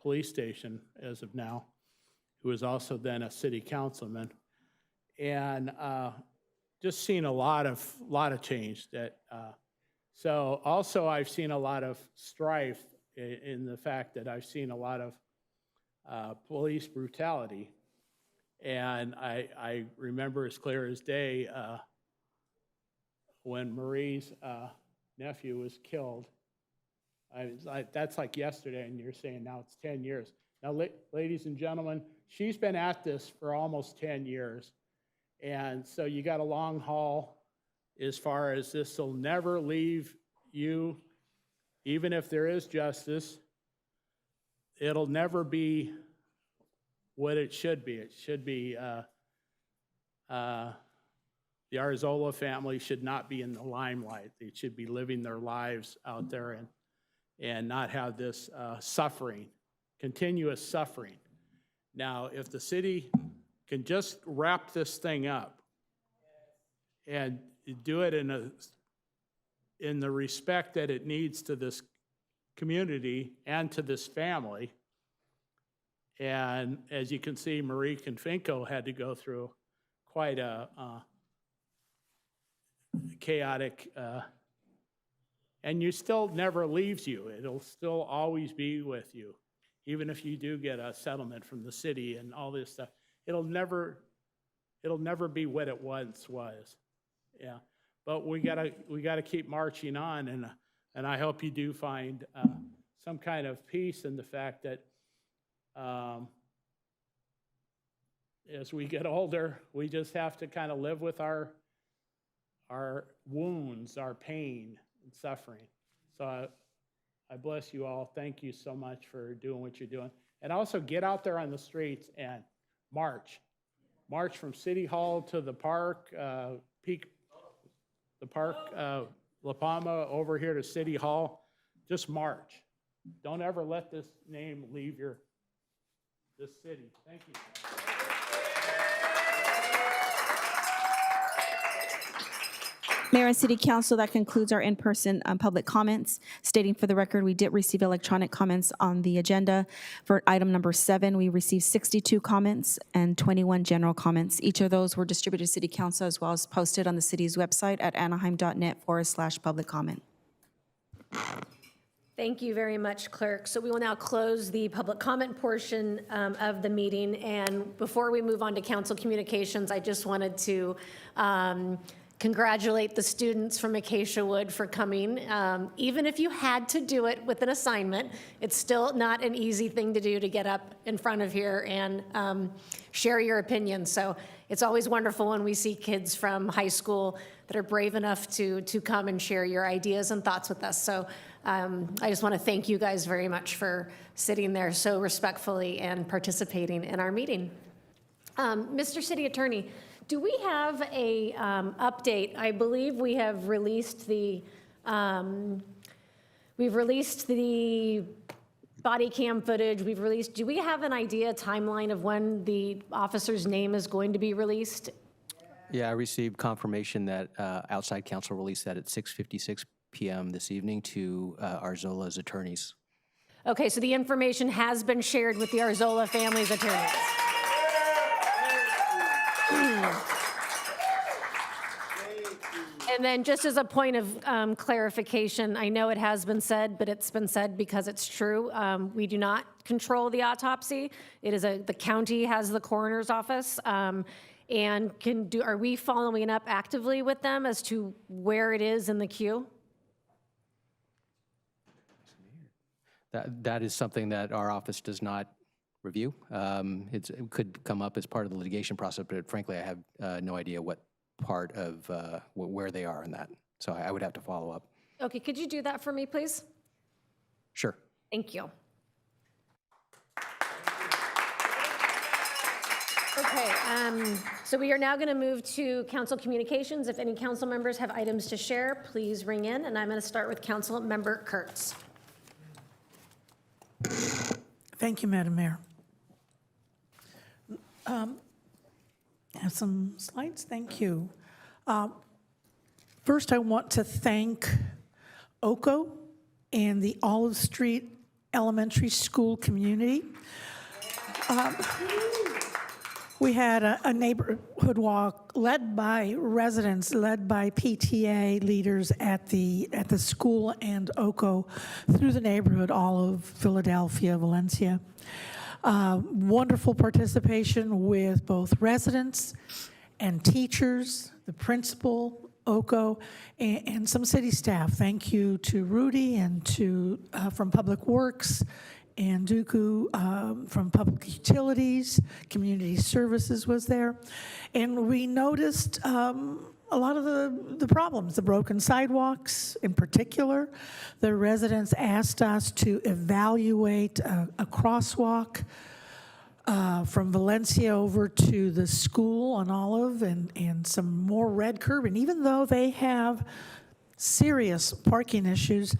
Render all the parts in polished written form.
police station as of now, who was also then a city councilman. And just seen a lot of change that, so also I've seen a lot of strife in the fact that I've seen a lot of police brutality. And I remember as clear as day when Marie's nephew was killed. That's like yesterday, and you're saying now it's 10 years. Now, ladies and gentlemen, she's been at this for almost 10 years. And so you got a long haul as far as this will never leave you, even if there is justice. It'll never be what it should be. It should be, the Arzola family should not be in the limelight. They should be living their lives out there and not have this suffering, continuous suffering. Now, if the city can just wrap this thing up and do it in the respect that it needs to this community and to this family. And as you can see, Marie Confinco had to go through quite a chaotic, and you still never leaves you. It'll still always be with you. Even if you do get a settlement from the city and all this stuff, it'll never be what it once was. Yeah, but we gotta keep marching on, and I hope you do find some kind of peace in the fact that as we get older, we just have to kind of live with our wounds, our pain and suffering. So I bless you all. Thank you so much for doing what you're doing. And also get out there on the streets and march. March from City Hall to the park, the park, La Palma, over here to City Hall. Just march. Don't ever let this name leave this city. Thank you. Mayor and City Council, that concludes our in-person public comments. Stating for the record, we did receive electronic comments on the agenda. For item number 7, we received 62 comments and 21 general comments. Each of those were distributed to City Council as well as posted on the city's website at anaheim.net/public comment. Thank you very much, Clerk. So we will now close the public comment portion of the meeting. And before we move on to council communications, I just wanted to congratulate the students from Acacia Wood for coming. Even if you had to do it with an assignment, it's still not an easy thing to do, to get up in front of here and share your opinions. So it's always wonderful when we see kids from high school that are brave enough to come and share your ideas and thoughts with us. So I just want to thank you guys very much for sitting there so respectfully and participating in our meeting. Mr. City Attorney, do we have a update? I believe we have released the body cam footage. Do we have an idea, timeline of when the officer's name is going to be released? Yeah, I received confirmation that outside counsel released that at 6:56 p.m. this evening to Arzola's attorneys. Okay, so the information has been shared with the Arzola family's attorneys. And then just as a point of clarification, I know it has been said, but it's been said because it's true. We do not control the autopsy. It is the county has the coroner's office. And are we following up actively with them as to where it is in the queue? That is something that our office does not review. It could come up as part of the litigation process, but frankly, I have no idea what part of where they are in that. So I would have to follow up. Okay, could you do that for me, please? Sure. Thank you. Okay, so we are now going to move to council communications. If any council members have items to share, please ring in, and I'm going to start with Council Member Kurtz. Thank you, Madam Mayor. I have some slides. Thank you. First, I want to thank OCO and the Olive Street Elementary School community. We had a neighborhood walk led by residents, led by PTA leaders at the school and OCO through the neighborhood, all of Philadelphia, Valencia. Wonderful participation with both residents and teachers, the principal, OCO, and some city staff. Thank you to Rudy and to from Public Works and Dooku from Public Utilities. Community Services was there. And we noticed a lot of the problems, the broken sidewalks in particular. The residents asked us to evaluate a crosswalk from Valencia over to the school on Olive and some more red curb. And even though they have serious parking issues,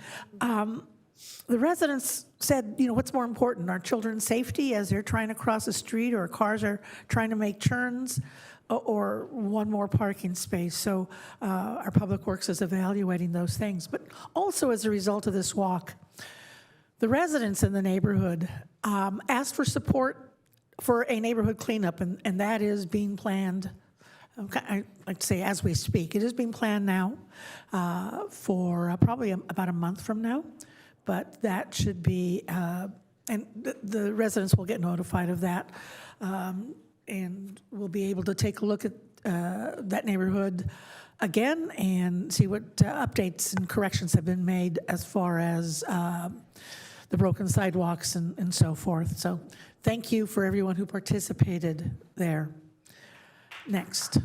the residents said, you know, what's more important, our children's safety as they're trying to cross the street or cars are trying to make turns, or one more parking space. So our Public Works is evaluating those things. But also as a result of this walk, the residents in the neighborhood asked for support for a neighborhood cleanup, and that is being planned. Okay, I'd say as we speak. It is being planned now for probably about a month from now, but that should be, and the residents will get notified of that, and we'll be able to take a look at that neighborhood again and see what updates and corrections have been made as far as the broken sidewalks and so forth. So thank you for everyone who participated there. Next.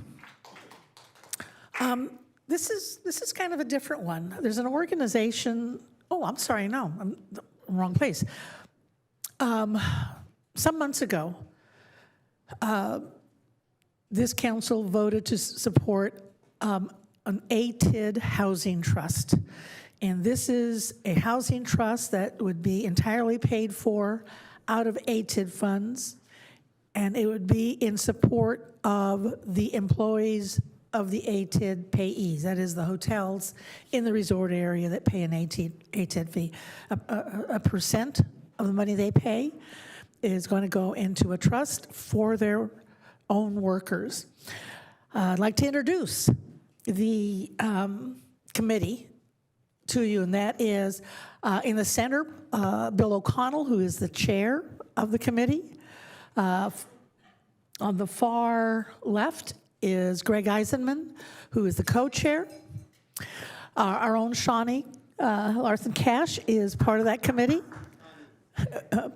This is kind of a different one. There's an organization, oh, I'm sorry, no, I'm in the wrong place. Some months ago, this council voted to support an ATID housing trust. And this is a housing trust that would be entirely paid for out of ATID funds, and it would be in support of the employees of the ATID payees, that is the hotels in the resort area that pay an ATID fee. A percent of the money they pay is going to go into a trust for their own workers. I'd like to introduce the committee to you, and that is in the center, Bill O'Connell, who is the chair of the committee. On the far left is Greg Eisenman, who is the co-chair. Our own Shawnee Larson Cash is part of that committee.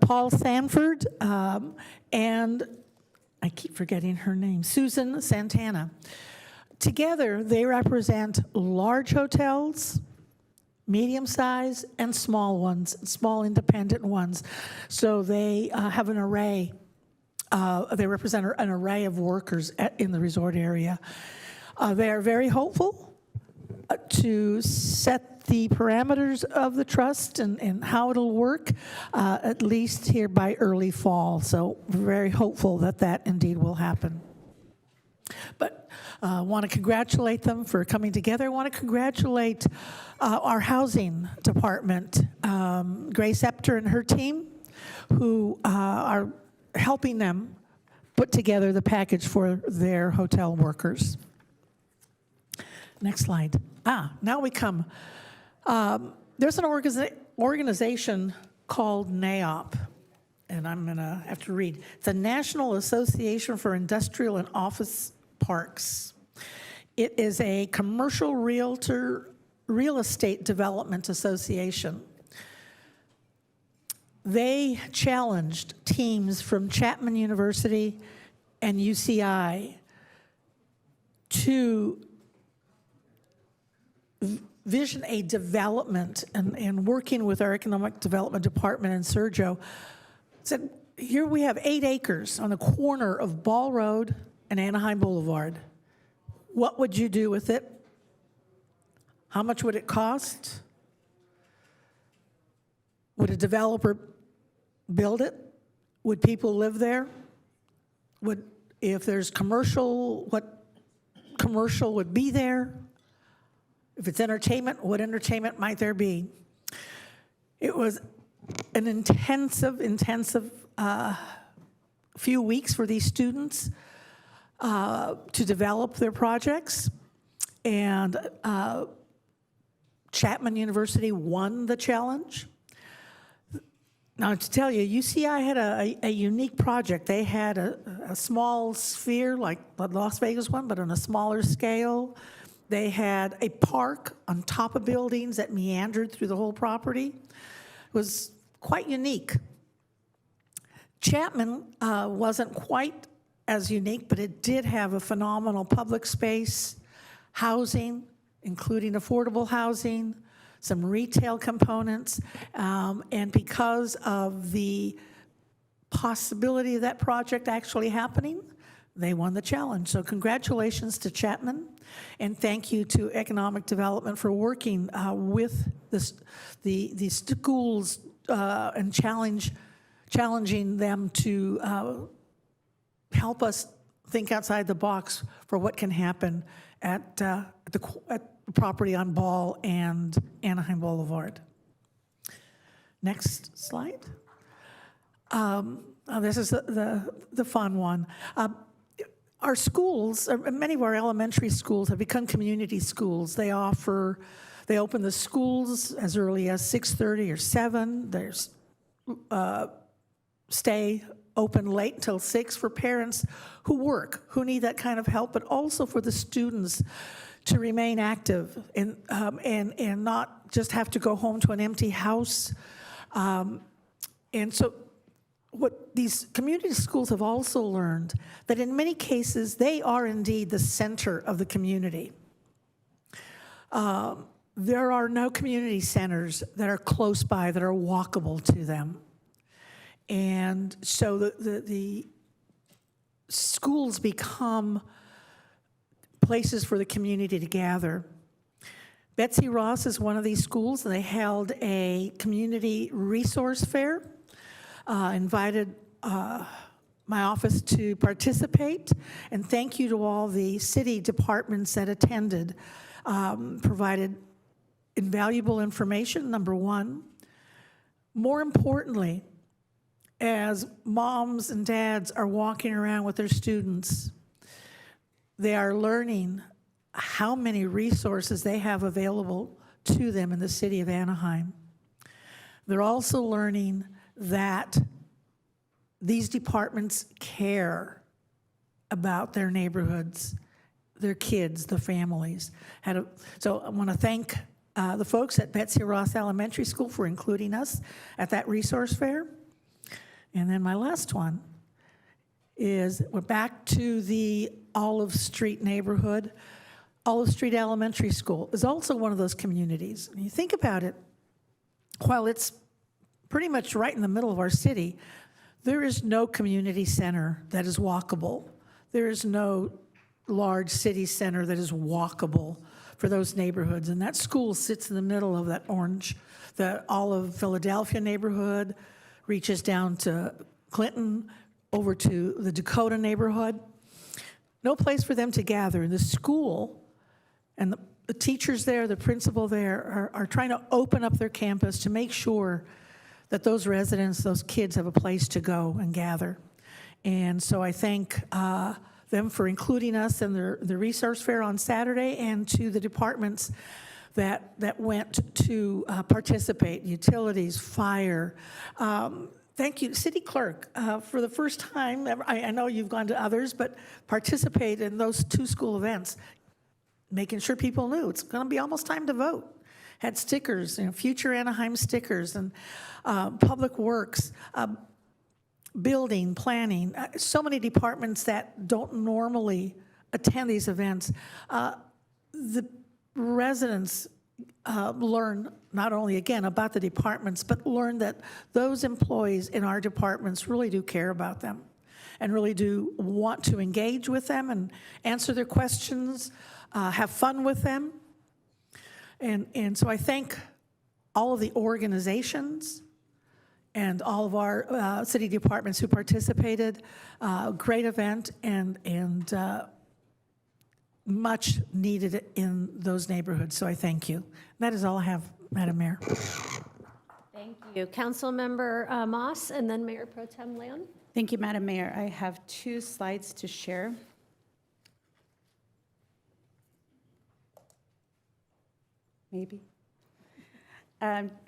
Paul Sanford, and I keep forgetting her name, Susan Santana. Together, they represent large hotels, medium-sized, and small ones, small independent ones. So they have an array. They represent an array of workers in the resort area. They are very hopeful to set the parameters of the trust and how it'll work, at least here by early fall. So we're very hopeful that that indeed will happen. But I want to congratulate them for coming together. I want to congratulate our housing department, Grace Epter and her team, who are helping them put together the package for their hotel workers. Next slide. Now we come. There's an organization called NAOP, and I'm going to have to read. It's the National Association for Industrial and Office Parks. It is a commercial real estate development association. They challenged teams from Chapman University and UCI to vision a development, and working with our economic development department and Sergio, said, here we have 8 acres on the corner of Ball Road and Anaheim Boulevard. What would you do with it? How much would it cost? Would a developer build it? Would people live there? If there's commercial, what commercial would be there? If it's entertainment, what entertainment might there be? It was an intensive few weeks for these students to develop their projects. And Chapman University won the challenge. Now, to tell you, UCI had a unique project. They had a small sphere, like the Las Vegas one, but on a smaller scale. They had a park on top of buildings that meandered through the whole property. It was quite unique. Chapman wasn't quite as unique, but it did have a phenomenal public space, housing, including affordable housing, some retail components, and because of the possibility of that project actually happening, they won the challenge. So congratulations to Chapman, and thank you to Economic Development for working with the schools and challenging them to help us think outside the box for what can happen at the property on Ball and Anaheim Boulevard. Next slide. This is the fun one. Our schools, many of our elementary schools have become community schools. They open the schools as early as 6:30 or 7. There's stay open late until 6 for parents who work, who need that kind of help, but also for the students to remain active and not just have to go home to an empty house. And so what these community schools have also learned, that in many cases, they are indeed the center of the community. There are no community centers that are close by, that are walkable to them. And so the schools become places for the community to gather. Betsy Ross is one of these schools, and they held a community resource fair, invited my office to participate, and thank you to all the city departments that attended, provided invaluable information, number one. More importantly, as moms and dads are walking around with their students, they are learning how many resources they have available to them in the city of Anaheim. They're also learning that these departments care about their neighborhoods, their kids, the families. So I want to thank the folks at Betsy Ross Elementary School for including us at that resource fair. And then my last one is we're back to the Olive Street neighborhood. Olive Street Elementary School is also one of those communities. When you think about it, while it's pretty much right in the middle of our city, there is no community center that is walkable. There is no large city center that is walkable for those neighborhoods. And that school sits in the middle of that the Olive Philadelphia neighborhood, reaches down to Clinton, over to the Dakota neighborhood. No place for them to gather. The school and the teachers there, the principal there, are trying to open up their campus to make sure that those residents, those kids have a place to go and gather. And so I thank them for including us in the resource fair on Saturday, and to the departments that went to participate, utilities, fire. Thank you, City Clerk, for the first time ever, I know you've gone to others, but participate in those 2 school events, making sure people knew it's going to be almost time to vote. Had stickers, future Anaheim stickers, and Public Works, building, planning, so many departments that don't normally attend these events. The residents learn not only, again, about the departments, but learn that those employees in our departments really do care about them and really do want to engage with them and answer their questions, have fun with them. And so I thank all of the organizations and all of our city departments who participated. Great event, and much needed in those neighborhoods, so I thank you. That is all I have, Madam Mayor. Thank you. Councilmember Moss, and then Mayor Pro Tem Leon. Thank you, Madam Mayor. I have 2 slides to share. Maybe.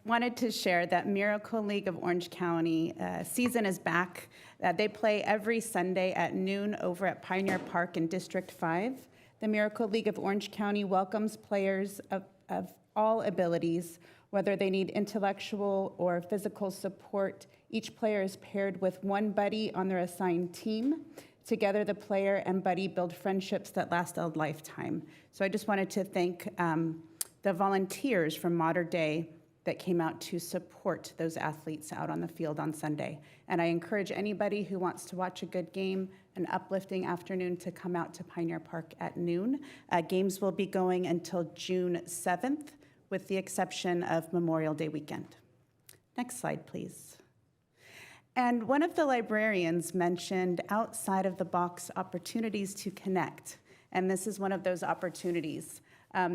Wanted to share that Miracle League of Orange County season is back. They play every Sunday at noon over at Pioneer Park in District 5. The Miracle League of Orange County welcomes players of all abilities, whether they need intellectual or physical support. Each player is paired with one buddy on their assigned team. Together, the player and buddy build friendships that last a lifetime. So I just wanted to thank the volunteers from Modern Day that came out to support those athletes out on the field on Sunday. And I encourage anybody who wants to watch a good game, an uplifting afternoon, to come out to Pioneer Park at noon. Games will be going until June 7th, with the exception of Memorial Day weekend. Next slide, please. And one of the librarians mentioned outside of the box opportunities to connect, and this is one of those opportunities.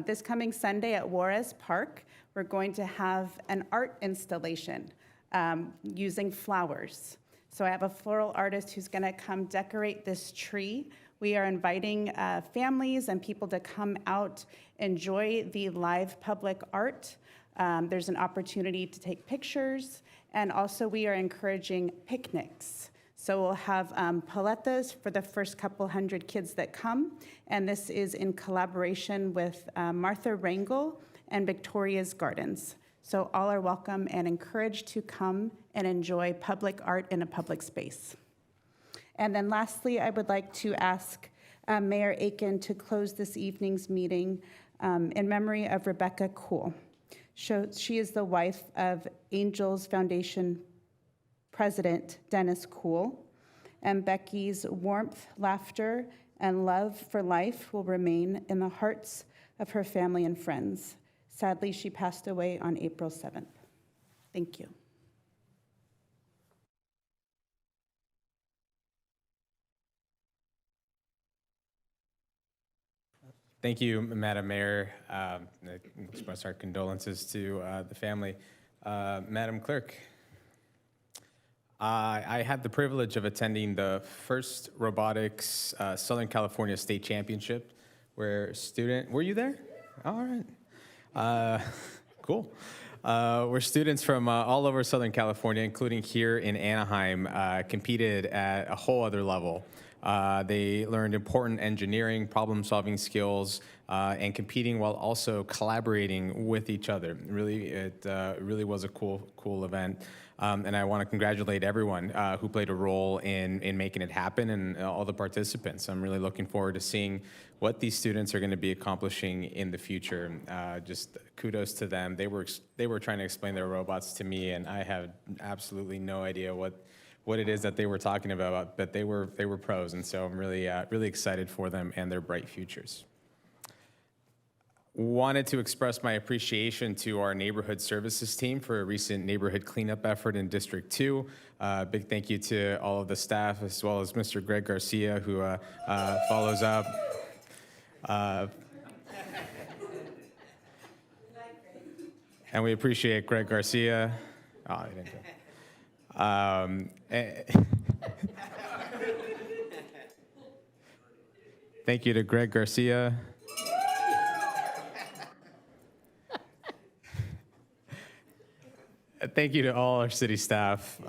This coming Sunday at Juarez Park, we're going to have an art installation using flowers. So I have a floral artist who's going to come decorate this tree. We are inviting families and people to come out, enjoy the live public art. There's an opportunity to take pictures, and also we are encouraging picnics. So we'll have paletas for the first couple hundred kids that come, and this is in collaboration with Martha Rangel and Victoria's Gardens. So all are welcome and encouraged to come and enjoy public art in a public space. And then lastly, I would like to ask Mayor Aiken to close this evening's meeting in memory of Rebecca Cool. She is the wife of Angels Foundation President Dennis Cool, and Becky's warmth, laughter, and love for life will remain in the hearts of her family and friends. Sadly, she passed away on April 7th. Thank you. Thank you, Madam Mayor. I express our condolences to the family. Madam Clerk, I had the privilege of attending the first robotics Southern California State Championship, where were you there? All right, cool. Where students from all over Southern California, including here in Anaheim, competed at a whole other level. They learned important engineering, problem-solving skills, and competing while also collaborating with each other. It really was a cool event. And I want to congratulate everyone who played a role in making it happen, and all the participants. I'm really looking forward to seeing what these students are going to be accomplishing in the future. Just kudos to them. They were trying to explain their robots to me, and I have absolutely no idea what it is that they were talking about, but they were pros, and so I'm really excited for them and their bright futures. Wanted to express my appreciation to our neighborhood services team for a recent neighborhood cleanup effort in District 2. Big thank you to all of the staff, as well as Mr. Greg Garcia, who follows up. And we appreciate Greg Garcia. Oh, he didn't do it. Thank you to Greg Garcia. Thank you to all our city staff.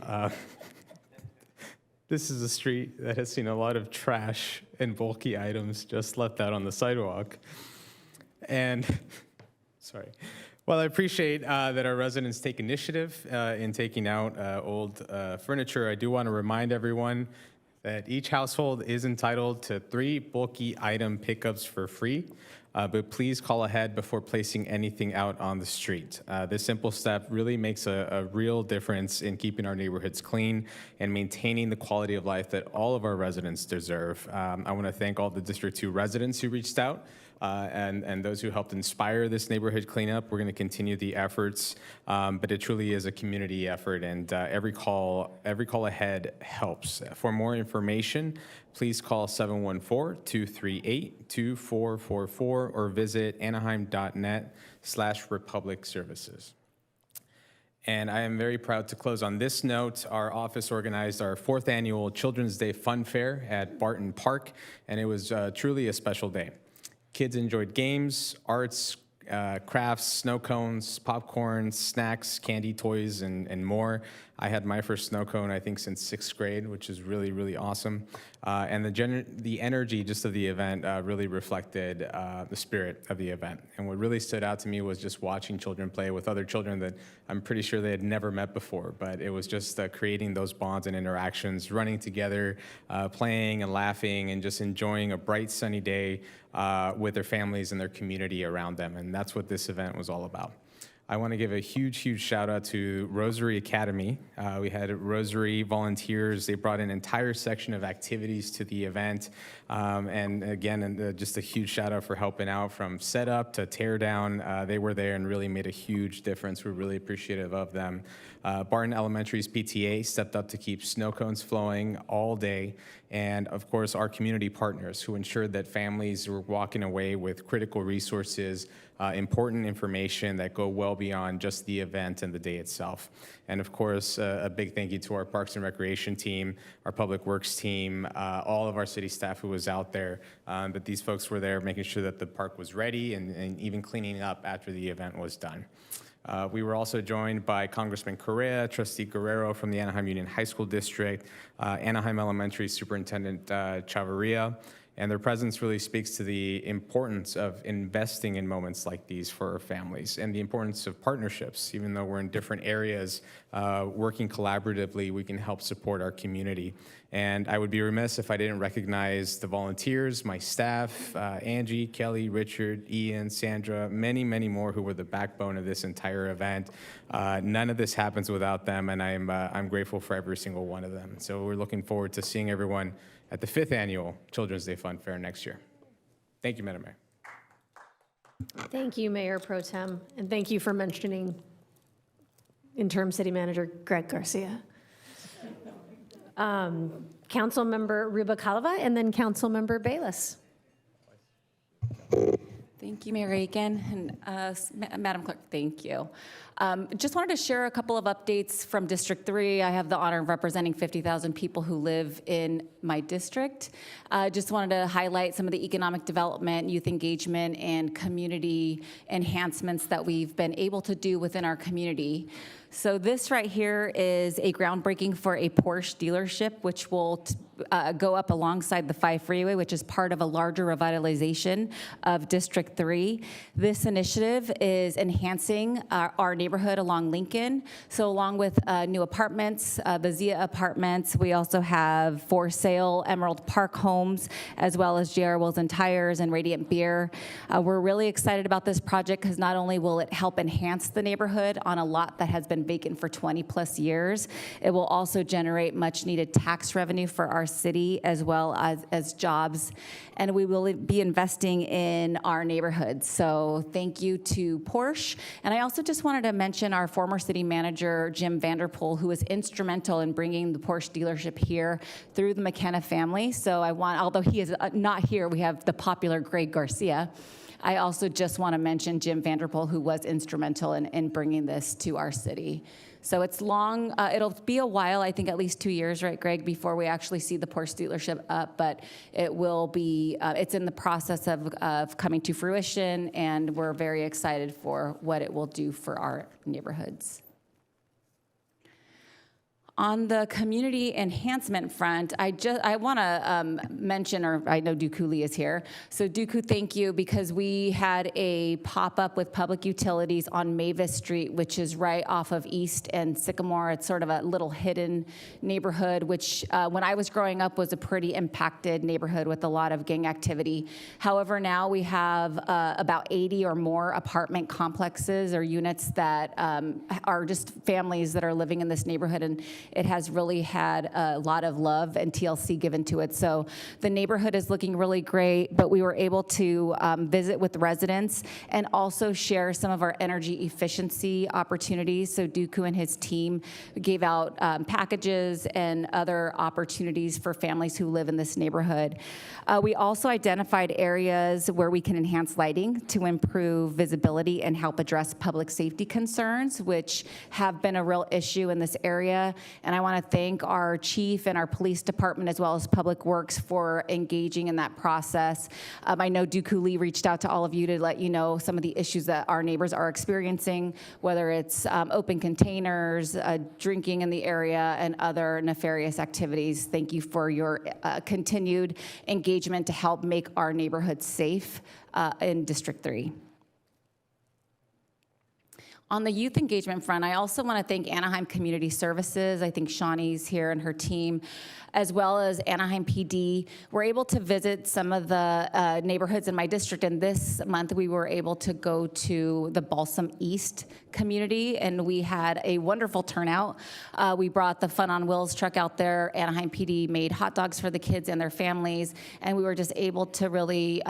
This is a street that has seen a lot of trash and bulky items just left out on the sidewalk. And, sorry. While I appreciate that our residents take initiative in taking out old furniture, I do want to remind everyone that each household is entitled to 3 bulky item pickups for free, but please call ahead before placing anything out on the street. This simple step really makes a real difference in keeping our neighborhoods clean and maintaining the quality of life that all of our residents deserve. I want to thank all the District 2 residents who reached out and those who helped inspire this neighborhood cleanup. We're going to continue the efforts, but it truly is a community effort, and every call ahead helps. For more information, please call 714-238-2444 or visit anaheim.net/republic services. And I am very proud to close on this note. Our office organized our 4th annual Children's Day Fun Fair at Barton Park, and it was truly a special day. Kids enjoyed games, arts, crafts, snow cones, popcorn, snacks, candy, toys, and more. I had my first snow cone, I think, since 6th grade, which is really, really awesome. And the energy just of the event really reflected the spirit of the event. And what really stood out to me was just watching children play with other children that I'm pretty sure they had never met before. But it was just creating those bonds and interactions, running together, playing and laughing, and just enjoying a bright, sunny day with their families and their community around them. And that's what this event was all about. I want to give a huge, huge shout out to Rosary Academy. We had Rosary volunteers. They brought an entire section of activities to the event. And again, just a huge shout out for helping out from setup to tear down. They were there and really made a huge difference. We're really appreciative of them. Barton Elementary's PTA stepped up to keep snow cones flowing all day. And of course, our community partners who ensured that families were walking away with critical resources, important information that go well beyond just the event and the day itself. And of course, a big thank you to our Parks and Recreation team, our Public Works team, all of our city staff who was out there. But these folks were there making sure that the park was ready and even cleaning up after the event was done. We were also joined by Congressman Correa, Trustee Guerrero from the Anaheim Union High School District, Anaheim Elementary Superintendent Chavarria, and their presence really speaks to the importance of investing in moments like these for our families and the importance of partnerships. Even though we're in different areas, working collaboratively, we can help support our community. And I would be remiss if I didn't recognize the volunteers, my staff, Angie, Kelly, Richard, Ian, Sandra, many, many more who were the backbone of this entire event. None of this happens without them, and I'm grateful for every single one of them. So we're looking forward to seeing everyone at the 5th annual Children's Day Fun Fair next year. Thank you, Madam Mayor. Thank you, Mayor Pro Tem, and thank you for mentioning Interim City Manager Greg Garcia. Councilmember Rubalcaba, and then Councilmember Bayless. Thank you, Mayor Aiken, and Madam Clerk, thank you. Just wanted to share a couple of updates from District 3. I have the honor of representing 50,000 people who live in my district. Just wanted to highlight some of the economic development, youth engagement, and community enhancements that we've been able to do within our community. So this right here is a groundbreaking for a Porsche dealership, which will go up alongside the 5 freeway, which is part of a larger revitalization of District 3. This initiative is enhancing our neighborhood along Lincoln. So along with new apartments, the Zia Apartments, we also have for sale Emerald Park homes, as well as J.R. Wills and Tires and Radiant Beer. We're really excited about this project because not only will it help enhance the neighborhood on a lot that has been vacant for 20 plus years, it will also generate much needed tax revenue for our city as well as jobs. And we will be investing in our neighborhoods. So thank you to Porsche. And I also just wanted to mention our former city manager, Jim Vanderpool, who was instrumental in bringing the Porsche dealership here through the McKenna family. So although he is not here, we have the popular Greg Garcia. I also just want to mention Jim Vanderpool, who was instrumental in bringing this to our city. So it's long, it'll be a while, I think at least 2 years, right, Greg, before we actually see the Porsche dealership up, but it will be, it's in the process of coming to fruition, and we're very excited for what it will do for our neighborhoods. On the community enhancement front, I want to mention, or I know Dooku Lee is here. So Dooku, thank you, because we had a pop-up with Public Utilities on Mavis Street, which is right off of East and Sycamore. It's sort of a little hidden neighborhood, which when I was growing up was a pretty impacted neighborhood with a lot of gang activity. However, now we have about 80 or more apartment complexes or units that are just families that are living in this neighborhood. it has really had a lot of love and TLC given to it. So the neighborhood is looking really great, but we were able to visit with residents and also share some of our energy efficiency opportunities. So Dooku and his team gave out packages and other opportunities for families who live in this neighborhood. We also identified areas where we can enhance lighting to improve visibility and help address public safety concerns, which have been a real issue in this area. And I want to thank our chief and our police department as well as Public Works for engaging in that process. I know Dooku Lee reached out to all of you to let you know some of the issues that our neighbors are experiencing, whether it's open containers, drinking in the area, and other nefarious activities. Thank you for your continued engagement to help make our neighborhood safe in District 3. On the youth engagement front, I also want to thank Anaheim Community Services. I think Shawnee's here and her team, as well as Anaheim PD. We're able to visit some of the neighborhoods in my district, and this month we were able to go to the Balsam East community, and we had a wonderful turnout. We brought the Fun on Wheels truck out there. Anaheim PD made hot dogs for the kids and their families, and we were just able to really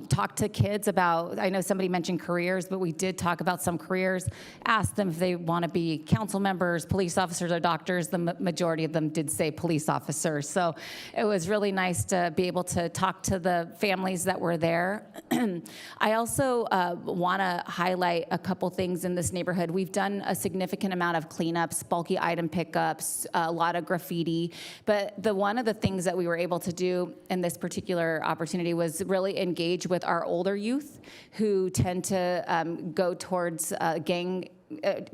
talk to kids about, I know somebody mentioned careers, but we did talk about some careers, asked them if they want to be council members, police officers, or doctors. The majority of them did say police officers. So it was really nice to be able to talk to the families that were there. I also want to highlight a couple things in this neighborhood. We've done a significant amount of cleanups, bulky item pickups, a lot of graffiti. But one of the things that we were able to do in this particular opportunity was really engage with our older youth who tend to go towards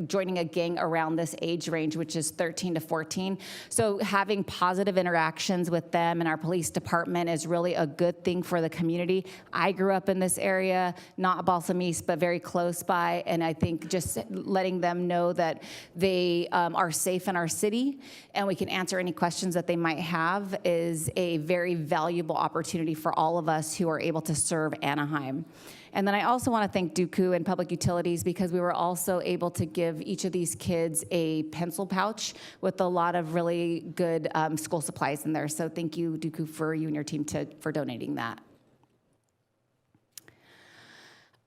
joining a gang around this age range, which is 13 to 14. So having positive interactions with them and our police department is really a good thing for the community. I grew up in this area, not Balsam East, but very close by, and I think just letting them know that they are safe in our city and we can answer any questions that they might have is a very valuable opportunity for all of us who are able to serve Anaheim. And then I also want to thank Dooku and Public Utilities because we were also able to give each of these kids a pencil pouch with a lot of really good school supplies in there. So thank you, Dooku, for you and your team for donating that.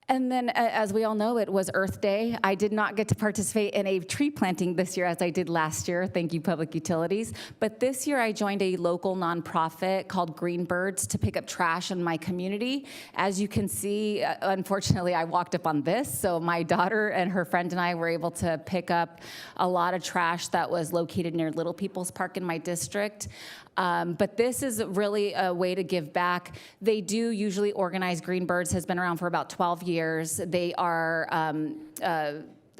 And then, as we all know, it was Earth Day. I did not get to participate in a tree planting this year as I did last year. Thank you, Public Utilities. But this year, I joined a local nonprofit called Green Birds to pick up trash in my community. As you can see, unfortunately, I walked up on this. So my daughter and her friend and I were able to pick up a lot of trash that was located near Little People's Park in my district. But this is really a way to give back. They do usually organize. Green Birds has been around for about 12 years. They are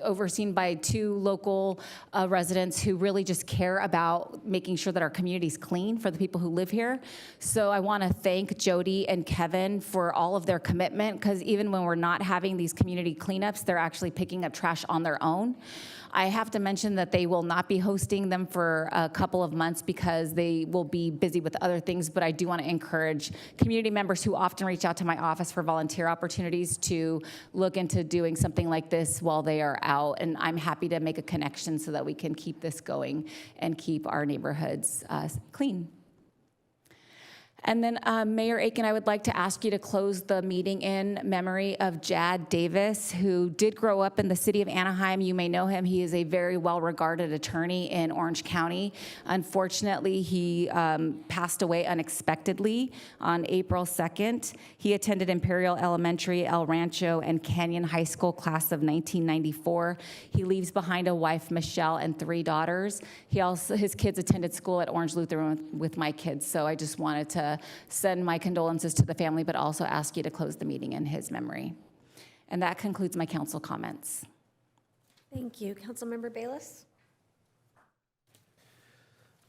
overseen by 2 local residents who really just care about making sure that our community is clean for the people who live here. So I want to thank Jody and Kevin for all of their commitment, because even when we're not having these community cleanups, they're actually picking up trash on their own. I have to mention that they will not be hosting them for a couple of months because they will be busy with other things, but I do want to encourage community members who often reach out to my office for volunteer opportunities to look into doing something like this while they are out, and I'm happy to make a connection so that we can keep this going and keep our neighborhoods clean. And then Mayor Aiken, I would like to ask you to close the meeting in memory of Jad Davis, who did grow up in the city of Anaheim. You may know him. He is a very well-regarded attorney in Orange County. Unfortunately, he passed away unexpectedly on April 2nd. He attended Imperial Elementary, El Rancho, and Canyon High School class of 1994. He leaves behind a wife, Michelle, and 3 daughters. His kids attended school at Orange Lutheran with my kids, so I just wanted to send my condolences to the family, but also ask you to close the meeting in his memory. And that concludes my council comments. Thank you. Councilmember Bayless?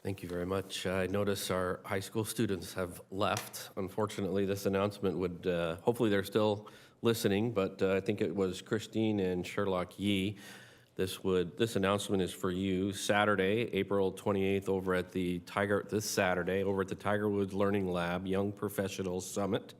Thank you very much. I notice our high school students have left. Unfortunately, this announcement would, hopefully they're still listening, but I think it was Christine and Sherlock Yee. This announcement is for you. Saturday, April 28th, this Saturday, over at the Tiger Woods Learning Lab, Young Professionals Summit,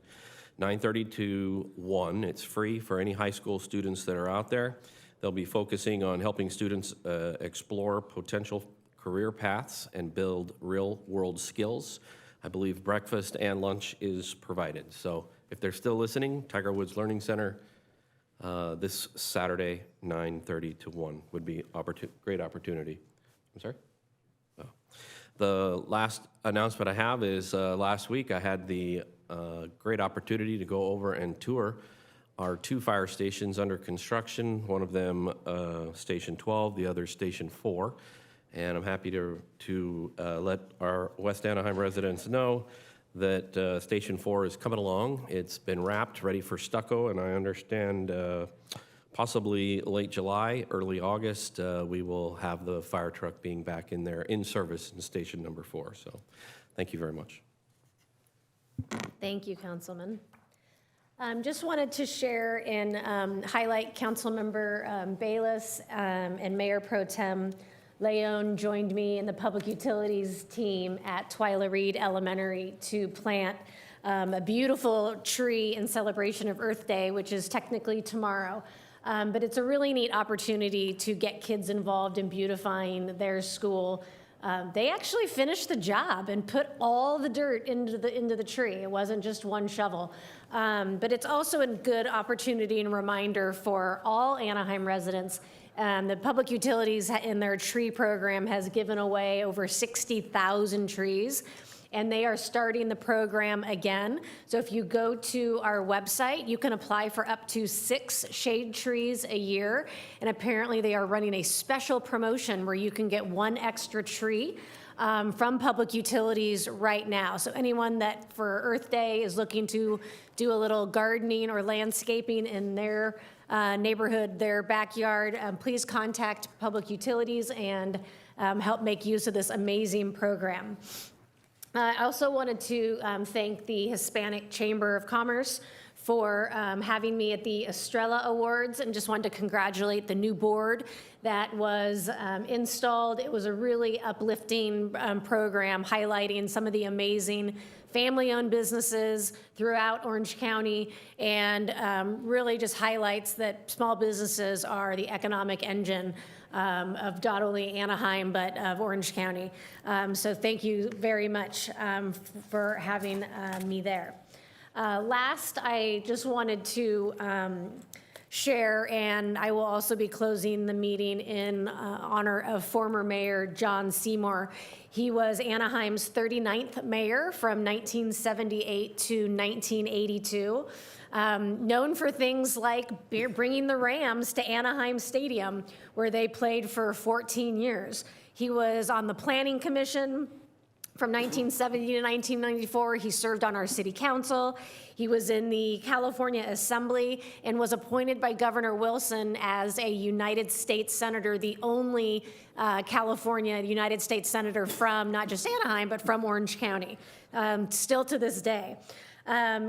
9:30 to 1. It's free for any high school students that are out there. They'll be focusing on helping students explore potential career paths and build real-world skills. I believe breakfast and lunch is provided. So if they're still listening, Tiger Woods Learning Center, this Saturday, 9:30 to 1 would be great opportunity. I'm sorry? Oh. The last announcement I have is last week I had the great opportunity to go over and tour our 2 fire stations under construction, one of them Station 12, the other Station 4. And I'm happy to let our West Anaheim residents know that Station 4 is coming along. It's been wrapped, ready for stucco, and I understand possibly late July, early August, we will have the fire truck being back in there in service in Station number 4. So thank you very much. Thank you, Councilman. Just wanted to share and highlight Councilmember Bayless and Mayor Pro Tem Leon joined me and the Public Utilities team at Twyla Reed Elementary to plant a beautiful tree in celebration of Earth Day, which is technically tomorrow. But it's a really neat opportunity to get kids involved in beautifying their school. They actually finished the job and put all the dirt into the tree. It wasn't just one shovel. But it's also a good opportunity and reminder for all Anaheim residents. The Public Utilities in their tree program has given away over 60,000 trees, and they are starting the program again. So if you go to our website, you can apply for up to 6 shade trees a year. And apparently they are running a special promotion where you can get 1 extra tree from Public Utilities right now. So anyone that for Earth Day is looking to do a little gardening or landscaping in their neighborhood, their backyard, please contact Public Utilities and help make use of this amazing program. I also wanted to thank the Hispanic Chamber of Commerce for having me at the Estrella Awards, and just wanted to congratulate the new board that was installed. It was a really uplifting program highlighting some of the amazing family-owned businesses throughout Orange County, and really just highlights that small businesses are the economic engine of not only Anaheim, but of Orange County. So thank you very much for having me there. Last, I just wanted to share, and I will also be closing the meeting in honor of former Mayor John Seymour. He was Anaheim's 39th mayor from 1978 to 1982. Known for things like bringing the Rams to Anaheim Stadium, where they played for 14 years. He was on the Planning Commission from 1970 to 1994. He served on our city council. He was in the California Assembly and was appointed by Governor Wilson as a United States Senator, the only California United States Senator from not just Anaheim, but from Orange County, still to this day.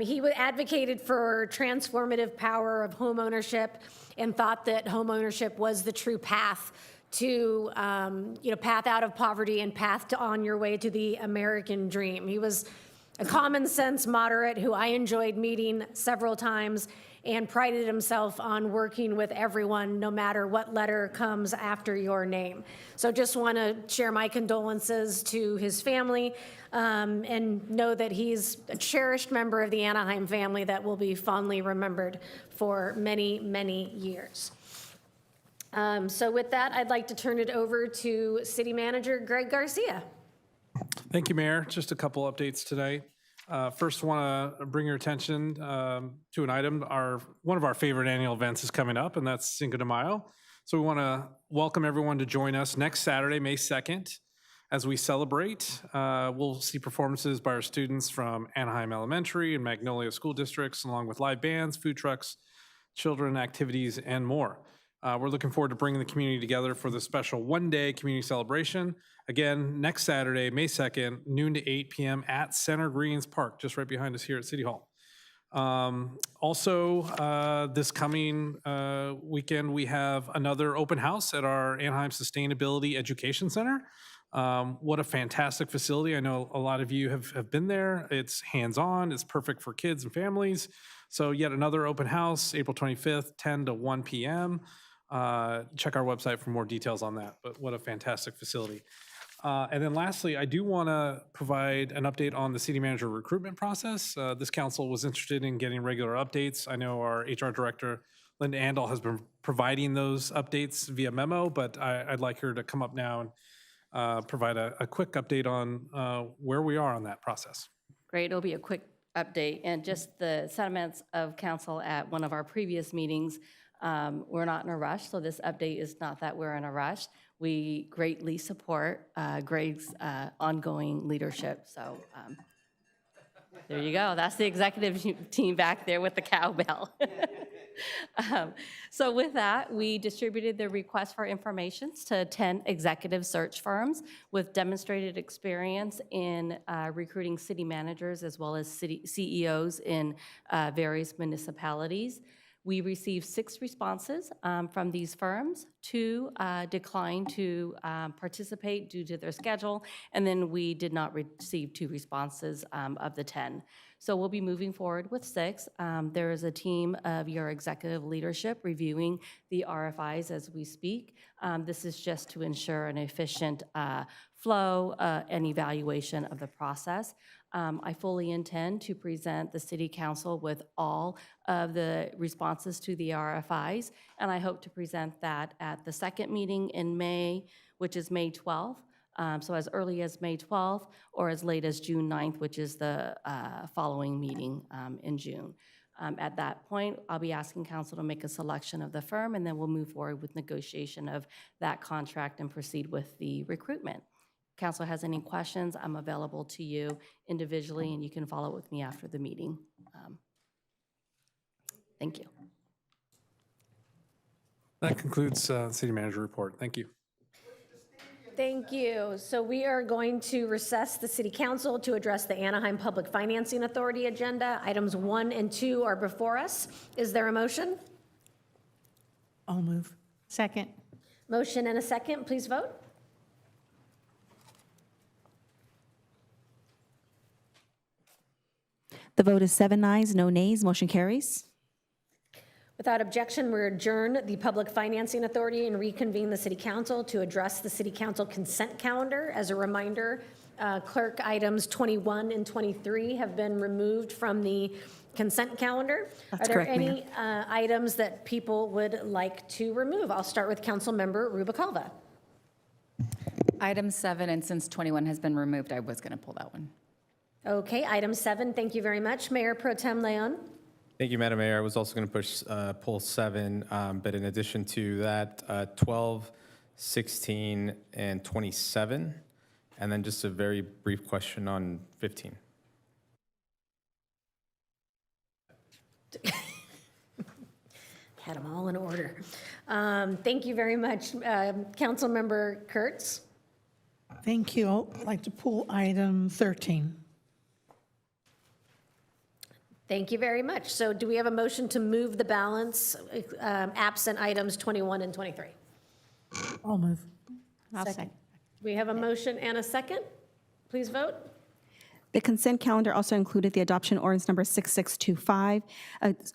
He advocated for transformative power of home ownership and thought that home ownership was the true path to, path out of poverty and path to on your way to the American dream. He was a common sense moderate who I enjoyed meeting several times, and prided himself on working with everyone, no matter what letter comes after your name. So just want to share my condolences to his family, and know that he's a cherished member of the Anaheim family that will be fondly remembered for many, many years. So with that, I'd like to turn it over to City Manager Greg Garcia. Thank you, Mayor. Just a couple updates today. First, want to bring your attention to an item. One of our favorite annual events is coming up, and that's Cinco de Mayo. So we want to welcome everyone to join us next Saturday, May 2nd, as we celebrate. We'll see performances by our students from Anaheim Elementary and Magnolia School Districts, along with live bands, food trucks, children activities, and more. We're looking forward to bringing the community together for the special one-day community celebration. Again, next Saturday, May 2nd, noon to 8 p.m. at Center Greens Park, just right behind us here at City Hall. Also, this coming weekend, we have another open house at our Anaheim Sustainability Education Center. What a fantastic facility. I know a lot of you have been there. It's hands-on. It's perfect for kids and families. So yet another open house, April 25th, 10 to 1 p.m. Check our website for more details on that, but what a fantastic facility. And then lastly, I do want to provide an update on the city manager recruitment process. This council was interested in getting regular updates. I know our HR director, Linda Andal, has been providing those updates via memo, but I'd like her to come up now and provide a quick update on where we are on that process. Great, it'll be a quick update, and just the sentiments of council at one of our previous meetings. We're not in a rush, so this update is not that we're in a rush. We greatly support Greg's ongoing leadership, so there you go. That's the executive team back there with the cowbell. So with that, we distributed the request for informations to 10 executive search firms with demonstrated experience in recruiting city managers as well as city CEOs in various municipalities. We received 6 responses from these firms. 2 declined to participate due to their schedule, and then we did not receive 2 responses of the 10. So we'll be moving forward with 6. There is a team of your executive leadership reviewing the RFIs as we speak. This is just to ensure an efficient flow and evaluation of the process. I fully intend to present the City Council with all of the responses to the RFIs, and I hope to present that at the second meeting in May, which is May 12th. So as early as May 12th or as late as June 9th, which is the following meeting in June. At that point, I'll be asking council to make a selection of the firm, and then we'll move forward with negotiation of that contract and proceed with the recruitment. Council has any questions, I'm available to you individually, and you can follow up with me after the meeting. Thank you. That concludes city manager report. Thank you. Thank you. So we are going to recess the city council to address the Anaheim Public Financing Authority agenda. Items 1 and 2 are before us. Is there a motion? I'll move. Second. Motion and a second, please vote. The vote is 7 ayes, no nays. Motion carries. Without objection, we adjourn the Public Financing Authority and reconvene the City Council to address the City Council consent calendar. As a reminder, clerk, items 21 and 23 have been removed from the consent calendar. That's Are there correct, Mayor. any items that people would like to remove? I'll start with Councilmember Rubicalva. Item 7, and since 21 has been removed, I was going to pull that one. Okay, item 7, thank you very much. Mayor Pro Tem Leon. Thank you, Madam Mayor. I was also going to push poll 7, but in addition to that, 12, 16, and 27, and then just a very brief question on 15. Had them all in order. Thank you very much, Councilmember Kurtz. Thank you. I'd like to pull item 13. Thank you very much. So do we have a motion to move the balance absent items 21 and 23? I'll move. I'll second. We have a motion and a second. Please vote. The consent calendar also included the adoption ordinance number 6625,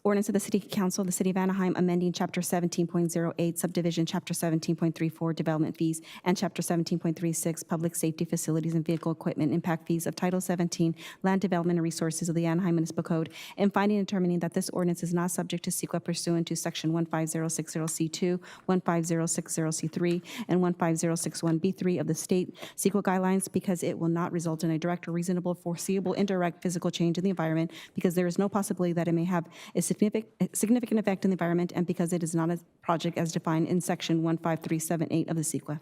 ordinance of the City Council of the City of Anaheim amending Chapter 17.08 subdivision, Chapter 17.34 development fees, and Chapter 17.36 public safety facilities and vehicle equipment impact fees of Title 17 land development and resources of the Anaheim Municipal Code, and finding and determining that this ordinance is not subject to CEQA pursuant to Section 15060C2, 15060C3, and 15061B3 of the state CEQA guidelines, because it will not result in a direct or reasonable foreseeable indirect physical change in the environment, because there is no possibility that it may have a significant effect in the environment, and because it is not a project as defined in Section 15378 of the CEQA.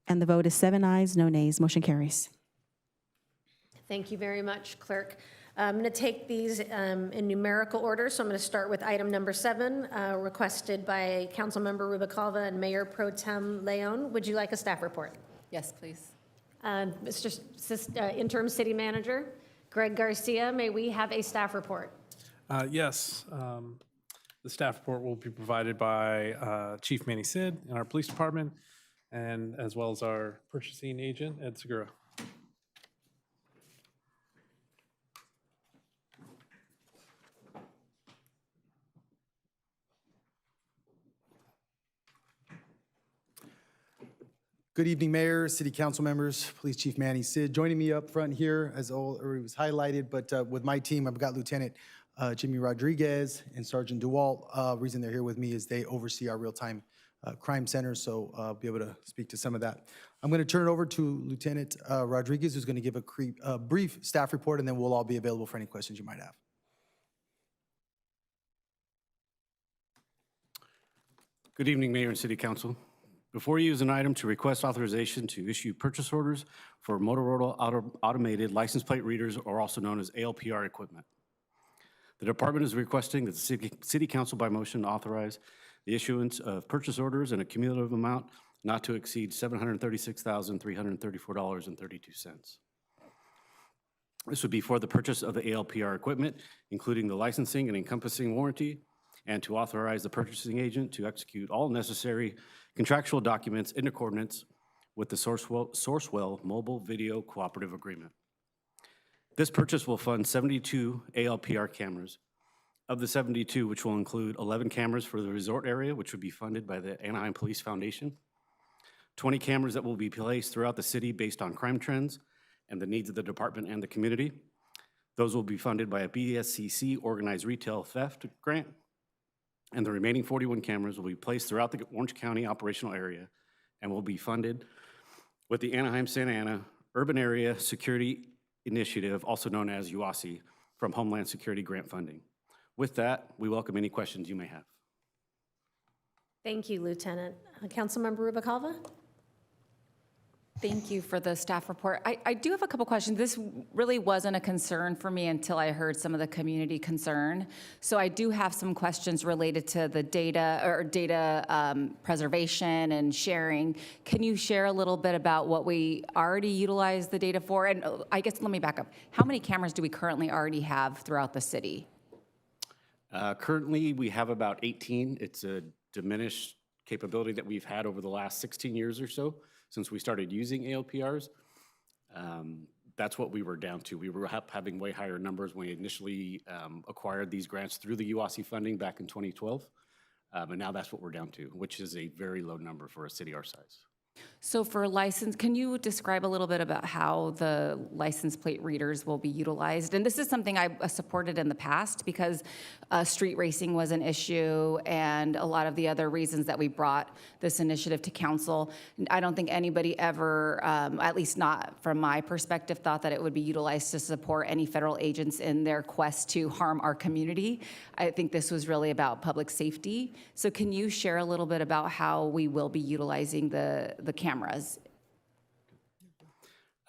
And the vote is 7 ayes, no nays. Motion carries. Thank you very much, Clerk. I'm going to take these in numerical order. So I'm going to start with item number 7, requested by Councilmember Rubicalva and Mayor Pro Tem Leon. Would you like a staff report? Yes, please. Interim City Manager Greg Garcia, may we have a staff report? Yes, the staff report will be provided by Chief Manny Sid in our police department, and as well as our purchasing agent, Ed Segura. Good evening, Mayor, City Council members, Police Chief Manny Sid. Joining me up front here, as already was highlighted, but with my team, I've got Lieutenant Jimmy Rodriguez and Sergeant DeWalt. Reason they're here with me is they oversee our real-time crime center, so I'll be able to speak to some of that. I'm going to turn it over to Lieutenant Rodriguez, who's going to give a brief staff report, and then we'll all be available for any questions you might have. Good evening, Mayor and City Council. Before you is an item to request authorization to issue purchase orders for Motorola automated license plate readers, or also known as ALPR equipment. The department is requesting that the City Council by motion authorize the issuance of purchase orders in a cumulative amount not to exceed $736,334.32. This would be for the purchase of the ALPR equipment, including the licensing and encompassing warranty, and to authorize the purchasing agent to execute all necessary contractual documents in accordance with the Sourcewell Mobile Video Cooperative Agreement. This purchase will fund 72 ALPR cameras. Of the 72, which will include 11 cameras for the resort area, which would be funded by the Anaheim Police Foundation, 20 cameras that will be placed throughout the city based on crime trends and the needs of the department and the community. Those will be funded by a BSCC Organized Retail Theft Grant, and the remaining 41 cameras will be placed throughout the Orange County operational area and will be funded with the Anaheim-Santa Ana Urban Area Security Initiative, also known as UASI, from Homeland Security grant funding. With that, we welcome any questions you may have. Thank you, Lieutenant. Councilmember Rubalcava? Thank you for the staff report. I do have a couple questions. This really wasn't a concern for me until I heard some of the community concern. So I do have some questions related to the data preservation and sharing. Can you share a little bit about what we already utilize the data for? And I guess, let me back up. How many cameras do we currently already have throughout the city? Currently, we have about 18. It's a diminished capability that we've had over the last 16 years or so since we started using ALPRs. That's what we were down to. We were having way higher numbers when we initially acquired these grants through the UASI funding back in 2012. And now that's what we're down to, which is a very low number for a city our size. So for license, can you describe a little bit about how the license plate readers will be utilized? And this is something I supported in the past because street racing was an issue and a lot of the other reasons that we brought this initiative to council. I don't think anybody ever, at least not from my perspective, thought that it would be utilized to support any federal agents in their quest to harm our community. I think this was really about public safety. So can you share a little bit about how we will be utilizing the cameras?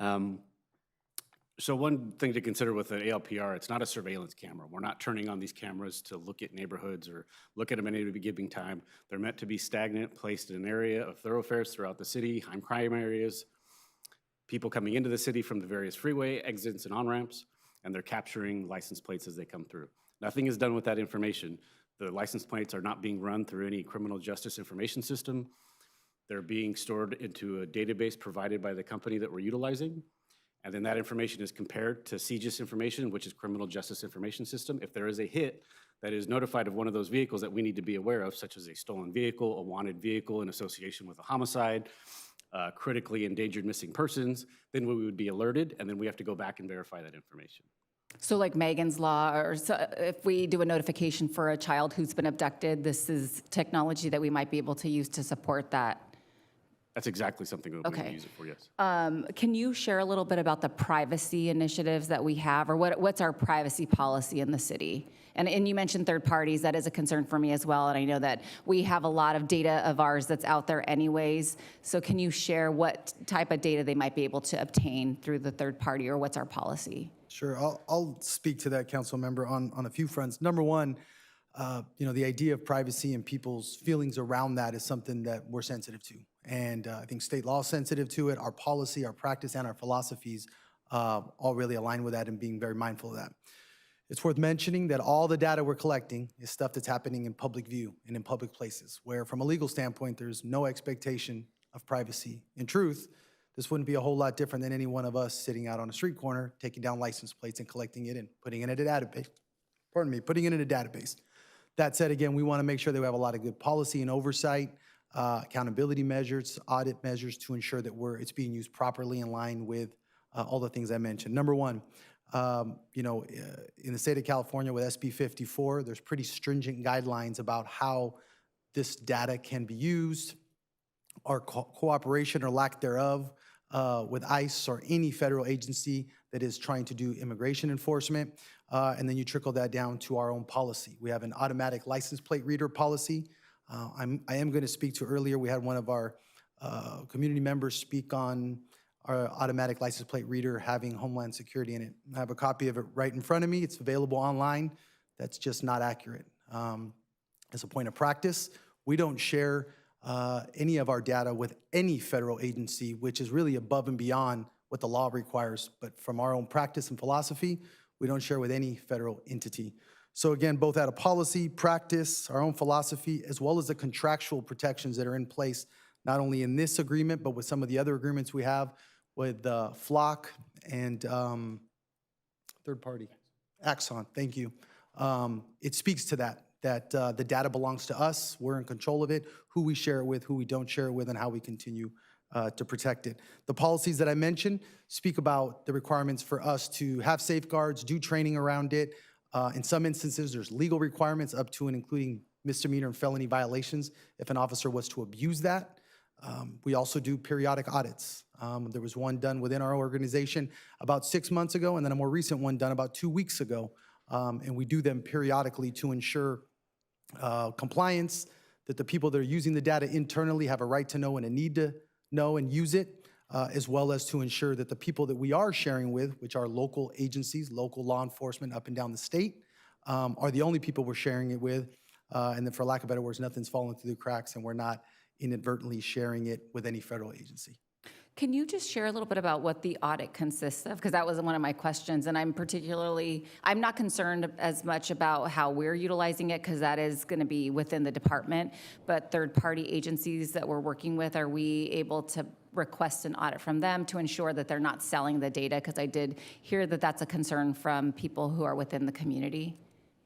So one thing to consider with an ALPR, it's not a surveillance camera. We're not turning on these cameras to look at neighborhoods or look at them at any given time. They're meant to be stagnant, placed in an area of thoroughfares throughout the city, high crime areas, people coming into the city from the various freeway exits and on-ramps, and they're capturing license plates as they come through. Nothing is done with that information. The license plates are not being run through any criminal justice information system. They're being stored into a database provided by the company that we're utilizing. And then that information is compared to CJIS information, which is Criminal Justice Information System. If there is a hit that is notified of one of those vehicles that we need to be aware of, such as a stolen vehicle, a wanted vehicle in association with a homicide, critically endangered missing persons, then we would be alerted, and then we have to go back and verify that information. So like Megan's Law, or so if we do a notification for a child who's been abducted, this is technology that we might be able to use to support that. That's exactly something that we Okay. would use it for, yes. Can you share a little bit about the privacy initiatives that we have, or what's our privacy policy in the city? And you mentioned third parties. That is a concern for me as well, and I know that we have a lot of data of ours that's out there anyways. So can you share what type of data they might be able to obtain through the third party, or what's our policy? Sure, I'll speak to that, council member, on a few fronts. Number one, the idea of privacy and people's feelings around that is something that we're sensitive to. And I think state law is sensitive to it. Our policy, our practice, and our philosophies all really align with that and being very mindful of that. It's worth mentioning that all the data we're collecting is stuff that's happening in public view and in public places, where from a legal standpoint, there's no expectation of privacy. In truth, this wouldn't be a whole lot different than any one of us sitting out on a street corner, taking down license plates and collecting it and putting it in a database. Putting it in a database. That said, again, we want to make sure that we have a lot of good policy and oversight accountability measures, audit measures to ensure that it's being used properly in line with all the things I mentioned. Number one, in the state of California with SB 54, there's pretty stringent guidelines about how this data can be used. Our cooperation or lack thereof with ICE or any federal agency that is trying to do immigration enforcement. And then you trickle that down to our own policy. We have an automatic license plate reader policy. I am going to speak to earlier, we had one of our community members speak on our automatic license plate reader having Homeland Security in it. I have a copy of it right in front of me. It's available online. That's just not accurate. As a point of practice, we don't share any of our data with any federal agency, which is really above and beyond what the law requires. But from our own practice and philosophy, we don't share with any federal entity. So again, both out of policy, practice, our own philosophy, as well as the contractual protections that are in place, not only in this agreement, but with some of the other agreements we have with Flock and third party, Axon, thank you. It speaks to that the data belongs to us, we're in control of it, who we share it with, who we don't share it with, and how we continue to protect it. The policies that I mentioned speak about the requirements for us to have safeguards, do training around it. In some instances, there's legal requirements up to and including misdemeanor and felony violations if an officer was to abuse that. We also do periodic audits. There was one done within our organization about 6 months ago, and then a more recent one done about 2 weeks ago. And we do them periodically to ensure compliance, that the people that are using the data internally have a right to know and a need to know and use it, as well as to ensure that the people that we are sharing with, which are local agencies, local law enforcement up and down the state, are the only people we're sharing it with. And then for lack of better words, nothing's falling through the cracks and we're not inadvertently sharing it with any federal agency. Can you just share a little bit about what the audit consists of? Because that was one of my questions, and I'm not concerned as much about how we're utilizing it, because that is going to be within the department, but third-party agencies that we're working with, are we able to request an audit from them to ensure that they're not selling the data? Because I did hear that that's a concern from people who are within the community.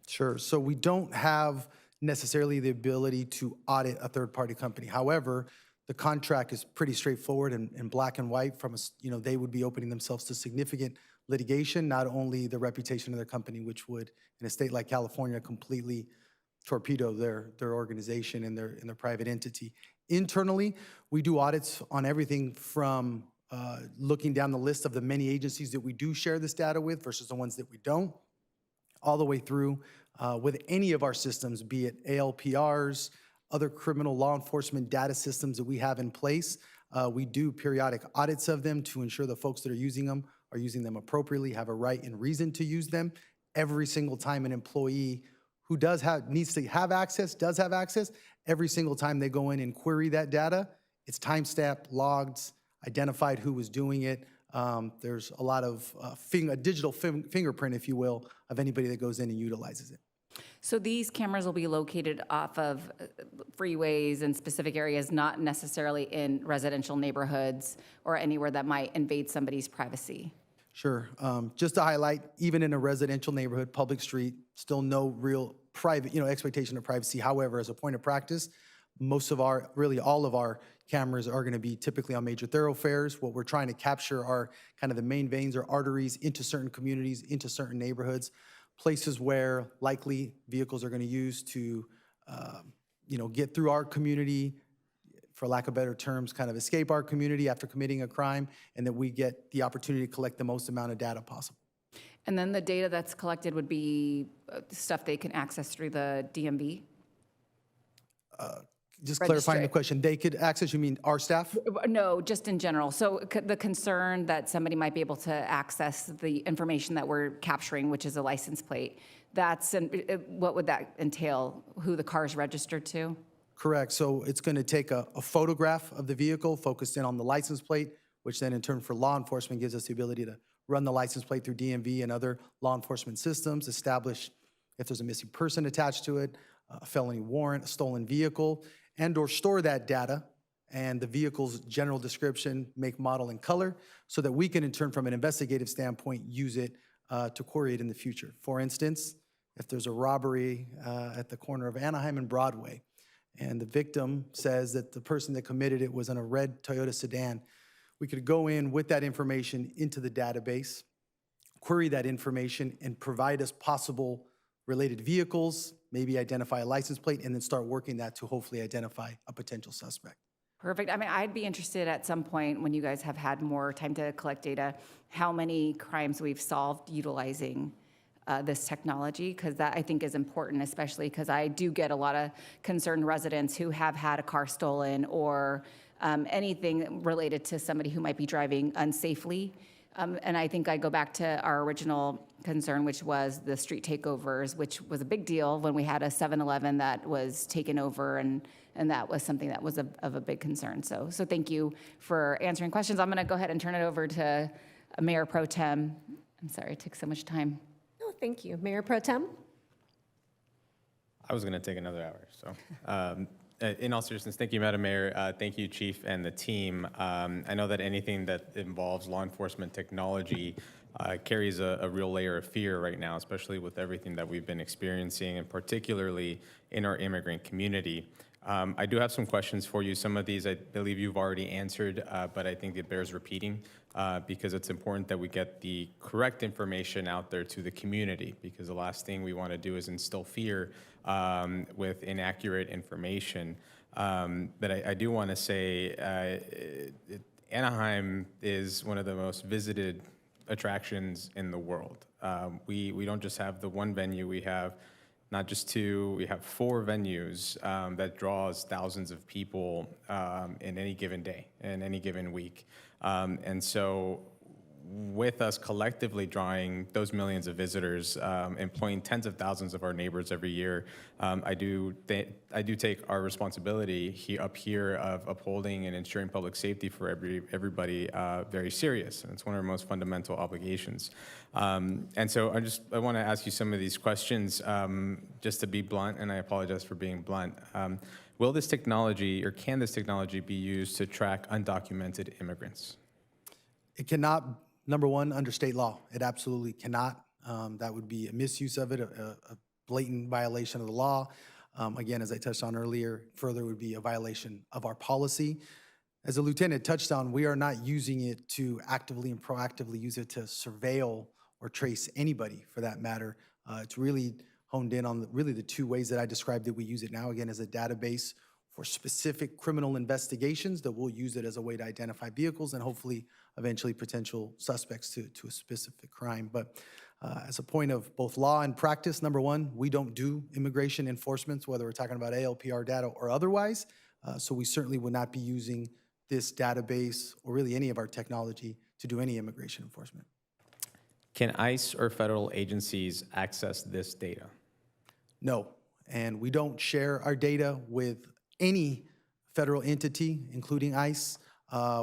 Sure. So we don't have necessarily the ability to audit a third-party company. However, the contract is pretty straightforward and black and white. They would be opening themselves to significant litigation, not only the reputation of their company, which would, in a state like California, completely torpedo their organization and their private entity. Internally, we do audits on everything from looking down the list of the many agencies that we do share this data with versus the ones that we don't, all the way through with any of our systems, be it ALPRs, other criminal law enforcement data systems that we have in place. We do periodic audits of them to ensure the folks that are using them appropriately, have a right and reason to use them. Every single time an employee who needs to have access, does have access, every single time they go in and query that data, it's timestamped, logged, identified who was doing it. There's a lot of a digital fingerprint, if you will, of anybody that goes in and utilizes it. So these cameras will be located off of freeways and specific areas, not necessarily in residential neighborhoods or anywhere that might invade somebody's privacy? Sure. Just to highlight, even in a residential neighborhood, public street, still no real private, expectation of privacy. However, as a point of practice, really all of our cameras are going to be typically on major thoroughfares. What we're trying to capture are kind of the main veins or arteries into certain communities, into certain neighborhoods, places where likely vehicles are going to use to, get through our community, for lack of better terms, kind of escape our community after committing a crime, and that we get the opportunity to collect the most amount of data possible. And then the data that's collected would be stuff they can access through the DMV? Just clarifying the question, they could access, you mean our staff? No, just in general. So the concern that somebody might be able to access the information that we're capturing, which is a license plate, what would that entail? Who the car is registered to? Correct. So it's going to take a photograph of the vehicle focused in on the license plate, which then in turn for law enforcement gives us the ability to run the license plate through DMV and other law enforcement systems, establish if there's a missing person attached to it, a felony warrant, a stolen vehicle, and or store that data and the vehicle's general description, make, model, and color, so that we can in turn from an investigative standpoint use it to query it in the future. For instance, if there's a robbery at the corner of Anaheim and Broadway, and the victim says that the person that committed it was in a red Toyota sedan, we could go in with that information into the database, query that information, and provide us possible related vehicles, maybe identify a license plate, and then start working that to hopefully identify a potential suspect. Perfect. I mean, I'd be interested at some point when you guys have had more time to collect data, how many crimes we've solved utilizing this technology, because that I think is important, especially because I do get a lot of concerned residents who have had a car stolen or anything related to somebody who might be driving unsafely. And I think I go back to our original concern, which was the street takeovers, which was a big deal when we had a 7-Eleven that was taken over, and that was something that was of a big concern. So thank you for answering questions. I'm going to go ahead and turn it over to Mayor Pro Tem. I'm sorry it took so much time. No, thank you. Mayor Pro Tem? I was going to take another hour, so. In all seriousness, thank you, Madam Mayor. Thank you, Chief, and the team. I know that anything that involves law enforcement technology carries a real layer of fear right now, especially with everything that we've been experiencing, and particularly in our immigrant community. I do have some questions for you. Some of these I believe you've already answered, but I think it bears repeating because it's important that we get the correct information out there to the community, because the last thing we want to do is instill fear with inaccurate information. But I do want to say Anaheim is one of the most visited attractions in the world. We don't just have the one venue, we have not just two, we have 4 venues that draws thousands of people in any given day, in any given week. And so with us collectively drawing those millions of visitors, employing tens of thousands of our neighbors every year, I do take our responsibility up here of upholding and ensuring public safety for everybody very serious, and it's one of our most fundamental obligations. And so I want to ask you some of these questions just to be blunt, and I apologize for being blunt. Will this technology, or can this technology be used to track undocumented immigrants? It cannot, number one, under state law. It absolutely cannot. That would be a misuse of it, a blatant violation of the law. Again, as I touched on earlier, further would be a violation of our policy. As the lieutenant touched on, we are not using it to actively and proactively use it to surveil or trace anybody for that matter. It's really honed in on really the 2 ways that I described that we use it now, again, as a database for specific criminal investigations, that we'll use it as a way to identify vehicles and hopefully eventually potential suspects to a specific crime. But as a point of both law and practice, number one, we don't do immigration enforcements, whether we're talking about ALPR data or otherwise. So we certainly would not be using this database or really any of our technology to do any immigration enforcement. Can ICE or federal agencies access this data? No, and we don't share our data with any federal entity, including ICE.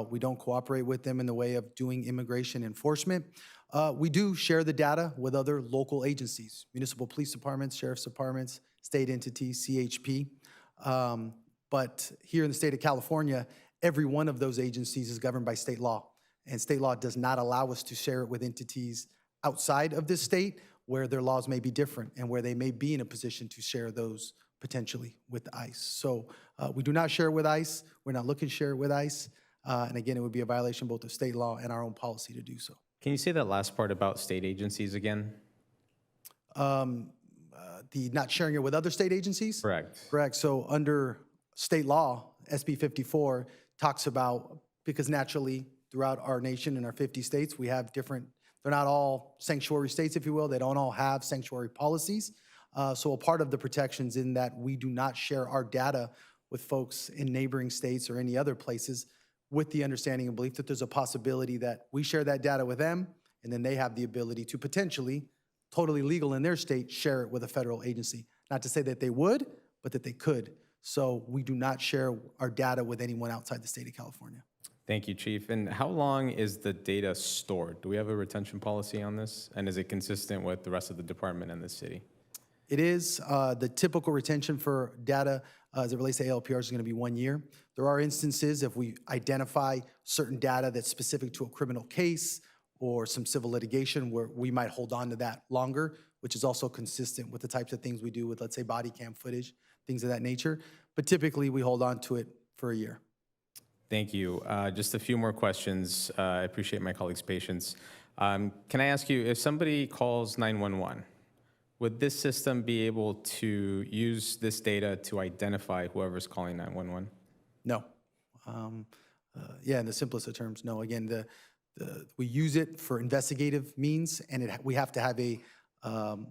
We don't cooperate with them in the way of doing immigration enforcement. We do share the data with other local agencies, municipal police departments, sheriff's departments, state entities, CHP. But here in the state of California, every one of those agencies is governed by state law. And state law does not allow us to share it with entities outside of this state where their laws may be different and where they may be in a position to share those potentially with ICE. So we do not share it with ICE. We're not looking to share it with ICE. And again, it would be a violation both of state law and our own policy to do so. Can you say that last part about state agencies again? The not sharing it with other state agencies? Correct. Correct. So under state law, SB 54 talks about, because naturally throughout our nation and our 50 states, we have different, they're not all sanctuary states, if you will. They don't all have sanctuary policies. So a part of the protections in that we do not share our data with folks in neighboring states or any other places with the understanding and belief that there's a possibility that we share that data with them, and then they have the ability to potentially, totally legal in their state, share it with a federal agency. Not to say that they would, but that they could. So we do not share our data with anyone outside the state of California. Thank you, Chief. And how long is the data stored? Do we have a retention policy on this? And is it consistent with the rest of the department and the city? It is. The typical retention for data as it relates to ALPR is going to be 1 year. There are instances if we identify certain data that's specific to a criminal case or some civil litigation where we might hold on to that longer, which is also consistent with the types of things we do with, let's say, body cam footage things of that nature. But typically, we hold on to it for a year. Thank you. Just a few more questions. I appreciate my colleagues' patience. Can I ask you, if somebody calls 911, would this system be able to use this data to identify whoever's calling 911? No. Yeah, in the simplest of terms, no. Again, we use it for investigative means, and we have to have a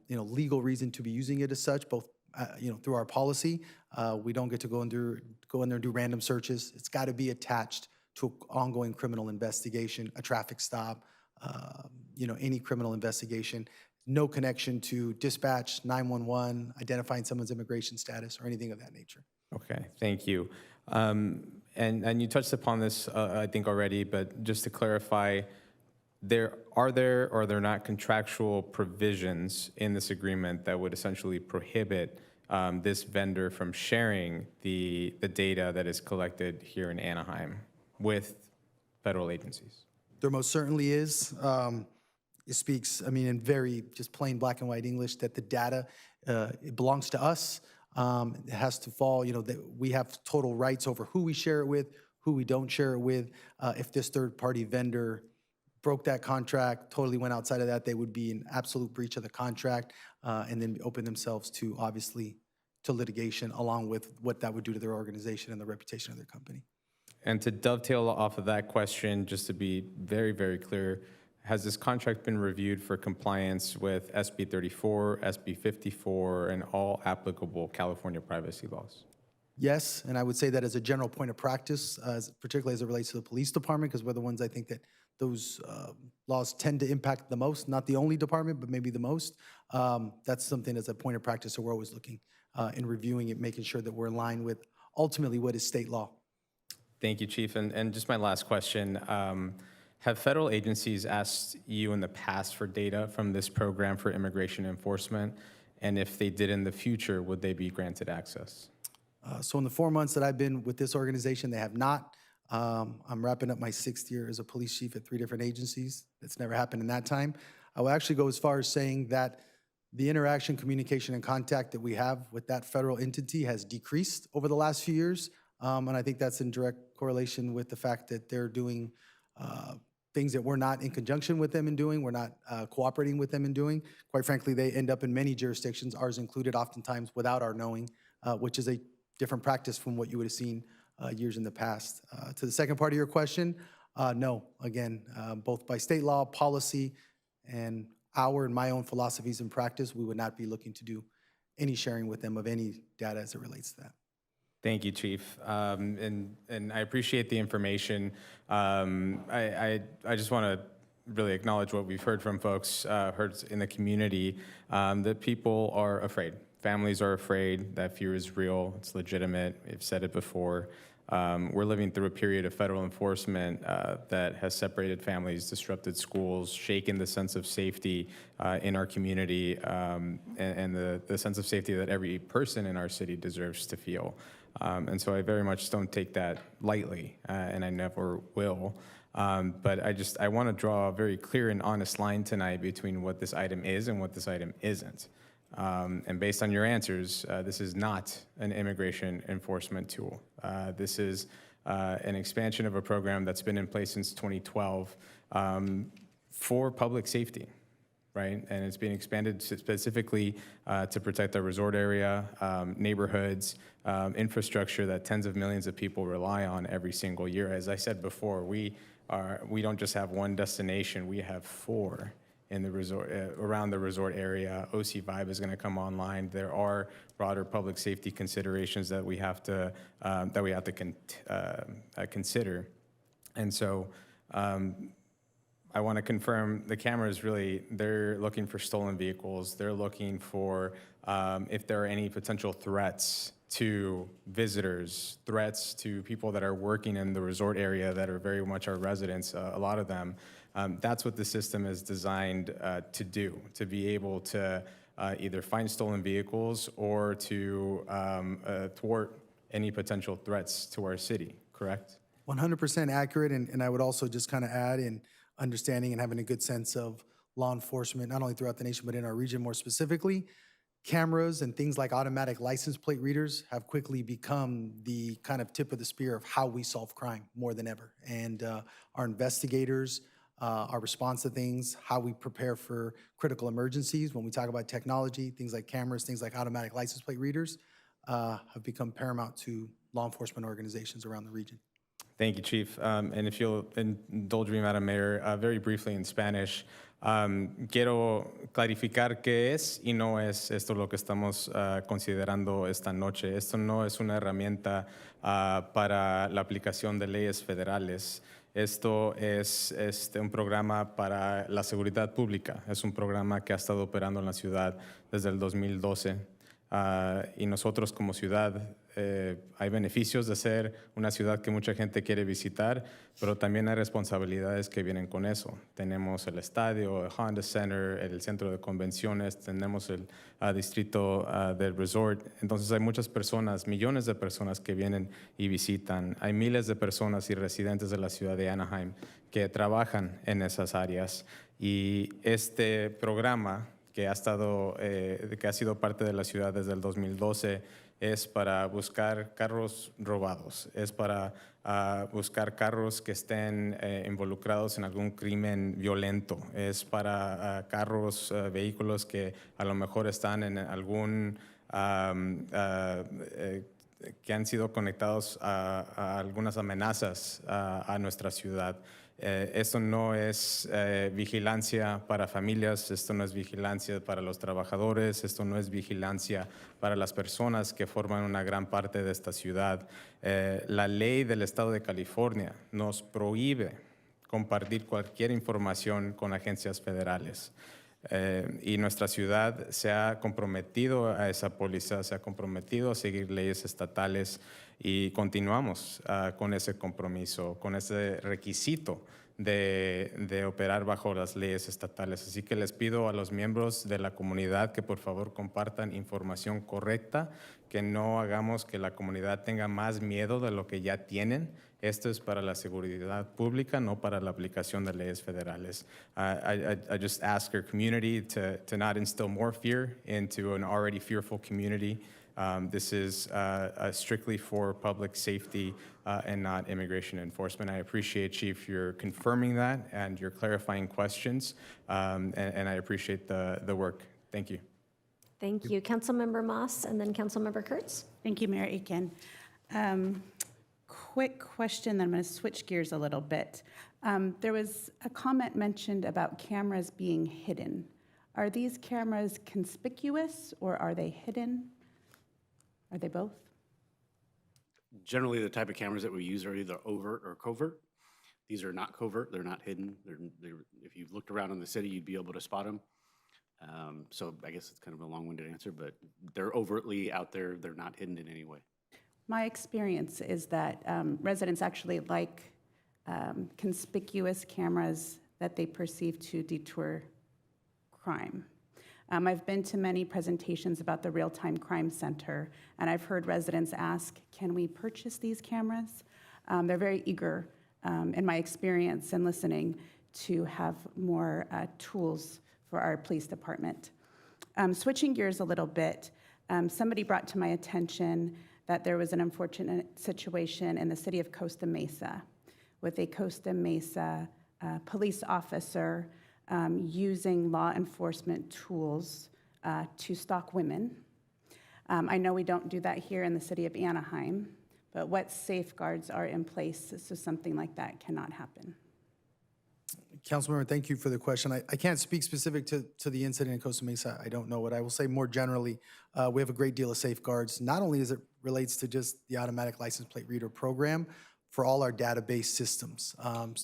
legal reason to be using it as such, both through our policy. We don't get to go in there and do random searches. It's got to be attached to an ongoing criminal investigation, a traffic stop, any criminal investigation. No connection to dispatch, 911, identifying someone's immigration status, or anything of that nature. Okay, thank you. And you touched upon this, I think, already, but just to clarify, are there or are there not contractual provisions in this agreement that would essentially prohibit this vendor from sharing the data that is collected here in Anaheim with federal agencies? There most certainly is. It speaks, in very just plain black and white English, that the data, it belongs to us. It has to fall, that we have total rights over who we share it with, who we don't share it with. If this third-party vendor broke that contract, totally went outside of that, they would be in absolute breach of the contract, and then open themselves to, obviously, to litigation, along with what that would do to their organization and the reputation of their company. And to dovetail off of that question, just to be very, very clear, has this contract been reviewed for compliance with SB 34, SB 54, and all applicable California privacy laws? Yes, and I would say that as a general point of practice, particularly as it relates to the police department, because we're the ones I think that those laws tend to impact the most, not the only department, but maybe the most. That's something as a point of practice that we're always looking and reviewing it, making sure that we're in line with ultimately what is state law. Thank you, Chief. And just my last question. Have federal agencies asked you in the past for data from this program for immigration enforcement? And if they did in the future, would they be granted access? So in the 4 months that I've been with this organization, they have not. I'm wrapping up my 6th year as a police chief at 3 different agencies. That's never happened in that time. I will actually go as far as saying that the interaction, communication, and contact that we have with that federal entity has decreased over the last few years. And I think that's in direct correlation with the fact that they're doing things that we're not in conjunction with them in doing, we're not cooperating with them in doing. Quite frankly, they end up in many jurisdictions, ours included, oftentimes without our knowing, which is a different practice from what you would have seen years in the past. To the second part of your question, no. Again, both by state law, policy, and our and my own philosophies and practice, we would not be looking to do any sharing with them of any data as it relates to that. Thank you, Chief. And I appreciate the information. I just want to really acknowledge what we've heard from folks, heard in the community, that people are afraid. Families are afraid. That fear is real. It's legitimate. We've said it before. We're living through a period of federal enforcement that has separated families, disrupted schools, shaken the sense of safety in our community, and the sense of safety that every person in our city deserves to feel. And so I very much don't take that lightly, and I never will. But I want to draw a very clear and honest line tonight between what this item is and what this item isn't. And based on your answers, this is not an immigration enforcement tool. This is an expansion of a program that's been in place since 2012 for public safety, right? And it's being expanded specifically to protect our resort area, neighborhoods, infrastructure that tens of millions of people rely on every single year. As I said before, we don't just have one destination, we have 4 in the resort, around the resort area. OC Vibe is going to come online. There are broader public safety considerations that we have to consider. And so I want to confirm the cameras really, they're looking for stolen vehicles. They're looking for if there are any potential threats to visitors, threats to people that are working in the resort area that are very much our residents, a lot of them. That's what the system is designed to do, to be able to either find stolen vehicles or to thwart any potential threats to our city, correct? 100% accurate, and I would also just kind of add in understanding and having a good sense of law enforcement, not only throughout the nation, but in our region more specifically. Cameras and things like automatic license plate readers have quickly become the kind of tip of the spear of how we solve crime more than ever. And our investigators, our response to things, how we prepare for critical emergencies, when we talk about technology, things like cameras, things like automatic license plate readers, have become paramount to law enforcement organizations around the region. Thank you, Chief. And if you'll indulge me, Madam Mayor, very briefly in Spanish, quiero clarificar qué es y no es esto lo que estamos considerando esta noche. Esto no es una herramienta para la aplicación de leyes federales. Esto es un programa para la seguridad pública. Es un programa que ha estado operando en la ciudad desde el 2012. Y nosotros como ciudad, hay beneficios de ser una ciudad que mucha gente quiere visitar, pero también hay responsabilidades que vienen con eso. Tenemos el estadio, el Honda Center, el centro de convenciones, tenemos el distrito del resort. Entonces hay muchas personas, millones de personas que vienen y visitan. Hay miles de personas y residentes de la ciudad de Anaheim que trabajan en esas áreas. Y este programa que ha sido parte de la ciudad desde el 2012, es para buscar carros robados, es para buscar carros que estén involucrados en algún crimen violento, es para vehículos que a lo mejor están en algún que han sido conectados a algunas amenazas a nuestra ciudad. Esto no es vigilancia para familias, esto no es vigilancia para los trabajadores, esto no es vigilancia para las personas que forman una gran parte de esta ciudad. La ley del Estado de California nos prohíbe compartir cualquier información con agencias federales. Y nuestra ciudad se ha comprometido a esa póliza, se ha comprometido a seguir leyes estatales y continuamos con ese compromiso, con ese requisito de operar bajo las leyes estatales. Así que les pido a los miembros de la comunidad que por favor compartan información correcta, que no hagamos que la comunidad tenga más miedo de lo que ya tienen. Esto es para la seguridad pública, no para la aplicación de leyes federales. I just ask our community to not instill more fear into an already fearful community. This is strictly for public safety and not immigration enforcement. I appreciate, Chief, your confirming that and your clarifying questions, and I appreciate the work. Thank you. Thank you. Councilmember Moss and then Councilmember Kurtz. Thank you, Mayor Aiken. Quick question, then I'm going to switch gears a little bit. There was a comment mentioned about cameras being hidden. Are these cameras conspicuous or are they hidden? Are they both? Generally, the type of cameras that we use are either overt or covert. These are not covert, they're not hidden. If you've looked around in the city, you'd be able to spot them. So I guess it's kind of a long-winded answer, but they're overtly out there, they're not hidden in any way. My experience is that residents actually like conspicuous cameras that they perceive to deter crime. I've been to many presentations about the Real-Time Crime Center, and I've heard residents ask, can we purchase these cameras? They're very eager, in my experience and listening, to have more tools for our police department. Switching gears a little bit, somebody brought to my attention that there was an unfortunate situation in the city of Costa Mesa with a Costa Mesa police officer using law enforcement tools to stalk women. I know we don't do that here in the city of Anaheim, but what safeguards are in place so something like that cannot happen? Councilmember, thank you for the question. I can't speak specific to the incident in Costa Mesa. I don't know. What I will say more generally, we have a great deal of safeguards, not only as it relates to just the automatic license plate reader program, for all our database systems.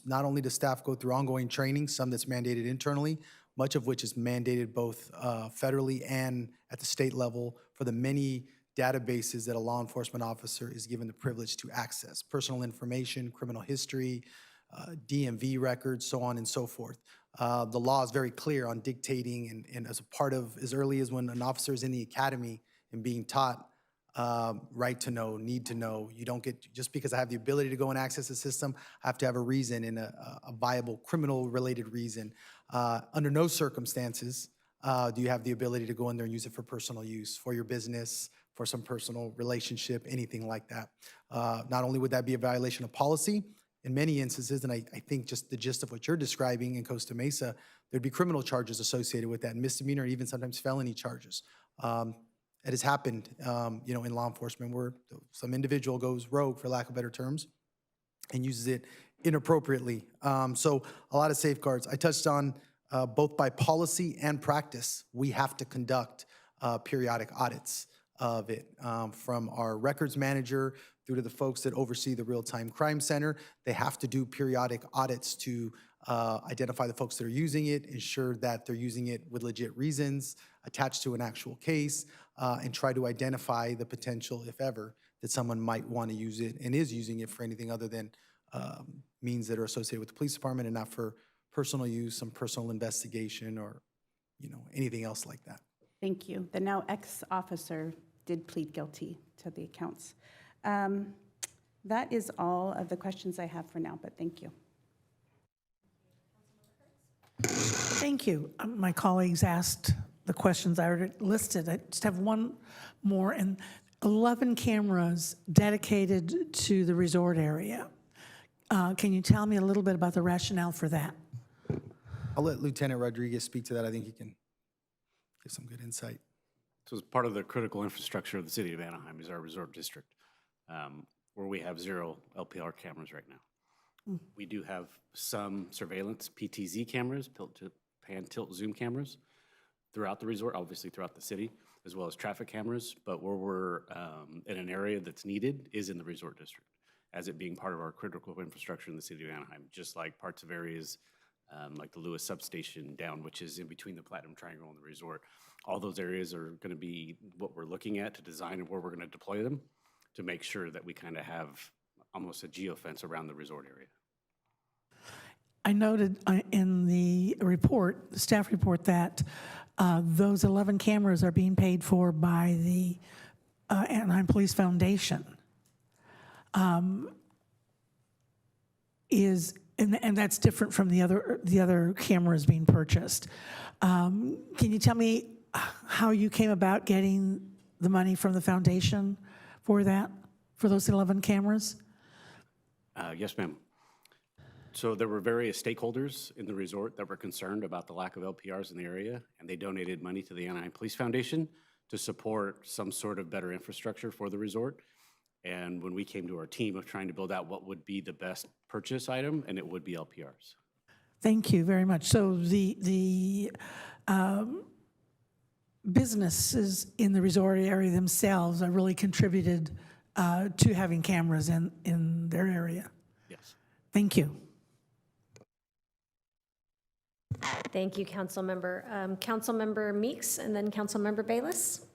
Not only does staff go through ongoing training, some that's mandated internally, much of which is mandated both federally and at the state level for the many databases that a law enforcement officer is given the privilege to access. Personal information, criminal history, DMV records, so on and so forth. The law is very clear on dictating and as a part of, as early as when an officer is in the academy and being taught right to know, need to know. You don't get, just because I have the ability to go and access the system, I have to have a reason and a viable criminal-related reason. Under no circumstances Do you have the ability to go in there and use it for personal use, for your business, for some personal relationship, anything like that? Not only would that be a violation of policy, in many instances, and I think just the gist of what you're describing in Costa Mesa, there'd be criminal charges associated with that, misdemeanor, even sometimes felony charges. It has happened, in law enforcement where some individual goes rogue, for lack of better terms, and uses it inappropriately. So a lot of safeguards. I touched on both by policy and practice, we have to conduct periodic audits of it, from our records manager through to the folks that oversee the Real-Time Crime Center. They have to do periodic audits to identify the folks that are using it, ensure that they're using it with legit reasons, attached to an actual case, and try to identify the potential, if ever, that someone might want to use it and is using it for anything other than means that are associated with the police department and not for personal use, some personal investigation, or anything else like that. Thank you. The now ex-officer did plead guilty to the accounts. That is all of the questions I have for now, but thank you. Thank you. My colleagues asked the questions I already listed. I just have one more, and 11 cameras dedicated to the resort area. Can you tell me a little bit about the rationale for that? I'll let Lieutenant Rodriguez speak to that. I think he can give some good insight. So as part of the critical infrastructure of the city of Anaheim is our resort district, where we have 0 LPR cameras right now. We do have some surveillance PTZ cameras, pan, tilt, zoom cameras throughout the resort, obviously throughout the city, as well as traffic cameras. But where we're in an area that's needed is in the resort district, as it being part of our critical infrastructure in the city of Anaheim, just like parts of areas like the Lewis substation down, which is in between the Platinum Triangle and the resort. All those areas are going to be what we're looking at to design and where we're going to deploy them to make sure that we kind of have almost a geofence around the resort area. I noted in the report, the staff report, that those 11 cameras are being paid for by the Anaheim Police Foundation. And that's different from the other cameras being purchased. Can you tell me how you came about getting the money from the foundation for that, for those 11 cameras? Yes, ma'am. So there were various stakeholders in the resort that were concerned about the lack of LPRs in the area, and they donated money to the Anaheim Police Foundation to support some sort of better infrastructure for the resort. And when we came to our team of trying to build out what would be the best purchase item, and it would be LPRs. Thank you very much. So the businesses in the resort area themselves are really contributed to having cameras in their area. Yes. Thank you. Thank you, Councilmember. Councilmember Meeks, and then Councilmember Bayless.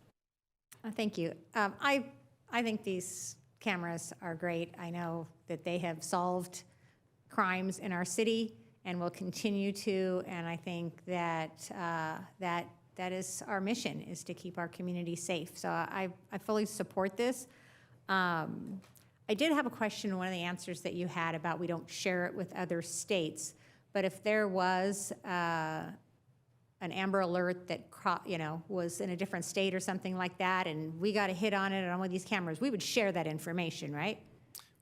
Thank you. I think these cameras are great. I know that they have solved crimes in our city and will continue to, and I think that that is our mission, is to keep our community safe. So I fully support this. I did have a question in one of the answers that you had about we don't share it with other states, but if there was an Amber Alert that was in a different state or something like that, and we got a hit on it on one of these cameras, we would share that information, right?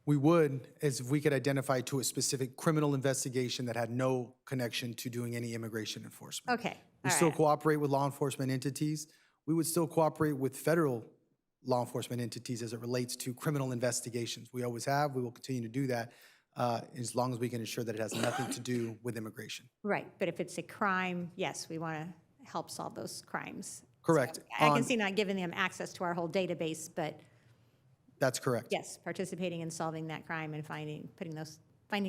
We would, as if we could identify to a specific criminal investigation that had no connection to doing any immigration enforcement. Okay. We still cooperate with law enforcement entities. We would still cooperate with federal law enforcement entities as it relates to criminal investigations. We always have. We will continue to do that as long as we can ensure that it has nothing to do with immigration. Right, but if it's a crime, yes, we want to help solve those crimes. Correct. So I can see not giving them access to our whole database, but That's correct. yes, participating in solving that crime and finding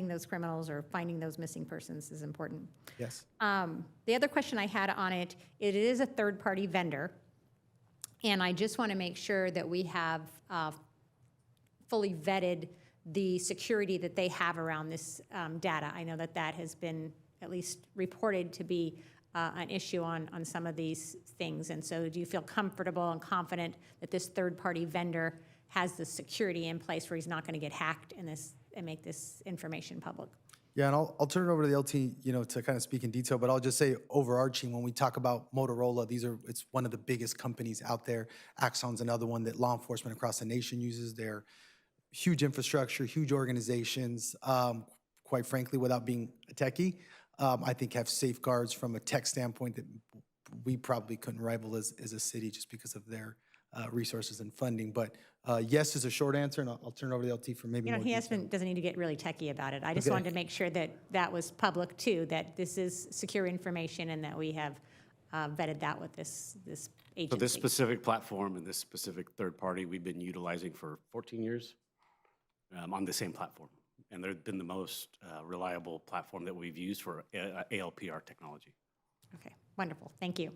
those criminals or finding those missing persons is important. Yes. The other question I had on it is a third-party vendor, and I just want to make sure that we have fully vetted the security that they have around this data. I know that has been at least reported to be an issue on some of these things, and so do you feel comfortable and confident that this third-party vendor has the security in place where he's not going to get hacked and make this information public? Yeah, and I'll turn it over to the LT, to kind of speak in detail, but I'll just say overarching, when we talk about Motorola, it's one of the biggest companies out there. Axon's another one that law enforcement across the nation uses. They're huge infrastructure, huge organizations, quite frankly, without being a techie, I think have safeguards from a tech standpoint that we probably couldn't rival as a city just because of their resources and funding. But yes is a short answer, and I'll turn it over to LT for maybe more He detail. doesn't need to get really techie about it. I just Okay. wanted to make sure that that was public too, that this is secure information and that we have vetted that with this agency. So this specific platform and this specific third party, we've been utilizing for 14 years on the same platform. And they've been the most reliable platform that we've used for ALPR technology. Okay, wonderful. Thank you.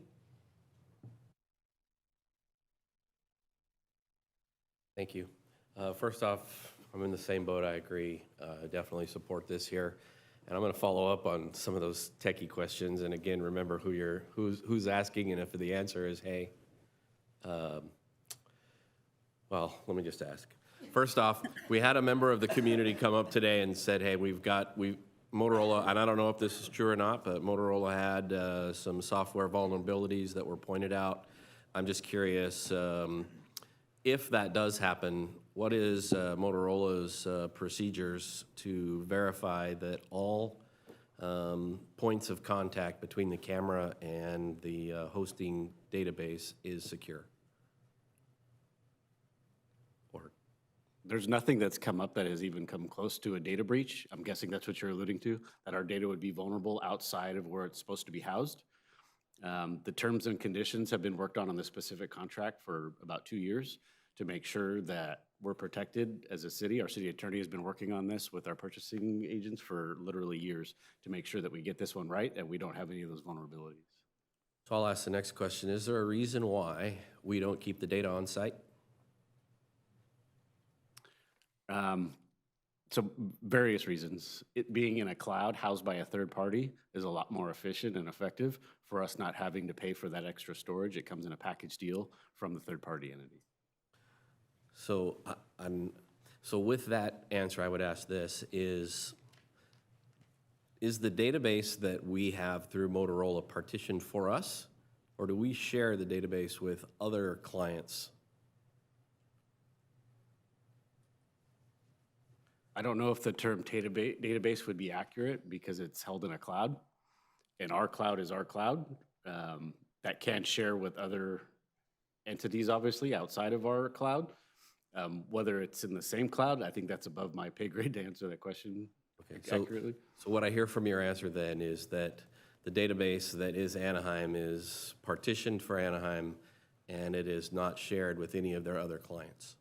Thank you. First off, I'm in the same boat. I agree. Definitely support this here. And I'm going to follow up on some of those techie questions. And again, remember who's asking, and if the answer is, hey, well, let me just ask. First off, we had a member of the community come up today and said, hey, Motorola, and I don't know if this is true or not, but Motorola had some software vulnerabilities that were pointed out. I'm just curious, if that does happen, what is Motorola's procedures to verify that all points of contact between the camera and the hosting database is secure? There's nothing that's come up that has even come close to a data breach. I'm guessing that's what you're alluding to, that our data would be vulnerable outside of where it's supposed to be housed. The terms and conditions have been worked on this specific contract for about 2 years to make sure that we're protected as a city. Our city attorney has been working on this with our purchasing agents for literally years to make sure that we get this one right and we don't have any of those vulnerabilities. So I'll ask the next question. Is there a reason why we don't keep the data on site? So various reasons. It being in a cloud housed by a third party is a lot more efficient and effective for us not having to pay for that extra storage. It comes in a package deal from the third party entity. So so with that answer, I would ask this, is the database that we have through Motorola partitioned for us, or do we share the database with other clients? I don't know if the term database would be accurate because it's held in a cloud, and our cloud is our cloud. That can't share with other entities, obviously, outside of our cloud. Whether it's in the same cloud, I think that's above my pay grade to answer that question accurately. So what I hear from your answer then is that the database that is Anaheim is partitioned for Anaheim, and it is not shared with any of their other clients.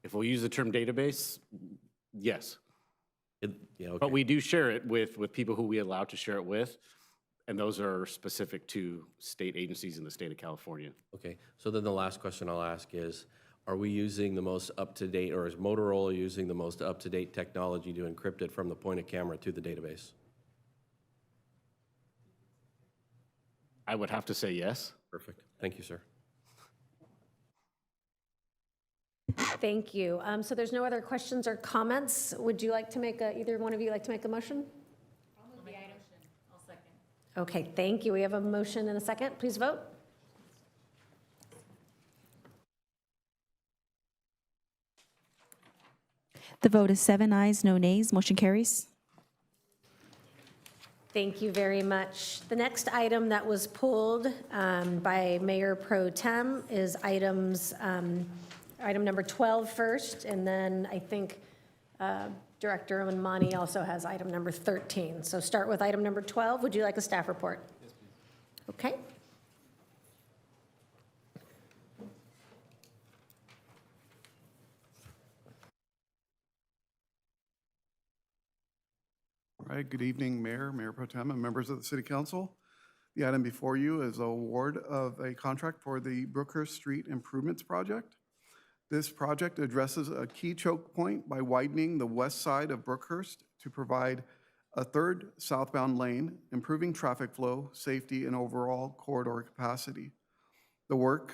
If we'll use the term database, yes. Yeah, okay. But we do share it with people who we allow to share it with, and those are specific to state agencies in the state of California. Okay, so then the last question I'll ask is, are we using the most up-to-date, or is Motorola using the most up-to-date technology to encrypt it from the point of camera to the database? I would have to say yes. Perfect. Thank you, sir. Thank you. So there's no other questions or comments. Would you like to make either one of you like to make a motion? I'll move the item. I'll second. Okay, thank you. We have a motion and a second. Please vote. The vote is 7 ayes, no nays. Motion carries. Thank you very much. The next item that was pulled by Mayor Pro Tem is item number 12 first, and then I think Director Amani also has item number 13. So start with item number 12. Would you like a staff report? Yes, please. Okay. All right, good evening, Mayor Pro Tem, and members of the City Council. The item before you is an award of a contract for the Brookhurst Street Improvements Project. This project addresses a key choke point by widening the west side of Brookhurst to provide a third southbound lane, improving traffic flow, safety, and overall corridor capacity. The work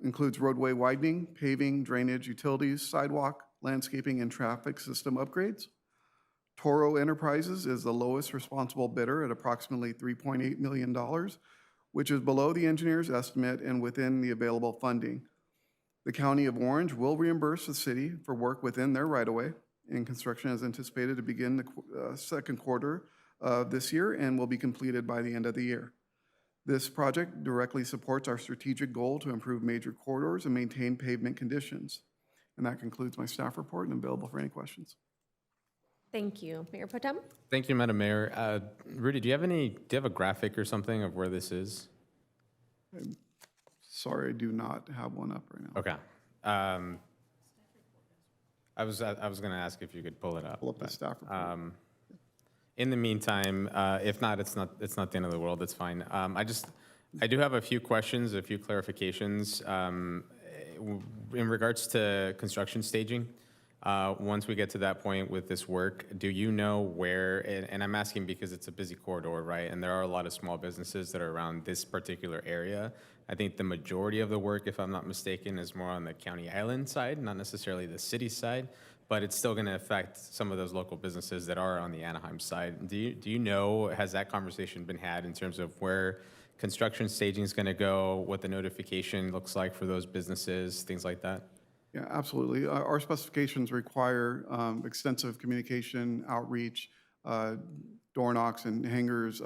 includes roadway widening, paving, drainage, utilities, sidewalk, landscaping, and traffic system upgrades. Toro Enterprises is the lowest responsible bidder at approximately $3.8 million, which is below the engineer's estimate and within the available funding. The County of Orange will reimburse the city for work within their right-of-way, and construction is anticipated to begin the second quarter of this year and will be completed by the end of the year. This project directly supports our strategic goal to improve major corridors and maintain pavement conditions. And that concludes my staff report, and I'm available for any questions. Thank you. Mayor Potem? Thank you, Madam Mayor. Rudy, do you have a graphic or something of where this is? Sorry, I do not have one up right now. Okay. I was going to ask if you could pull it up. Pull up the staff report. In the meantime, if not, it's not the end of the world. It's fine. I do have a few questions, a few clarifications in regards to construction staging. Once we get to that point with this work, do you know where? And I'm asking because it's a busy corridor, right? And there are a lot of small businesses that are around this particular area. I think the majority of the work, if I'm not mistaken, is more on the County Island side, not necessarily the city side, but it's still going to affect some of those local businesses that are on the Anaheim side. Do you know, has that conversation been had in terms of where construction staging is going to go, what the notification looks like for those businesses, things like that? Yeah, absolutely. Our specifications require extensive communication, outreach, door knocks and hangers,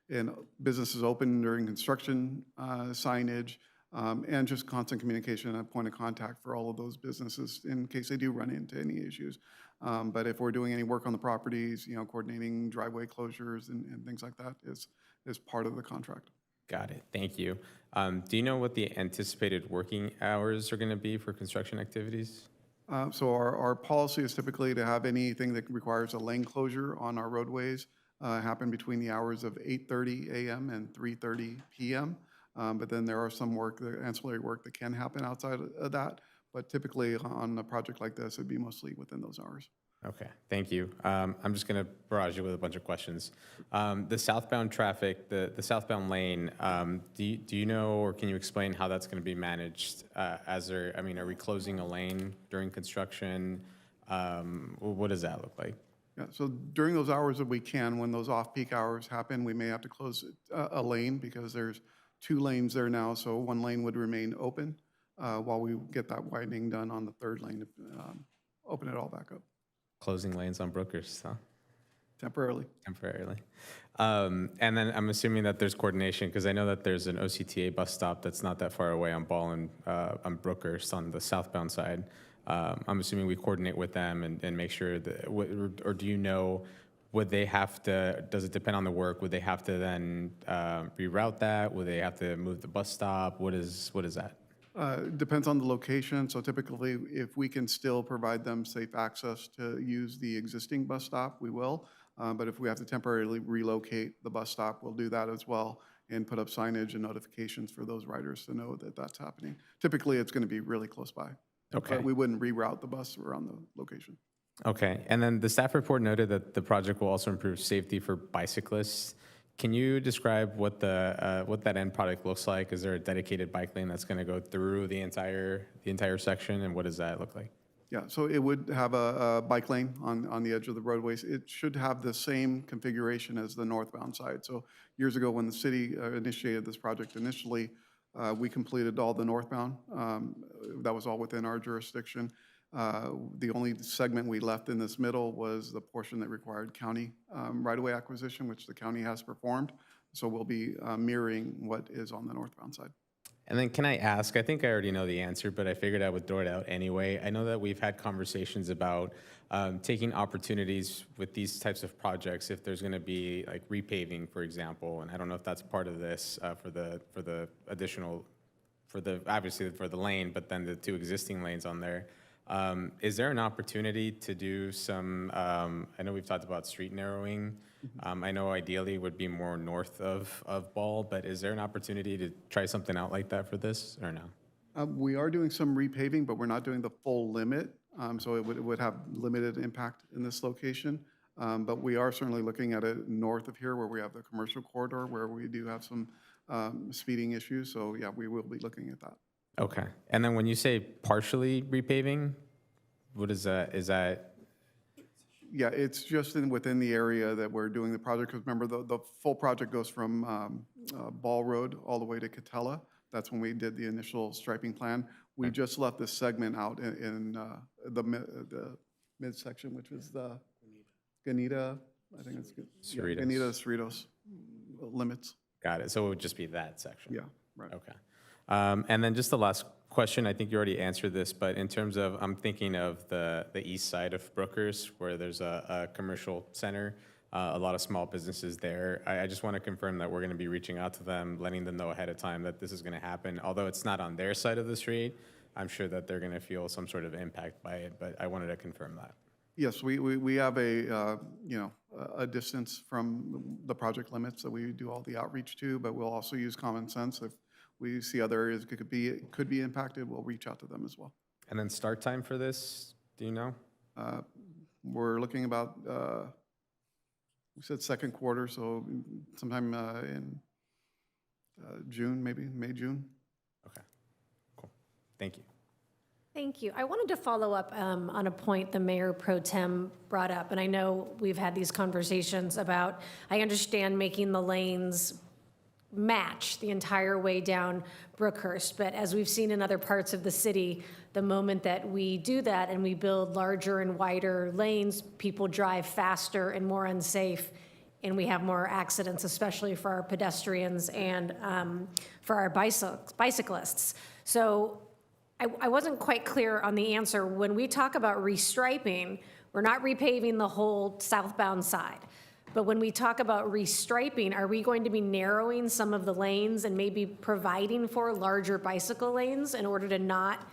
and businesses open during construction, signage, and just constant communication and a point of contact for all of those businesses in case they do run into any issues. But if we're doing any work on the properties, coordinating driveway closures and things like that is part of the contract. Got it. Thank you. Do you know what the anticipated working hours are going to be for construction activities? So our policy is typically to have anything that requires a lane closure on our roadways happen between the hours of 8:30 a.m. and 3:30 p.m. But then there are some work, the ancillary work that can happen outside of that. But typically on a project like this, it'd be mostly within those hours. Okay, thank you. I'm just going to barrage you with a bunch of questions. The southbound traffic, the southbound lane, do you know or can you explain how that's going to be managed? Are we closing a lane during construction? What does that look like? Yeah, so during those hours that we can, when those off-peak hours happen, we may have to close a lane because there's 2 lanes there now, so 1 lane would remain open while we get that widening done on the 3rd lane to open it all back up. Closing lanes on Brookers, huh? Temporarily. Temporarily. And then I'm assuming that there's coordination because I know that there's an OCTA bus stop that's not that far away on Ball and on Brookers on the southbound side. I'm assuming we coordinate with them and make sure that, or do you know, would they have to, does it depend on the work? Would they have to then reroute that? Would they have to move the bus stop? What is that? Depends on the location. So typically, if we can still provide them safe access to use the existing bus stop, we will. But if we have to temporarily relocate the bus stop, we'll do that as well and put up signage and notifications for those riders to know that that's happening. Typically, it's going to be really close by. Okay. But we wouldn't reroute the bus around the location. Okay. And then the staff report noted that the project will also improve safety for bicyclists. Can you describe what that end product looks like? Is there a dedicated bike lane that's going to go through the entire section, and what does that look like? Yeah, so it would have a bike lane on the edge of the roadways. It should have the same configuration as the northbound side. So years ago, when the city initiated this project initially, we completed all the northbound. That was all within our jurisdiction. The only segment we left in this middle was the portion that required county right-of-way acquisition, which the county has performed. So we'll be mirroring what is on the northbound side. And then can I ask, I think I already know the answer, but I figured I would throw it out anyway. I know that we've had conversations about taking opportunities with these types of projects if there's going to be like repaving, for example, and I don't know if that's part of this for the additional, obviously for the lane, but then the 2 existing lanes on there. Is there an opportunity to do some, I know we've talked about street narrowing. I know ideally it would be more north of Ball, but is there an opportunity to try something out like that for this or no? We are doing some repaving, but we're not doing the full limit. So it would have limited impact in this location. But we are certainly looking at it north of here where we have the commercial corridor where we do have some speeding issues. So yeah, we will be looking at that. Okay. And then when you say partially repaving, what is that? Is that? Yeah, it's just within the area that we're doing the project, because remember, the full project goes from Ball Road all the way to Catella. That's when we did the initial striping plan. We just left this segment out in the midsection, which was the Ganita, I think it's Cerritos. Ganita Cerritos limits. Got it. So it would just be that section? Yeah, right. Okay. And then just the last question, I think you already answered this, but in terms of, I'm thinking of the east side of Brookers, where there's a commercial center, a lot of small businesses there. I just want to confirm that we're going to be reaching out to them, letting them know ahead of time that this is going to happen. Although it's not on their side of the street, I'm sure that they're going to feel some sort of impact by it, but I wanted to confirm that. Yes, we have a, a distance from the project limits that we do all the outreach to, but we'll also use common sense. If we see other areas could be impacted, we'll reach out to them as well. And then start time for this, do you know? We're looking about, we said second quarter, so sometime in June, maybe, May, June. Okay, cool. Thank you. Thank you. I wanted to follow up on a point the Mayor Pro Tem brought up, and I know we've had these conversations about, I understand making the lanes match the entire way down Brookhurst, but as we've seen in other parts of the city, the moment that we do that and we build larger and wider lanes, people drive faster and more unsafe, and we have more accidents, especially for our pedestrians and for our bicyclists. So I wasn't quite clear on the answer. When we talk about restriping, we're not repaving the whole southbound side. But when we talk about restriping, are we going to be narrowing some of the lanes and maybe providing for larger bicycle lanes in order to not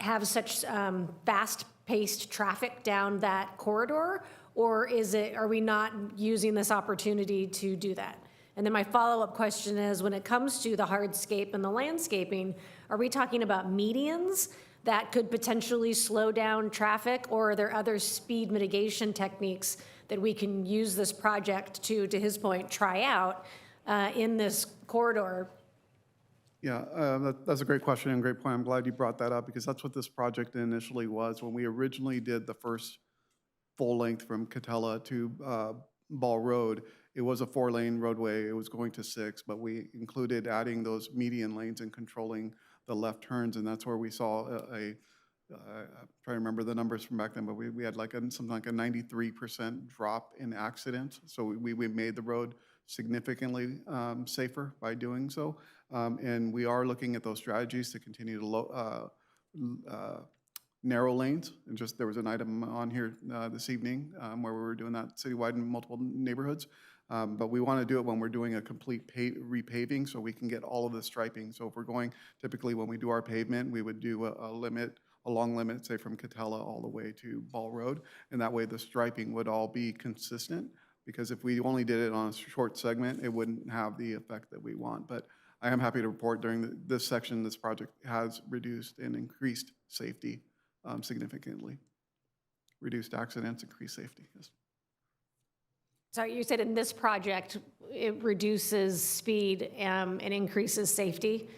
have such fast-paced traffic down that corridor? Or are we not using this opportunity to do that? And then my follow-up question is, when it comes to the hardscape and the landscaping, are we talking about medians that could potentially slow down traffic, or are there other speed mitigation techniques that we can use this project to his point, try out in this corridor? Yeah, that's a great question and great point. I'm glad you brought that up, because that's what this project initially was. When we originally did the first full length from Catella to Ball Road, it was a 4-lane roadway. It was going to 6, but we included adding those median lanes and controlling the left turns, and that's where we saw I'm trying to remember the numbers from back then, but we had something like a 93% drop in accidents. So we made the road significantly safer by doing so. And we are looking at those strategies to continue to narrow lanes. And just there was an item on here this evening where we were doing that citywide in multiple neighborhoods. But we want to do it when we're doing a complete repaving, so we can get all of the striping. So if we're going, typically when we do our pavement, we would do a long limit, say from Catella all the way to Ball Road, and that way the striping would all be consistent, because if we only did it on a short segment, it wouldn't have the effect that we want. But I am happy to report during this section, this project has reduced and increased safety significantly. Reduced accidents, increased safety, yes. So you said in this project, it reduces speed and increases safety?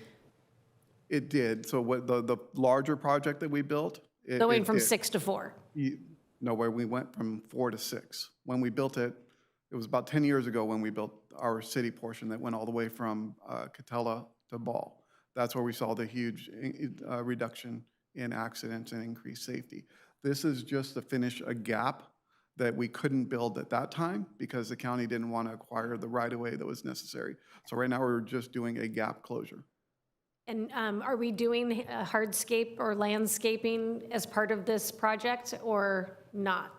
It did. So what the larger project that we built, Going it from did. 6 to 4? No, where we went from 4 to 6. When we built it, it was about 10 years ago when we built our city portion that went all the way from Catella to Ball. That's where we saw the huge reduction in accidents and increased safety. This is just to finish a gap that we couldn't build at that time because the county didn't want to acquire the right-of-way that was necessary. So right now we're just doing a gap closure. And are we doing hardscape or landscaping as part of this project or not?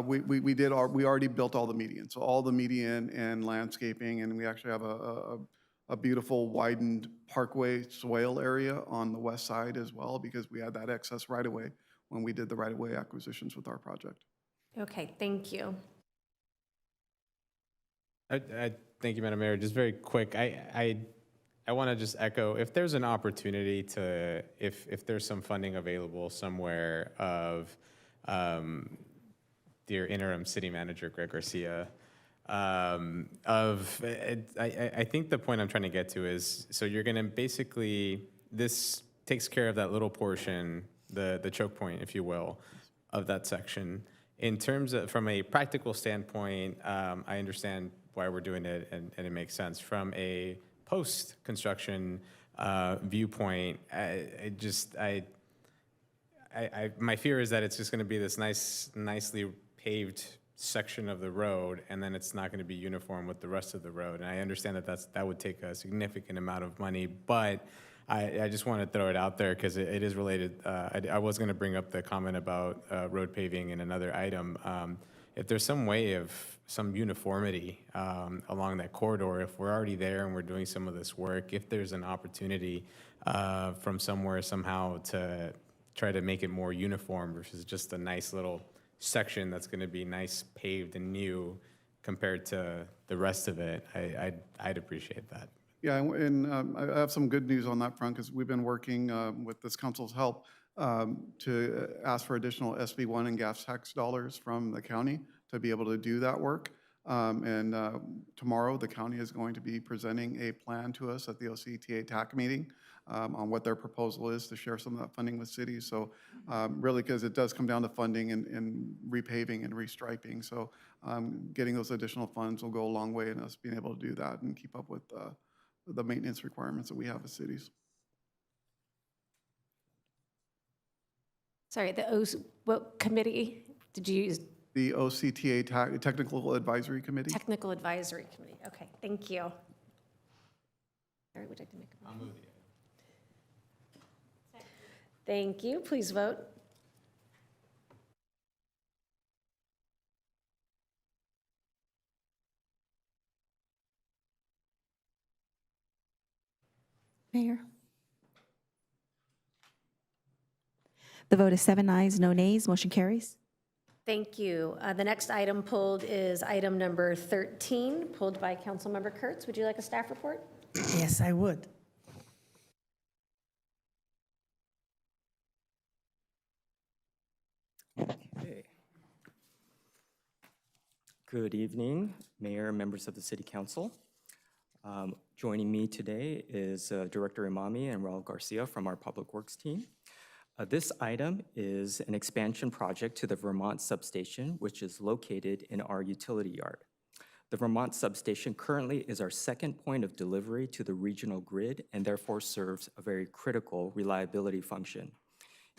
We already built all the median, so all the median and landscaping, and we actually have a beautiful widened parkway swale area on the west side as well, because we had that excess right-of-way when we did the right-of-way acquisitions with our project. Okay, thank you. Thank you, Madam Mayor. Just very quick, I want to just echo, if there's an opportunity to, if there's some funding available somewhere of dear interim city manager Greg Garcia, I think the point I'm trying to get to is, so you're going to basically, this takes care of that little portion, the choke point, if you will, of that section. In terms of, from a practical standpoint, I understand why we're doing it, and it makes sense. From a post-construction viewpoint, my fear is that it's just going to be this nicely paved section of the road, and then it's not going to be uniform with the rest of the road. And I understand that would take a significant amount of money, but I just want to throw it out there because it is related. I was going to bring up the comment about road paving in another item. If there's some way of some uniformity along that corridor, if we're already there and we're doing some of this work, if there's an opportunity from somewhere somehow to try to make it more uniform versus just a nice little section that's going to be nice paved and new compared to the rest of it, I'd appreciate that. Yeah, and I have some good news on that front because we've been working with this council's help to ask for additional SB1 and gas tax dollars from the county to be able to do that work. And tomorrow, the county is going to be presenting a plan to us at the OCTA TAC meeting on what their proposal is to share some of that funding with cities. So really, because it does come down to funding and repaving and restriping. So getting those additional funds will go a long way in us being able to do that and keep up with the maintenance requirements that we have as cities. Sorry, what committee did you use? The OCTA Technical Advisory Committee. Technical Advisory Committee. Okay, thank you. Sorry, would you like to make a motion? I'll move the Thank you. Please vote. Mayor? The vote is 7 ayes, no nays. Motion carries. Thank you. The next item pulled is item number 13, pulled by Councilmember Kurtz. Would you like a staff report? Yes, I would. Okay. Good evening, Mayor, members of the City Council. Joining me today is Director Imami and Raul Garcia from our Public Works team. This item is an expansion project to the Vermont substation, which is located in our utility yard. The Vermont substation currently is our second point of delivery to the regional grid and therefore serves a very critical reliability function.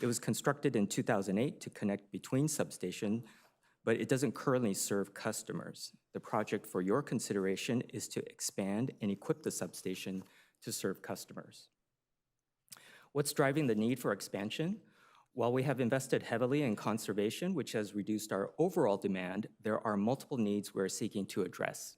It was constructed in 2008 to connect between substations, but it doesn't currently serve customers. The project for your consideration is to expand and equip the substation to serve customers. What's driving the need for expansion? While we have invested heavily in conservation, which has reduced our overall demand, there are multiple needs we're seeking to address.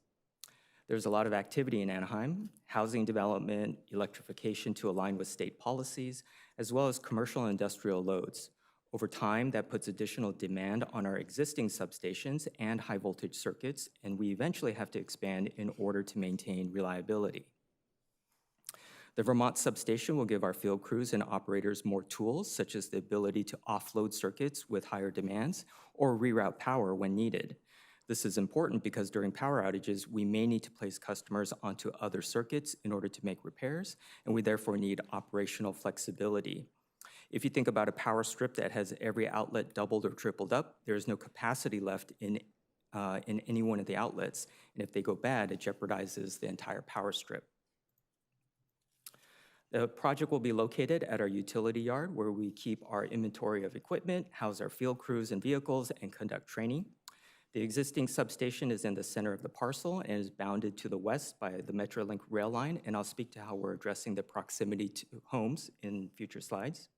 There's a lot of activity in Anaheim, housing development, electrification to align with state policies, as well as commercial and industrial loads. Over time, that puts additional demand on our existing substations and high voltage circuits, and we eventually have to expand in order to maintain reliability. The Vermont substation will give our field crews and operators more tools, such as the ability to offload circuits with higher demands or reroute power when needed. This is important because during power outages, we may need to place customers onto other circuits in order to make repairs, and we therefore need operational flexibility. If you think about a power strip that has every outlet doubled or tripled up, there is no capacity left in any one of the outlets, and if they go bad, it jeopardizes the entire power strip. The project will be located at our utility yard where we keep our inventory of equipment, house our field crews and vehicles, and conduct training. The existing substation is in the center of the parcel and is bounded to the west by the Metrolink rail line, and I'll speak to how we're addressing the proximity to homes in future slides.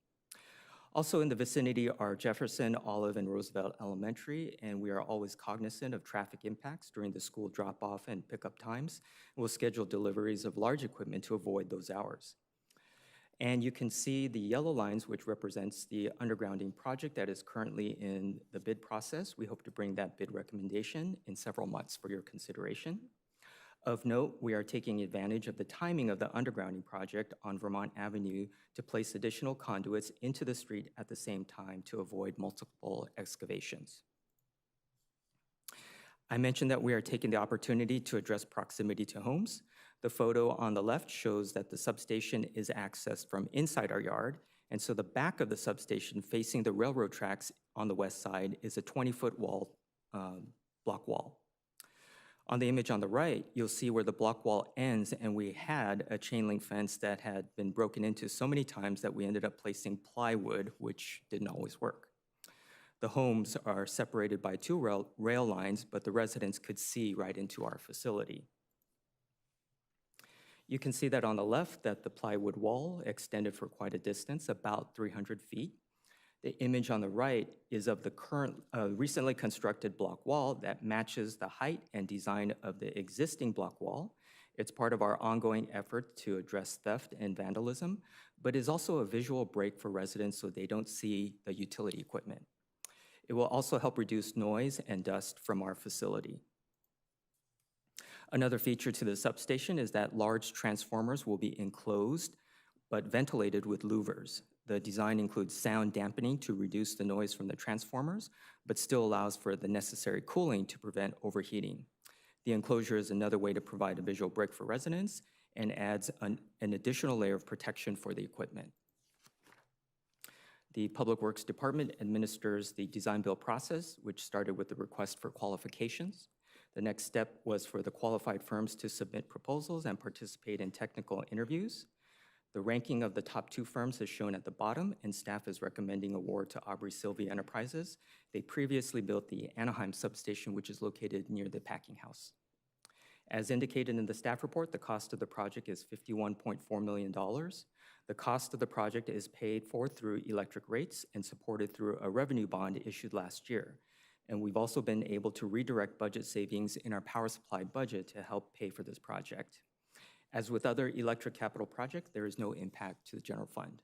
Also in the vicinity are Jefferson, Olive, and Roosevelt Elementary, and we are always cognizant of traffic impacts during the school drop-off and pickup times. We'll schedule deliveries of large equipment to avoid those hours. And you can see the yellow lines, which represents the undergrounding project that is currently in the bid process. We hope to bring that bid recommendation in several months for your consideration. Of note, we are taking advantage of the timing of the undergrounding project on Vermont Avenue to place additional conduits into the street at the same time to avoid multiple excavations. I mentioned that we are taking the opportunity to address proximity to homes. The photo on the left shows that the substation is accessed from inside our yard, And so the back of the substation facing the railroad tracks on the west side is a 20-foot wall, block wall. On the image on the right, you'll see where the block wall ends, and we had a chain link fence that had been broken into so many times that we ended up placing plywood, which didn't always work. The homes are separated by two rail lines, but the residents could see right into our facility. You can see that on the left that the plywood wall extended for quite a distance, about 300 feet. The image on the right is of the current, recently constructed block wall that matches the height and design of the existing block wall. It's part of our ongoing effort to address theft and vandalism, but is also a visual break for residents so they don't see the utility equipment. It will also help reduce noise and dust from our facility. Another feature to the substation is that large transformers will be enclosed but ventilated with louvers. The design includes sound dampening to reduce the noise from the transformers, but still allows for the necessary cooling to prevent overheating. The enclosure is another way to provide a visual break for residents and adds an additional layer of protection for the equipment. The Public Works Department administers the design build process, which started with the request for qualifications. The next step was for the qualified firms to submit proposals and participate in technical interviews. The ranking of the top 2 firms is shown at the bottom, and staff is recommending award to Aubrey Sylvie Enterprises. They previously built the Anaheim substation, which is located near the packing house. As indicated in the staff report, the cost of the project is $51.4 million. The cost of the project is paid for through electric rates and supported through a revenue bond issued last year. And we've also been able to redirect budget savings in our power supply budget to help pay for this project. As with other electric capital projects, there is no impact to the general fund.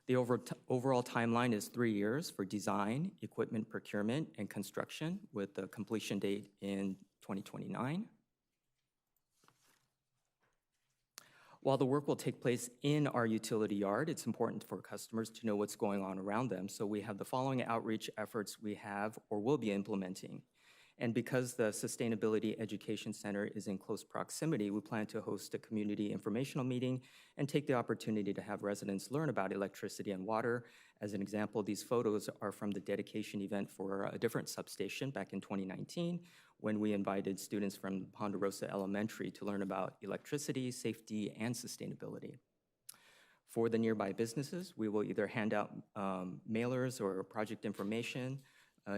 The overall timeline is 3 years for design, equipment procurement, and construction, with the completion date in 2029. While the work will take place in our utility yard, it's important for customers to know what's going on around them. So we have the following outreach efforts we have or will be implementing. And because the Sustainability Education Center is in close proximity, we plan to host a community informational meeting and take the opportunity to have residents learn about electricity and water. As an example, these photos are from the dedication event for a different substation back in 2019, when we invited students from Ponderosa Elementary to learn about electricity, safety, and sustainability. For the nearby businesses, we will either hand out mailers or project information.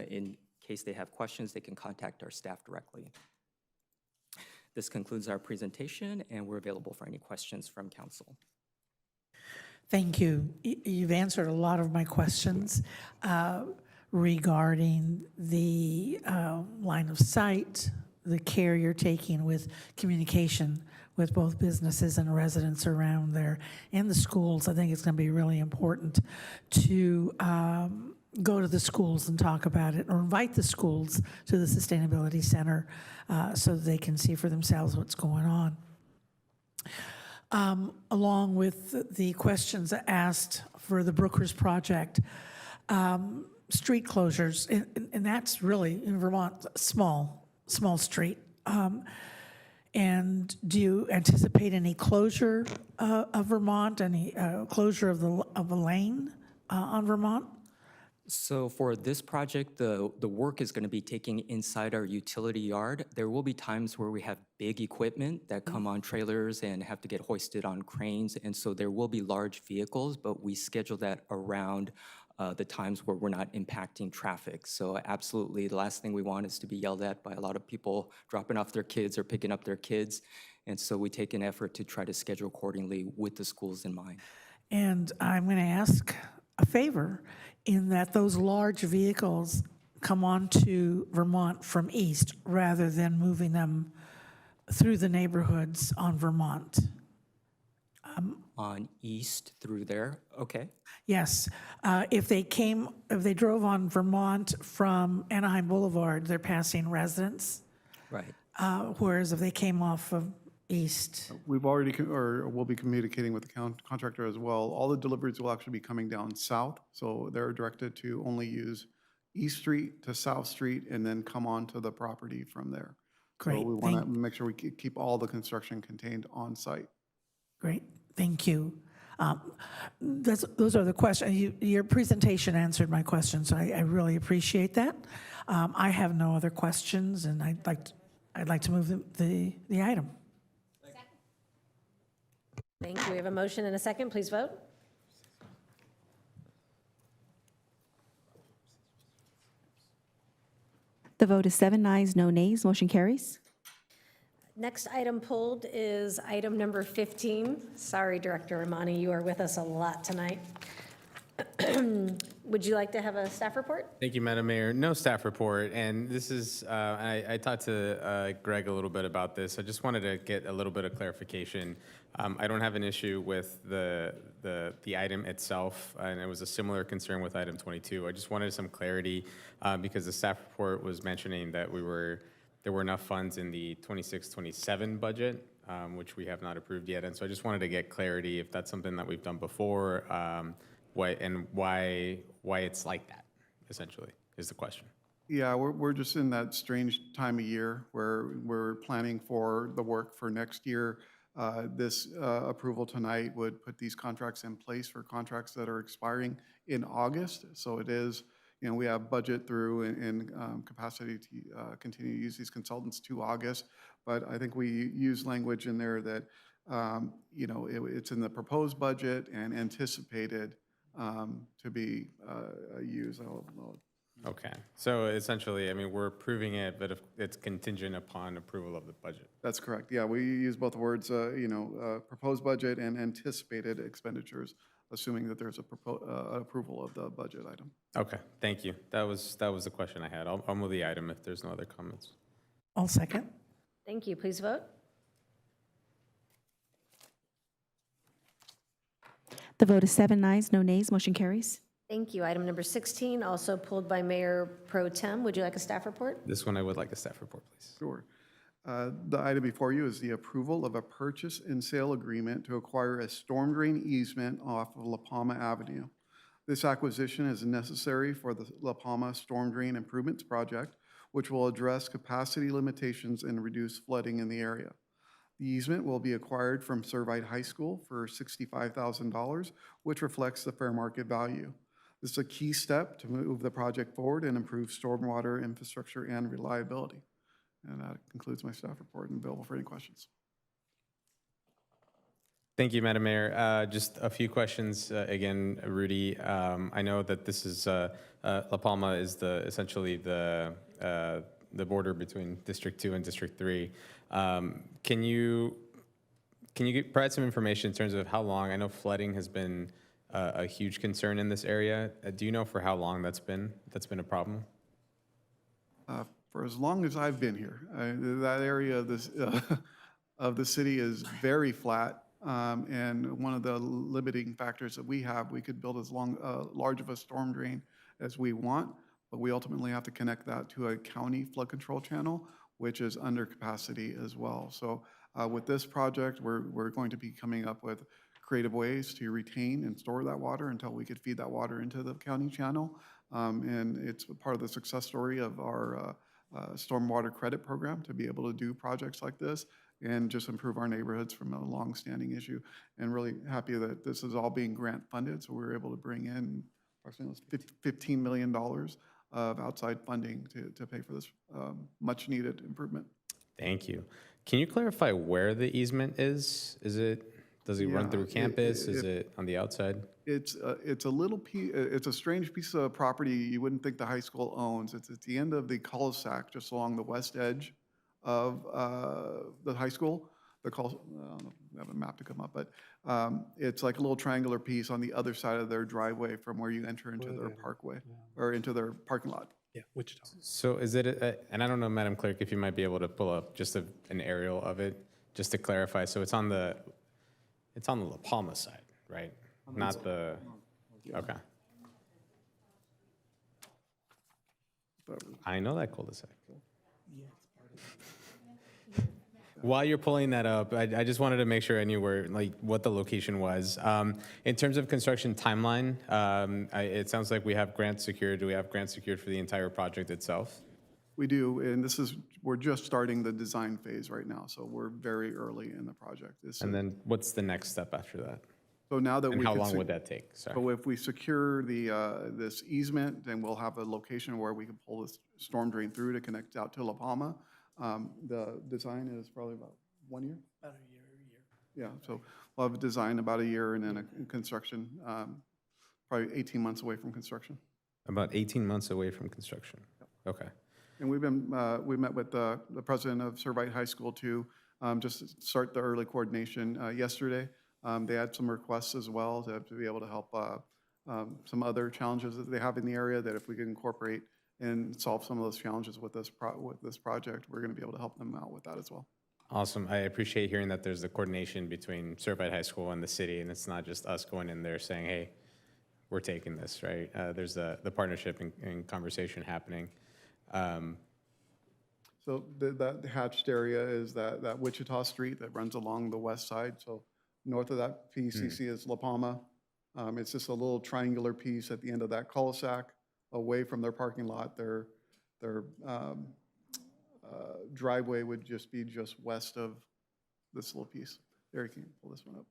In case they have questions, they can contact our staff directly. This concludes our presentation, and we're available for any questions from council. Thank you. You've answered a lot of my questions regarding the line of sight, the care you're taking with communication with both businesses and residents around there and the schools. I think it's going to be really important to go to the schools and talk about it, or invite the schools to the Sustainability Center so that they can see for themselves what's going on. Along with the questions asked for the Brookhurst project, street closures, and that's really, in Vermont, small street. And do you anticipate any closure of Vermont, any closure of a lane on Vermont? So for this project, the work is going to be taking inside our utility yard. There will be times where we have big equipment that come on trailers and have to get hoisted on cranes, and so there will be large vehicles, but we schedule that around the times where we're not impacting traffic. So absolutely, the last thing we want is to be yelled at by a lot of people dropping off their kids or picking up their kids, and so we take an effort to try to schedule accordingly with the schools in mind. And I'm going to ask a favor, in that those large vehicles come onto Vermont from east rather than moving them through the neighborhoods on Vermont. On east through there, okay. Yes, if they drove on Vermont from Anaheim Boulevard, they're passing residents. Right. Whereas if they came off of east. We've already, or we'll be communicating with the contractor as well. All the deliveries will actually be coming down south, so they're directed to only use East Street to South Street and then come onto the property from there. Great. So we want to make sure we keep all the construction contained on site. Great, thank you. Those are the questions. Your presentation answered my questions. I really appreciate that. I have no other questions, and I'd like to move the item. Thank you. We have a motion and a second. Please vote. The vote is 7 ayes, no nays. Motion carries. Next item pulled is item number 15. Sorry, Director Romani, you are with us a lot tonight. Would you like to have a staff report? Thank you, Madam Mayor. No staff report, and this is, I talked to Greg a little bit about this. I just wanted to get a little bit of clarification. I don't have an issue with the item itself, and it was a similar concern with item 22. I just wanted some clarity because the staff report was mentioning that there were enough funds in the 26-27 budget, which we have not approved yet, and so I just wanted to get clarity if that's something that we've done before, why it's like that, essentially, is the question. Yeah, we're just in that strange time of year where we're planning for the work for next year. This approval tonight would put these contracts in place for contracts that are expiring in August. So it is, we have budget through and capacity to continue to use these consultants to August. But I think we use language in there that, it's in the proposed budget and anticipated to be used. Okay, so essentially, we're approving it, but if it's contingent upon approval of the budget. That's correct. Yeah, we use both words, proposed budget and anticipated expenditures, assuming that there's approval of the budget item. Okay, thank you. That was the question I had. I'll move the item if there's no other comments. I'll second. Thank you. Please vote. The vote is 7 ayes, no nays. Motion carries. Thank you. Item number 16, also pulled by Mayor Pro Tem. Would you like a staff report? This one I would like a staff report, please. Sure. The item before you is the approval of a purchase and sale agreement to acquire a storm drain easement off of La Palma Avenue. This acquisition is necessary for the La Palma Storm Drain Improvements Project, which will address capacity limitations and reduce flooding in the area. The easement will be acquired from Servite High School for $65,000, which reflects the fair market value. This is a key step to move the project forward and improve stormwater infrastructure and reliability. And that concludes my staff report and available for any questions. Thank you, Madam Mayor. Just a few questions. Again, Rudy, I know that this is, La Palma is essentially the border between District 2 and District 3. Can you provide some information in terms of how long? I know flooding has been a huge concern in this area. Do you know for how long that's been a problem? For as long as I've been here, that area of this of the city is very flat, and one of the limiting factors that we have, we could build as large of a storm drain as we want, but we ultimately have to connect that to a county flood control channel, which is under capacity as well. So with this project, we're going to be coming up with creative ways to retain and store that water until we could feed that water into the county channel. And it's part of the success story of our stormwater credit program to be able to do projects like this and just improve our neighborhoods from a long-standing issue. And really happy that this is all being grant funded, so we were able to bring in approximately $15 million of outside funding to pay for this much-needed improvement. Thank you. Can you clarify where the easement is? Does it run through campus? Is it on the outside? It's a little piece. It's a strange piece of property you wouldn't think the high school owns. It's at the end of the cul-de-sac, just along the west edge of the high school. I don't know, I have a map to come up, but it's like a little triangular piece on the other side of their driveway from where you enter into their parkway or into their parking lot. Yeah, Wichita. So is it, and I don't know, Madam Clerk, if you might be able to pull up just an aerial of it, just to clarify. So it's on the La Palma side, right? Not the, okay. I know that cul-de-sac. While you're pulling that up, I just wanted to make sure I knew what the location was. In terms of construction timeline, it sounds like we have grants secured. Do we have grants secured for the entire project itself? We do, and we're just starting the design phase right now, so we're very early in the project. And then what's the next step after that? So now that And we how can long se- would that take? Sorry. So if we secure this easement, then we'll have a location where we can pull this storm drain through to connect out to La Palma. The design is probably about 1 year? About a year. Yeah, so we'll have a design about a year and then a construction, probably 18 months away from construction. About 18 months away from construction. Okay. And we met with the president of Servite High School too, just to start the early coordination yesterday. They had some requests as well to be able to help some other challenges that they have in the area, that if we can incorporate and solve some of those challenges with this project, we're going to be able to help them out with that as well. Awesome. I appreciate hearing that there's the coordination between Servite High School and the city, and it's not just us going in there saying, hey, we're taking this, right? There's the partnership and conversation happening. So that hatched area is that Wichita Street that runs along the west side. So north of that PCC is La Palma. It's just a little triangular piece at the end of that cul-de-sac away from their parking lot. Their driveway would just be just west of this little piece. There, you can pull this one up.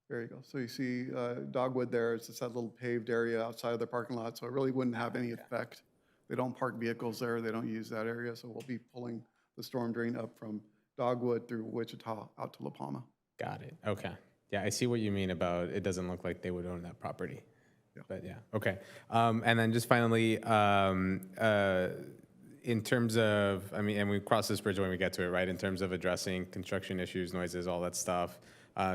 There you go. So you see Dogwood there. It's just that little paved area outside of the parking lot. So it really wouldn't have any effect. They don't park vehicles there. They don't use that area. So we'll be pulling the storm drain up from Dogwood through Wichita out to La Palma. Got it. Okay. Yeah, I see what you mean about it doesn't look like they would own that property. Yeah. But yeah, okay. And then just finally, in terms of, I mean, and we cross this bridge when we get to it, right? In terms of addressing construction issues, noises, all that stuff,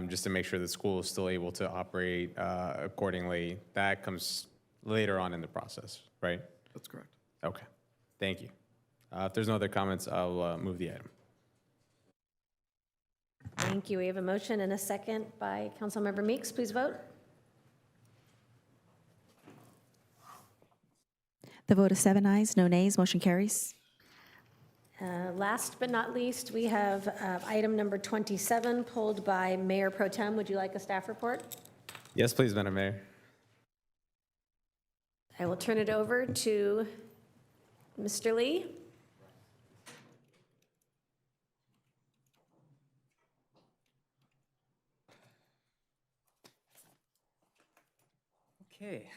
just to make sure the school is still able to operate accordingly, that comes later on in the process, right? That's correct. Okay. Thank you. If there's no other comments, I'll move the item. Thank you. We have a motion and a second by Councilmember Meeks. Please vote. The vote is 7 ayes, no nays, motion carries. Last but not least, we have item number 27, pulled by Mayor Pro Tem. Would you like a staff report? Yes, please, Madam Mayor. I will turn it over to Mr. Lee. Okay.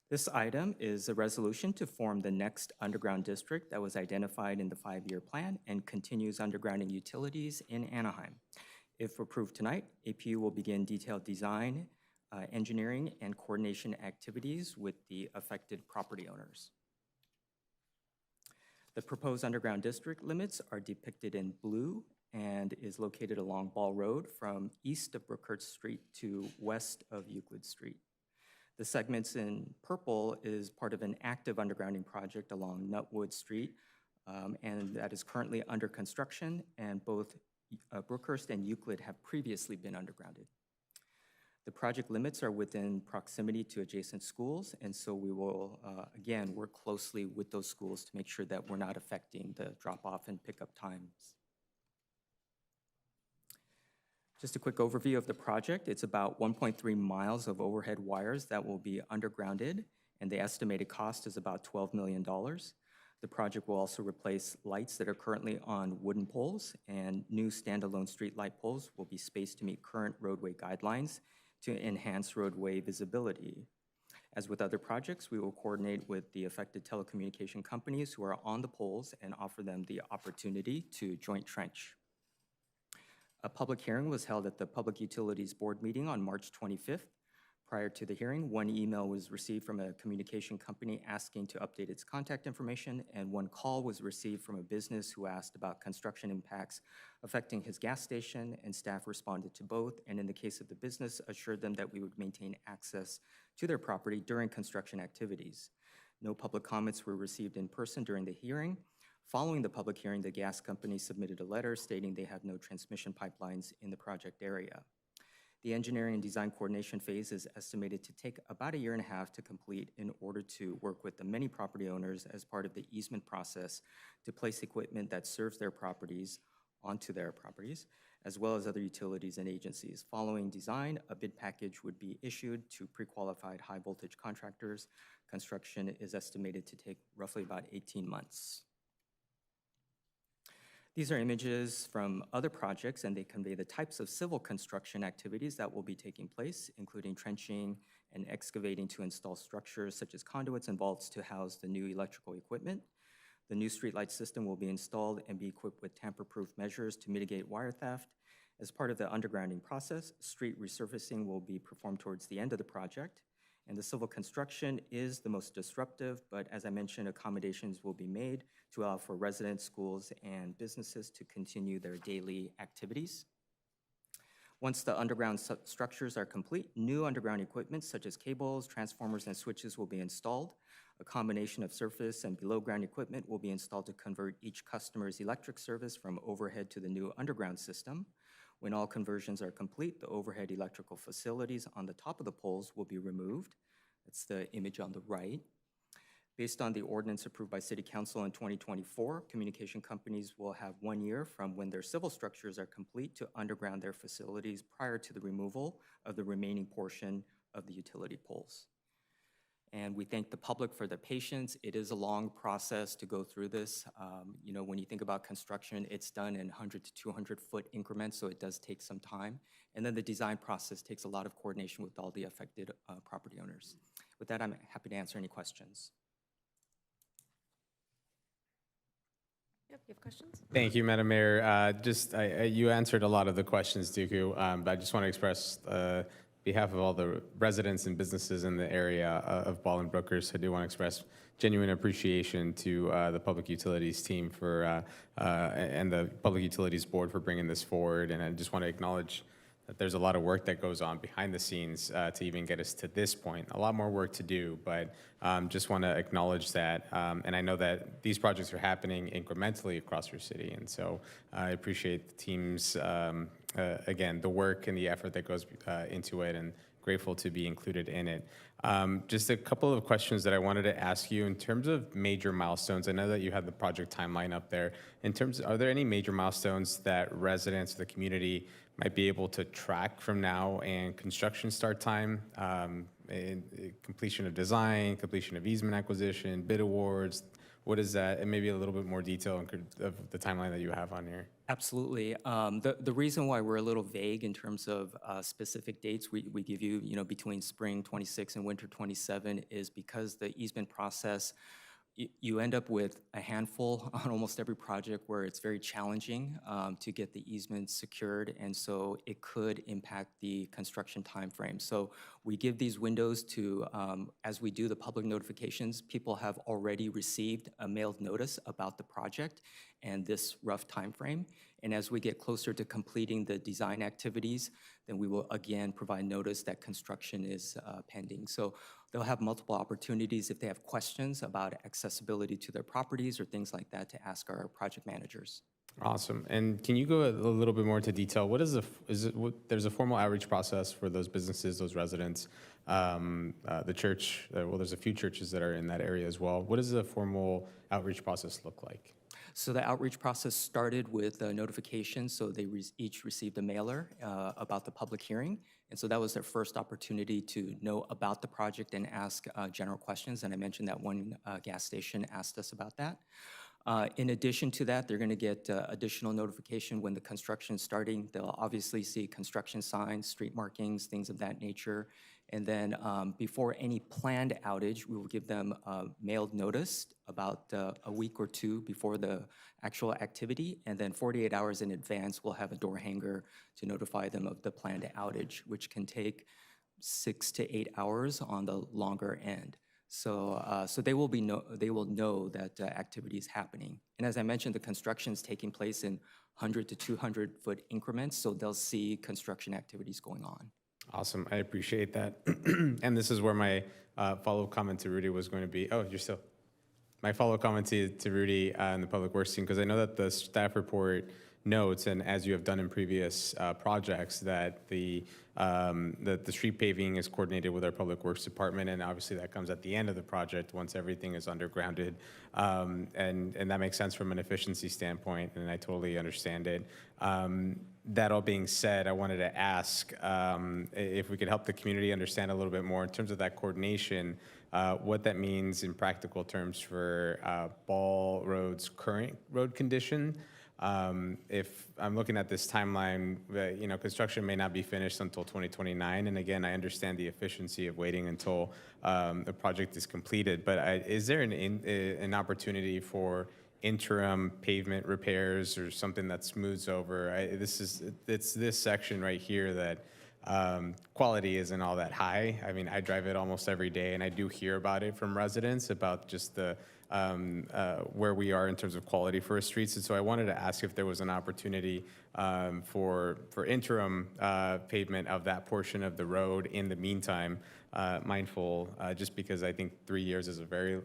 This item is a resolution to form the next underground district that was identified in the 5-year plan and continues undergrounding utilities in Anaheim. If approved tonight, APU will begin detailed design, engineering, and coordination activities with the affected property owners. The proposed underground district limits are depicted in blue and is located along Ball Road from east of Brookhurst Street to west of Euclid Street. The segments in purple is part of an active undergrounding project along Nutwood Street, and that is currently under construction, and both Brookhurst and Euclid have previously been undergrounded. The project limits are within proximity to adjacent schools, and so we will, again, work closely with those schools to make sure that we're not affecting the drop-off and pickup times. Just a quick overview of the project. It's about 1.3 miles of overhead wires that will be undergrounded, and the estimated cost is about $12 million. The project will also replace lights that are currently on wooden poles, and new standalone street light poles will be spaced to meet current roadway guidelines to enhance roadway visibility. As with other projects, we will coordinate with the affected telecommunication companies who are on the poles and offer them the opportunity to joint trench. A public hearing was held at the Public Utilities Board meeting on March 25th. Prior to the hearing, one email was received from a communication company asking to update its contact information, and one call was received from a business who asked about construction impacts affecting his gas station, and staff responded to both, and in the case of the business, assured them that we would maintain access to their property during construction activities. No public comments were received in person during the hearing. Following the public hearing, the gas company submitted a letter stating they have no transmission pipelines in the project area. The engineering and design coordination phase is estimated to take about 1.5 years to complete in order to work with the many property owners as part of the easement process to place equipment that serves their properties onto their properties, as well as other utilities and agencies. Following design, a bid package would be issued to pre-qualified high voltage contractors. Construction is estimated to take roughly about 18 months. These are images from other projects, and they convey the types of civil construction activities that will be taking place, including trenching and excavating to install structures such as conduits and vaults to house the new electrical equipment. The new streetlight system will be installed and be equipped with tamper-proof measures to mitigate wire theft. As part of the undergrounding process, street resurfacing will be performed towards the end of the project. And the civil construction is the most disruptive, but as I mentioned, accommodations will be made to allow for residents, schools, and businesses to continue their daily activities. Once the underground structures are complete, new underground equipment such as cables, transformers, and switches will be installed. A combination of surface and below-ground equipment will be installed to convert each customer's electric service from overhead to the new underground system. When all conversions are complete, the overhead electrical facilities on the top of the poles will be removed. That's the image on the right. Based on the ordinance approved by City Council in 2024, communication companies will have 1 year from when their civil structures are complete to underground their facilities prior to the removal of the remaining portion of the utility poles. And we thank the public for their patience. It is a long process to go through this. You know, when you think about construction, it's done in 100 to 200 foot increments, so it does take some time. And then the design process takes a lot of coordination with all the affected property owners. With that, I'm happy to answer any questions. Yep, you have questions? Thank you, Madam Mayor. You answered a lot of the questions, Dooku, but I just want to express behalf of all the residents and businesses in the area of Ball and Brookers, I do want to express genuine appreciation to the Public Utilities team for and the Public Utilities Board for bringing this forward. And I just want to acknowledge that there's a lot of work that goes on behind the scenes to even get us to this point. A lot more work to do, but just want to acknowledge that. And I know that these projects are happening incrementally across your city. And so I appreciate the team's, again, the work and the effort that goes into it, and grateful to be included in it. Just a couple of questions that I wanted to ask you in terms of major milestones. I know that you had the project timeline up there. In terms, are there any major milestones that residents of the community might be able to track from now and construction start time, completion of design, completion of easement acquisition, bid awards? What is that? And maybe a little bit more detail of the timeline that you have on here. Absolutely. The reason why we're a little vague in terms of specific dates we give you, between spring 26 and winter 27 is because the easement process, you end up with a handful on almost every project where it's very challenging to get the easement secured, and so it could impact the construction timeframe. So we give these windows to, as we do the public notifications, people have already received a mailed notice about the project and this rough timeframe. And as we get closer to completing the design activities, then we will again provide notice that construction is pending. So they'll have multiple opportunities if they have questions about accessibility to their properties or things like that to ask our project managers. Awesome. And can you go a little bit more into detail? What is there's a formal outreach process for those businesses, those residents, the church, well, there's a few churches that are in that area as well. What does the formal outreach process look like? So the outreach process started with notifications, so they each received a mailer about the public hearing, and so that was their first opportunity to know about the project and ask general questions, and I mentioned that one gas station asked us about that. In addition to that, they're going to get additional notification when the construction is starting. They'll obviously see construction signs, street markings, things of that nature. And then before any planned outage, we will give them mailed notice about a week or two before the actual activity. And then 48 hours in advance, we'll have a door hanger to notify them of the planned outage, which can take 6 to 8 hours on the longer end. So they will know that activity is happening. And as I mentioned, the construction is taking place in 100 to 200 foot increments, so they'll see construction activities going on. Awesome. I appreciate that. And this is where my follow-up comment to Rudy was going to be. Oh, you're still. My follow-up comment to Rudy and the Public Works team, because I know that the staff report notes, and as you have done in previous projects, that the street paving is coordinated with our Public Works Department, and obviously that comes at the end of the project once everything is undergrounded, and that makes sense from an efficiency standpoint, and I totally understand it. That all being said, I wanted to ask if we could help the community understand a little bit more in terms of that coordination, what that means in practical terms for Ball Road's current road condition, If I'm looking at this timeline, construction may not be finished until 2029. And again, I understand the efficiency of waiting until the project is completed. But is there an opportunity for interim pavement repairs or something that smooths over? It's this section right here that quality isn't all that high. I mean, I drive it almost every day, and I do hear about it from residents about just the where we are in terms of quality for our streets. And so I wanted to ask if there was an opportunity for interim pavement of that portion of the road in the meantime, mindful, just because I think 3 years is a very,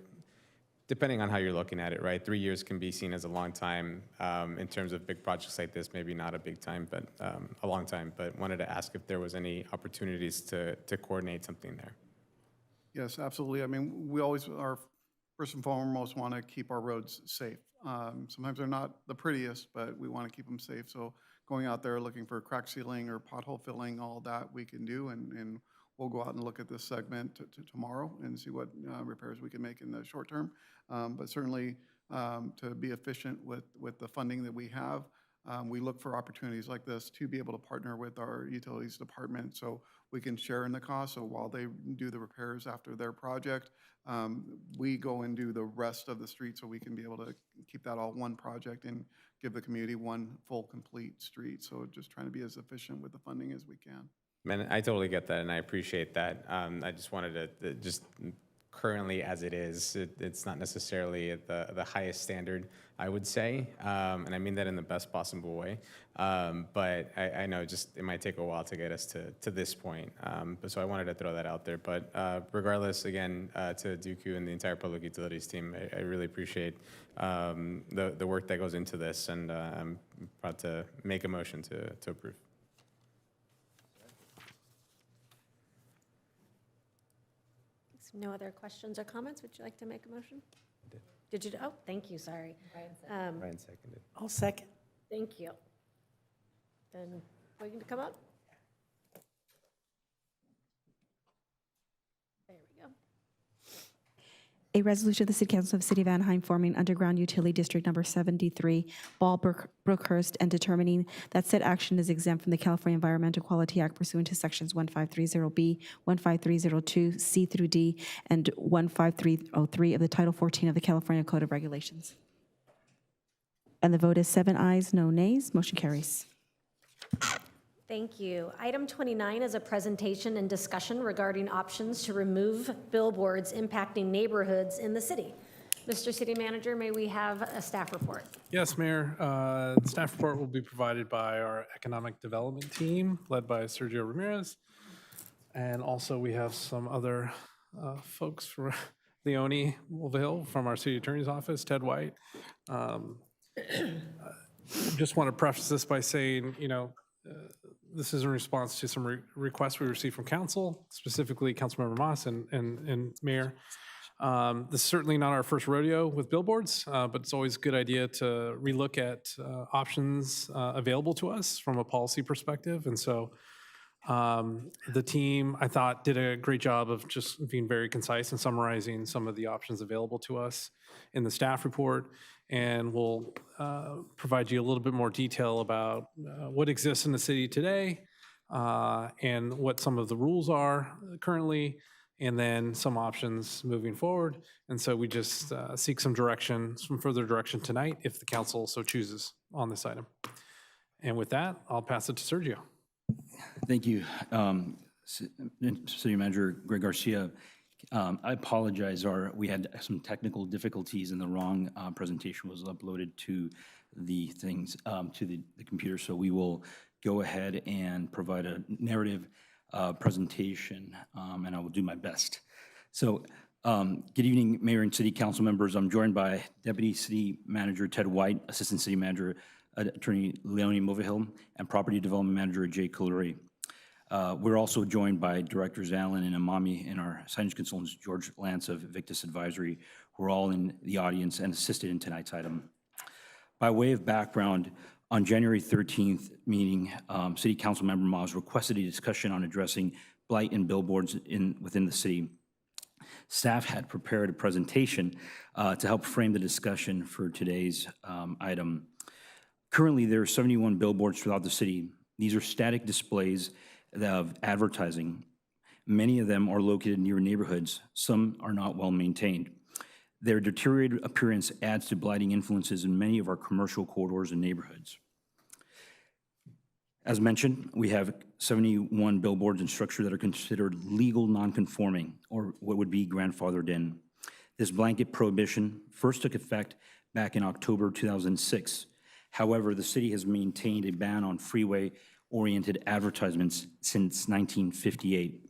depending on how you're looking at it, right? 3 years can be seen as a long time in terms of big projects like this, maybe not a big time, but a long time. But wanted to ask if there was any opportunities to coordinate something there. Yes, absolutely. I mean, we always are, first and foremost, want to keep our roads safe. Sometimes they're not the prettiest, but we want to keep them safe. So going out there looking for crack sealing or pothole filling, all that we can do. And we'll go out and look at this segment tomorrow and see what repairs we can make in the short term. But certainly to be efficient with the funding that we have, we look for opportunities like this to be able to partner with our utilities department so we can share in the cost. So while they do the repairs after their project, we go and do the rest of the street so we can be able to keep that all one project and give the community one full, complete street. So just trying to be as efficient with the funding as we can. Man, I totally get that, and I appreciate that. I just wanted to just currently as it is, it's not necessarily at the highest standard, I would say, and I mean that in the best possible way. But I know it might take a while to get us to this point. So I wanted to throw that out there. But regardless, again, to Dooku and the entire Public Utilities team, I really appreciate the work that goes into this, and I'm proud to make a motion to approve. No other questions or comments? Would you like to make a motion? Did you? Oh, thank you, sorry. Ryan seconded. I'll second. Thank you. Then, waiting to come up? There we go. A resolution of the City Council of the City of Anaheim forming underground utility district number 73, Ball Brookhurst, and determining that said action is exempt from the California Environmental Quality Act pursuant to sections 1530B, 1530 C through D, and 15303 of the Title 14 of the California Code of Regulations. And the vote is 7 ayes, no nays. Motion carries. Thank you. Item 29 is a presentation and discussion regarding options to remove billboards impacting neighborhoods in the city. Mr. City Manager, may we have a staff report? Yes, Mayor. The staff report will be provided by our economic development team, led by Sergio Ramirez. And also we have some other folks from Leone Wolverhill from our city attorney's office, Ted White. Just want to preface this by saying, this is in response to some requests we received from council, specifically Councilmember Moss and Mayor. This is certainly not our first rodeo with billboards, but it's always a good idea to relook at options available to us from a policy perspective. And so the team, I thought, did a great job of just being very concise and summarizing some of the options available to us in the staff report. And we'll provide you a little bit more detail about what exists in the city today and what some of the rules are currently, and then some options moving forward. And so we just seek some direction, some further direction tonight if the council so chooses on this item. And with that, I'll pass it to Sergio. Thank you. City Manager Greg Garcia, I apologize. We had some technical difficulties and the wrong presentation was uploaded to the things, to the computer. So we will go ahead and provide a narrative presentation, and I will do my best. So good evening, Mayor and City Council members. I'm joined by Deputy City Manager Ted White, Assistant City Manager Attorney Leone Mulvihill, and Property Development Manager Jay Colery. We're also joined by Directors Allen and Amami and our signage consultants, George Lance of Victus Advisory, who are all in the audience and assisted in tonight's item. By way of background, on January 13th meeting, City Council Member Moss requested a discussion on addressing blight and billboards within the city. Staff had prepared a presentation to help frame the discussion for today's item. Currently, there are 71 billboards throughout the city. These are static displays of advertising. Many of them are located near neighborhoods. Some are not well maintained. Their deteriorated appearance adds to blighting influences in many of our commercial corridors and neighborhoods. As mentioned, we have 71 billboards in structure that are considered legal nonconforming, or what would be grandfathered in. This blanket prohibition first took effect back in October 2006. However, the city has maintained a ban on freeway-oriented advertisements since 1958,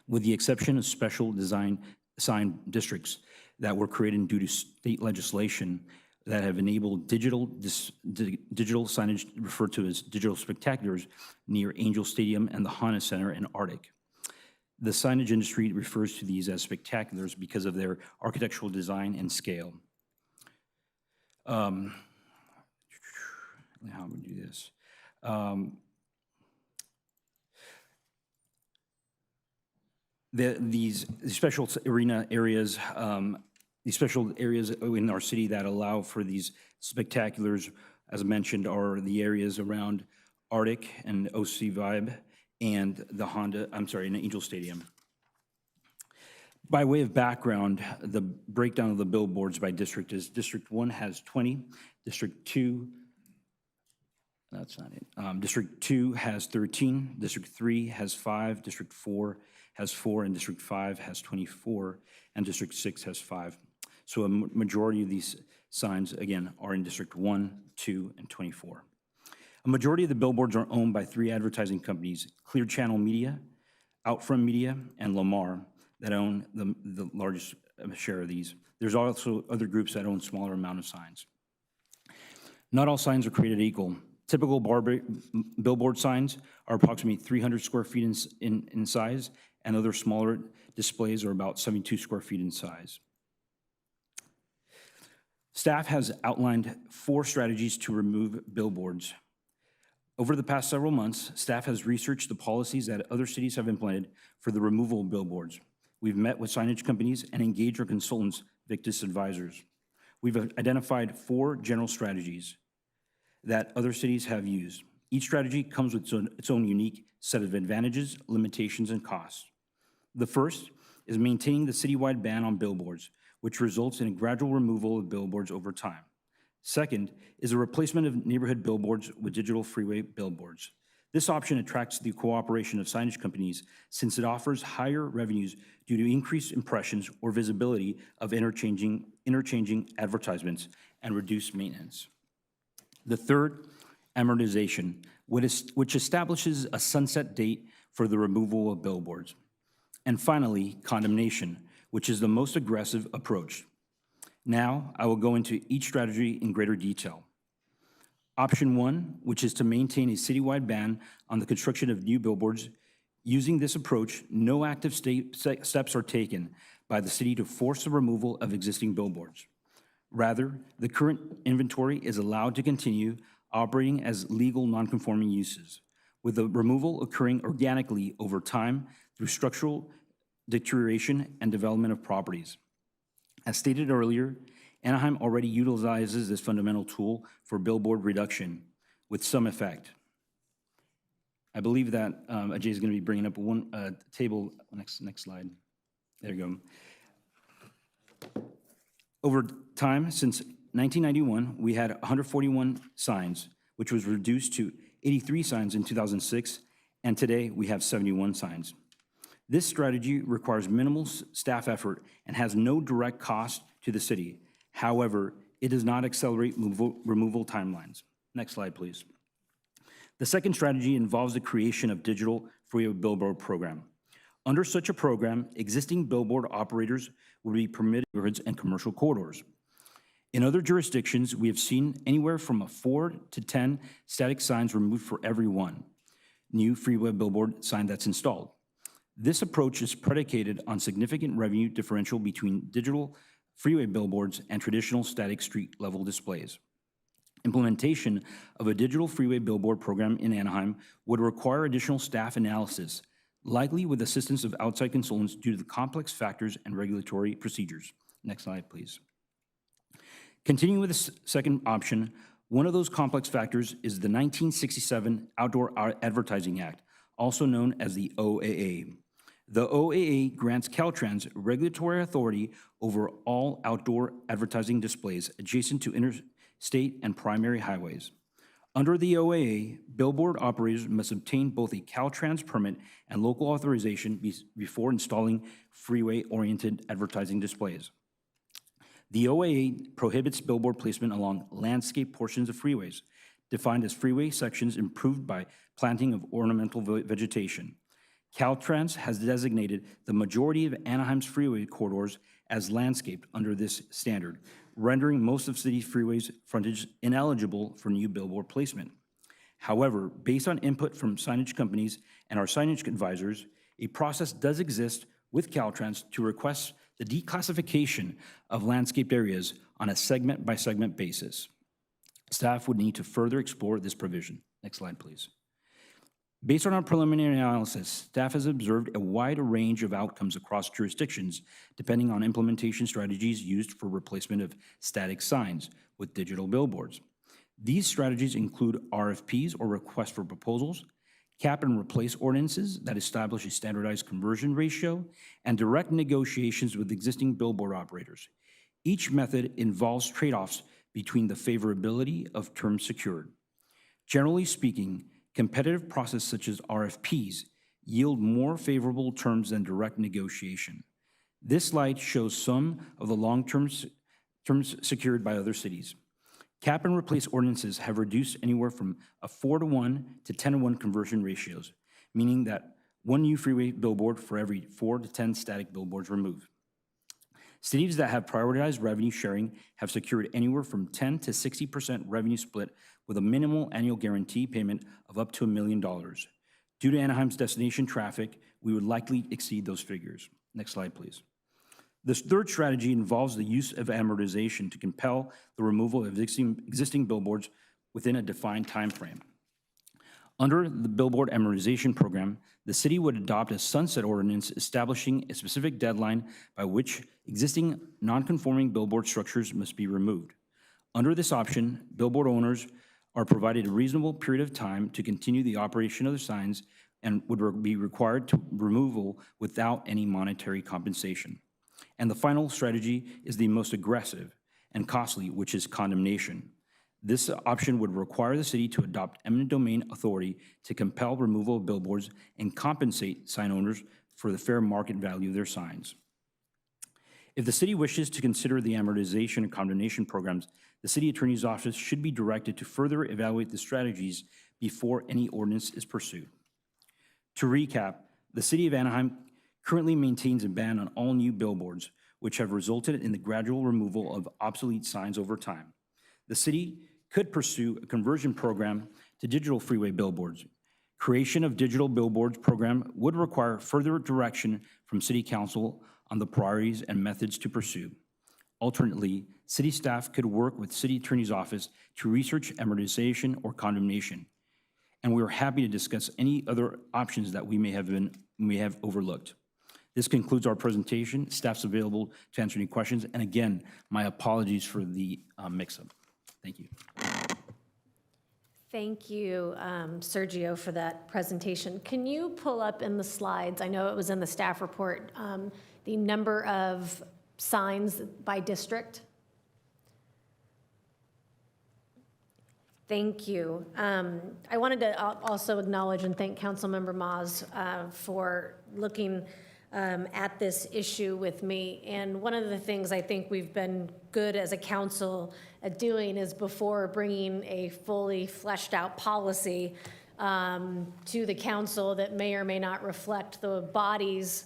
with the exception of special design sign districts that were created due to state legislation that have enabled digital signage referred to as digital spectaculars near Angel Stadium and the Honda Center in Arctic. The signage industry refers to these as spectaculars because of their architectural design and scale. How would we do this? These special arena areas, these special areas in our city that allow for these spectaculars, as mentioned, are the areas around Arctic and OC Vibe and the and Angel Stadium. By way of background, the breakdown of the billboards by district is District 1 has 20, District 2, that's not it. District 2 has 13, District 3 has 5, District 4 has 4, and District 5 has 24, and District 6 has 5. So a majority of these signs, again, are in District 1, 2, and 24. A majority of the billboards are owned by 3 advertising companies, Clear Channel Media, Outfront Media, and Lamar, that own the largest share of these. There's also other groups that own smaller amount of signs. Not all signs are created equal. Typical billboard signs are approximately 300 square feet in size, and other smaller displays are about 72 square feet in size. Staff has outlined 4 strategies to remove billboards. Over the past several months, staff has researched the policies that other cities have implemented for the removal of billboards. We've met with signage companies and engaged our consultants, Victus Advisors. We've identified 4 general strategies that other cities have used. Each strategy comes with its own unique set of advantages, limitations, and costs. The first is maintaining the citywide ban on billboards, which results in a gradual removal of billboards over time. Second is a replacement of neighborhood billboards with digital freeway billboards. This option attracts the cooperation of signage companies since it offers higher revenues due to increased impressions or visibility of interchanging advertisements and reduced maintenance. The third, amortization, which establishes a sunset date for the removal of billboards. And finally, condemnation, which is the most aggressive approach. Now, I will go into each strategy in greater detail. Option 1, which is to maintain a citywide ban on the construction of new billboards. Using this approach, no active steps are taken by the city to force the removal of existing billboards. Rather, the current inventory is allowed to continue operating as legal nonconforming uses, with the removal occurring organically over time through structural deterioration and development of properties. As stated earlier, Anaheim already utilizes this fundamental tool for billboard reduction with some effect. I believe that Ajay is going to be bringing up one table, next slide. There you go. Over time, since 1991, we had 141 signs, which was reduced to 83 signs in 2006, and today we have 71 signs. This strategy requires minimal staff effort and has no direct cost to the city. However, it does not accelerate removal timelines. Next slide, please. The second strategy involves the creation of digital freeway billboard program. Under such a program, existing billboard operators will be permitted in neighborhoods and commercial corridors. In other jurisdictions, we have seen anywhere from 4 to 10 static signs removed for every one new freeway billboard sign that's installed. This approach is predicated on significant revenue differential between digital freeway billboards and traditional static street-level displays. Implementation of a digital freeway billboard program in Anaheim would require additional staff analysis, likely with assistance of outside consultants due to the complex factors and regulatory procedures. Next slide, please. Continuing with the second option, One of those complex factors is the 1967 Outdoor Advertising Act, also known as the OAA. The OAA grants Caltrans regulatory authority over all outdoor advertising displays adjacent to interstate and primary highways. Under the OAA, billboard operators must obtain both a Caltrans permit and local authorization before installing freeway-oriented advertising displays. The OAA prohibits billboard placement along landscape portions of freeways, defined as freeway sections improved by planting of ornamental vegetation. Caltrans has designated the majority of Anaheim's freeway corridors as landscaped under this standard, rendering most of city freeways frontage ineligible for new billboard placement. However, based on input from signage companies and our signage advisors, a process does exist with Caltrans to request the declassification of landscaped areas on a segment-by-segment basis. Staff would need to further explore this provision. Next slide, please. Based on our preliminary analysis, staff has observed a wide range of outcomes across jurisdictions, depending on implementation strategies used for replacement of static signs with digital billboards. These strategies include RFPs, or requests for proposals, cap and replace ordinances that establish a standardized conversion ratio, and direct negotiations with existing billboard operators. Each method involves trade-offs between the favorability of terms secured. Generally speaking, competitive processes such as RFPs yield more favorable terms than direct negotiation. This slide shows some of the long-term terms secured by other cities. Cap and replace ordinances have reduced anywhere from a 4-to-1 to 10-to-1 conversion ratios, meaning that one new freeway billboard for every 4 to 10 static billboards removed. Cities that have prioritized revenue sharing have secured anywhere from 10 to 60% revenue split with a minimal annual guarantee payment of up to $1 million. Due to Anaheim's destination traffic, we would likely exceed those figures. Next slide, please. This third strategy involves the use of amortization to compel the removal of existing billboards within a defined time frame. Under the billboard amortization program, the city would adopt a sunset ordinance establishing a specific deadline by which existing non-conforming billboard structures must be removed. Under this option, billboard owners are provided a reasonable period of time to continue the operation of the signs and would be required to removal without any monetary compensation. And the final strategy is the most aggressive and costly, which is condemnation. This option would require the city to adopt eminent domain authority to compel removal of billboards and compensate sign owners for the fair market value of their signs. If the city wishes to consider the amortization and condemnation programs, the city attorney's office should be directed to further evaluate the strategies before any ordinance is pursued. To recap, the city of Anaheim currently maintains a ban on all new billboards, which have resulted in the gradual removal of obsolete signs over time. The city could pursue a conversion program to digital freeway billboards. Creation of digital billboards program would require further direction from City Council on the priorities and methods to pursue. Alternately, city staff could work with City Attorney's Office to research amortization or condemnation. And we are happy to discuss any other options that we may have overlooked. This concludes our presentation. Staff's available to answer any questions. And again, my apologies for the mix-up. Thank you. Thank you, Sergio, for that presentation. Can you pull up in the slides, I know it was in the staff report, the number of signs by district? Thank you. I wanted to also acknowledge and thank Councilmember Maz for looking at this issue with me. And one of the things I think we've been good as a council at doing is before bringing a fully fleshed out policy to the council that may or may not reflect the body's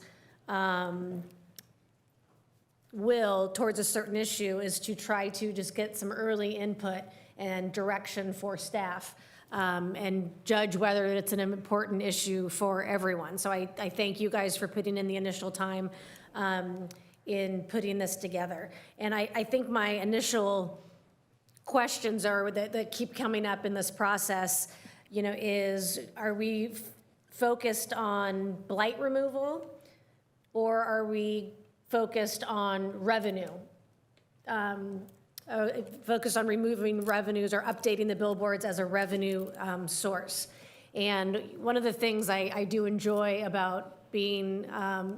will towards a certain issue, is to try to just get some early input and direction for staff and judge whether it's an important issue for everyone. So I thank you guys for putting in the initial time in putting this together. And I think my initial questions are that keep coming up in this process, you know, is, are we focused on blight removal, or are we focused on revenue? focused on removing revenues or updating the billboards as a revenue source. And one of the things I do enjoy about being,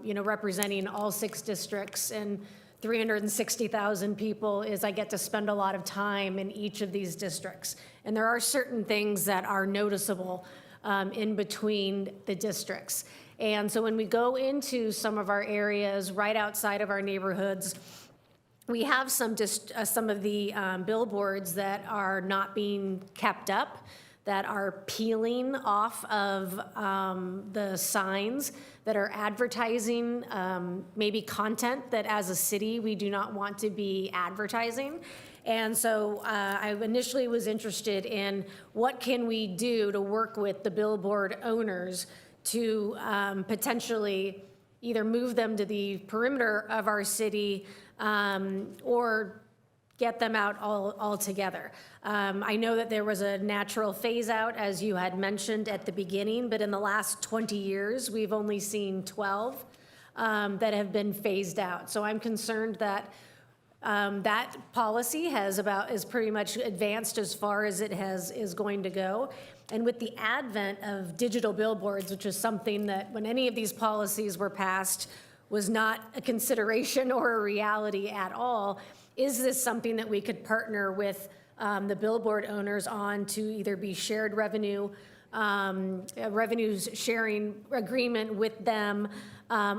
representing all 6 districts and 360,000 people is I get to spend a lot of time in each of these districts. And there are certain things that are noticeable in between the districts. And so when we go into some of our areas right outside of our neighborhoods, we have some of the billboards that are not being kept up, that are peeling off of the signs, that are advertising maybe content that as a city we do not want to be advertising. And so I initially was interested in what can we do to work with the billboard owners to potentially either move them to the perimeter of our city or get them out altogether. I know that there was a natural phase out, as you had mentioned at the beginning, but in the last 20 years, we've only seen 12 that have been phased out. So I'm concerned that that policy is pretty much advanced as far as it is going to go. And with the advent of digital billboards, which is something that when any of these policies were passed was not a consideration or a reality at all, is this something that we could partner with the billboard owners on to either be shared revenue, revenues sharing agreement with them,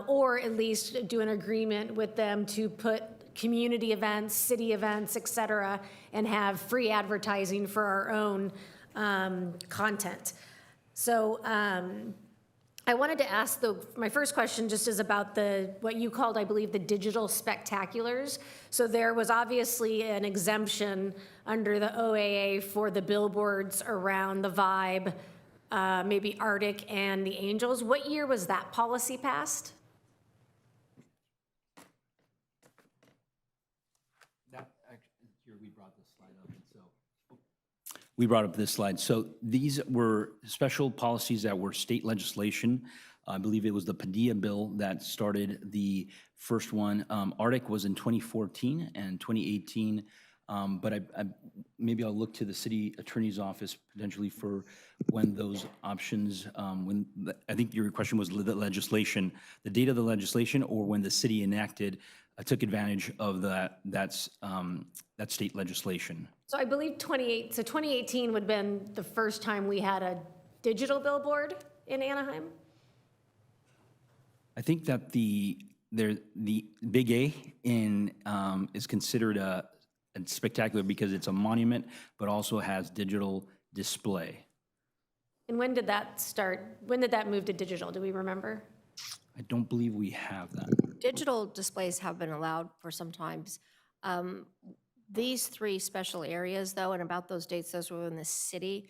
or at least do an agreement with them to put community events, city events, et cetera, and have free advertising for our own content. So I wanted to ask, my first question just is about what you called, I believe, the digital spectaculars. So there was obviously an exemption under the OAA for the billboards around the Vibe, maybe Arctic and the Angels. What year was that policy passed? We brought up this slide. So these were special policies that were state legislation. I believe it was the Padilla bill that started the first one. Arctic was in 2014 and 2018. But maybe I'll look to the city attorney's office potentially for when those options, I think your question was the legislation, the date of the legislation, or when the city enacted, took advantage of that state legislation. So I believe 2018 would have been the first time we had a digital billboard in Anaheim. I think that the Big A is considered a spectacular because it's a monument, but also has digital display. And when did that start? When did that move to digital? Do we remember? I don't believe we have that. Digital displays have been allowed for some times. These 3 special areas, though, and about those dates, those were when the city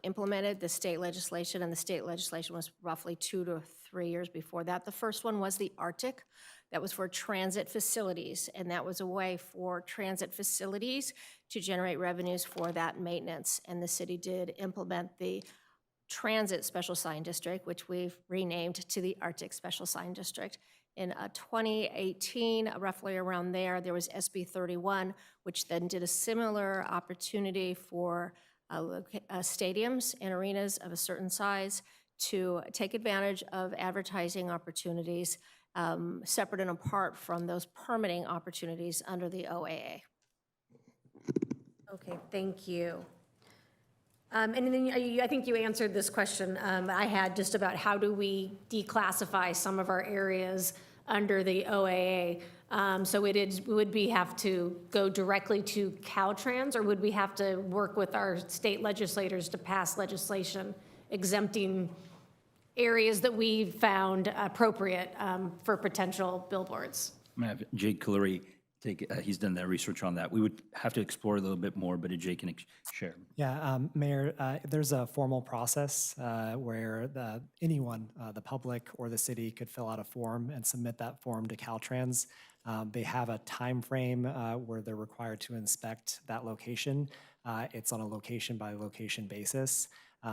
implemented the state legislation, and the state legislation was roughly 2 to 3 years before that. The first one was the Arctic. That was for transit facilities, and that was a way for transit facilities to generate revenues for that maintenance. And the city did implement the Transit Special Sign District, which we've renamed to the Arctic Special Sign District. In 2018, roughly around there was SB 31, which then did a similar opportunity for stadiums and arenas of a certain size to take advantage of advertising opportunities separate and apart from those permitting opportunities under the OAA. Okay, thank you. And then I think you answered this question I had just about how do we declassify some of our areas under the OAA. So would we have to go directly to Caltrans, or would we have to work with our state legislators to pass legislation exempting areas that we found appropriate for potential billboards? I'm going to have Jake Kaluri he's done that research on that. We would have to explore a little bit more, but Jake can share. Yeah, Mayor, there's a formal process where anyone, the public or the city, could fill out a form and submit that form to Caltrans. They have a time frame where they're required to inspect that location. It's on a location by location basis.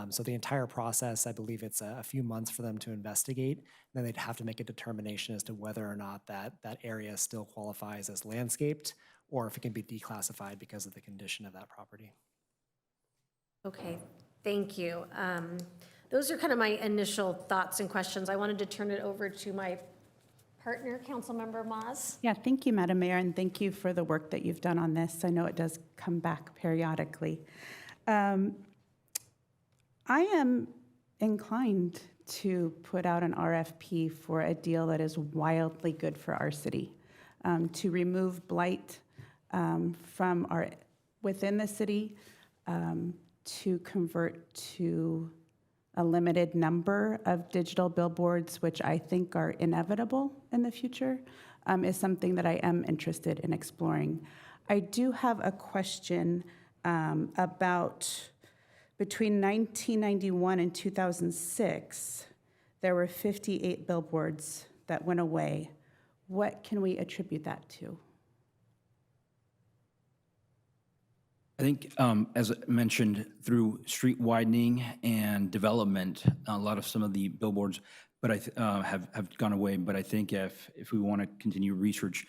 So the entire process, I believe it's a few months for them to investigate. Then they'd have to make a determination as to whether or not that area still qualifies as landscaped or if it can be declassified because of the condition of that property. Okay, thank you. Those are kind of my initial thoughts and questions. I wanted to turn it over to my partner, Councilmember Maas. Yeah, thank you, Madam Mayor, and thank you for the work that you've done on this. I know it does come back periodically. I am inclined to put out an RFP for a deal that is wildly good for our city, to remove blight from within the city, to convert to a limited number of digital billboards, which I think are inevitable in the future, is something that I am interested in exploring. I do have a question about between 1991 and 2006, there were 58 billboards that went away. What can we attribute that to? I think, as mentioned, through street widening and development, a lot of some of the billboards, but have gone away. But I think if we want to continue research,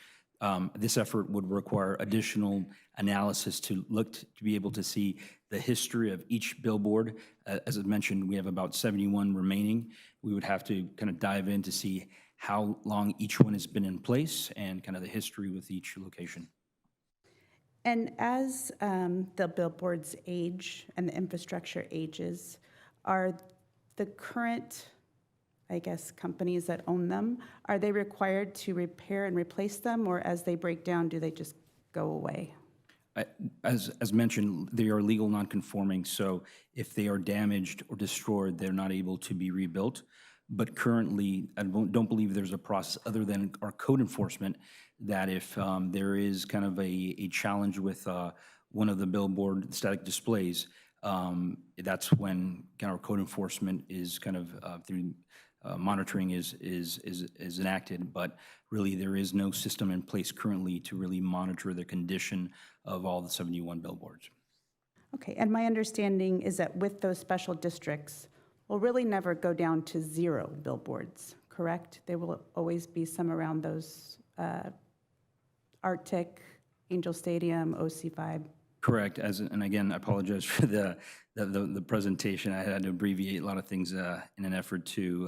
this effort would require additional analysis to look to be able to see the history of each billboard. As I mentioned, we have about 71 remaining. We would have to kind of dive in to see how long each one has been in place and kind of the history with each location. And as the billboards age and the infrastructure ages, are the current, I guess, companies that own them, are they required to repair and replace them, or as they break down, do they just go away? As mentioned, they are legal non-conforming, so if they are damaged or destroyed, they're not able to be rebuilt. But currently, I don't believe there's a process other than our code enforcement that if there is kind of a challenge with one of the billboard static displays, that's when kind of our code enforcement is kind of through monitoring is enacted. But really, there is no system in place currently to really monitor the condition of all the 71 billboards. Okay, and my understanding is that with those special districts, we'll really never go down to 0 billboards, correct? There will always be some around those Arctic, Angel Stadium, OC5. Correct. And again, I apologize for the presentation. I had to abbreviate a lot of things in an effort to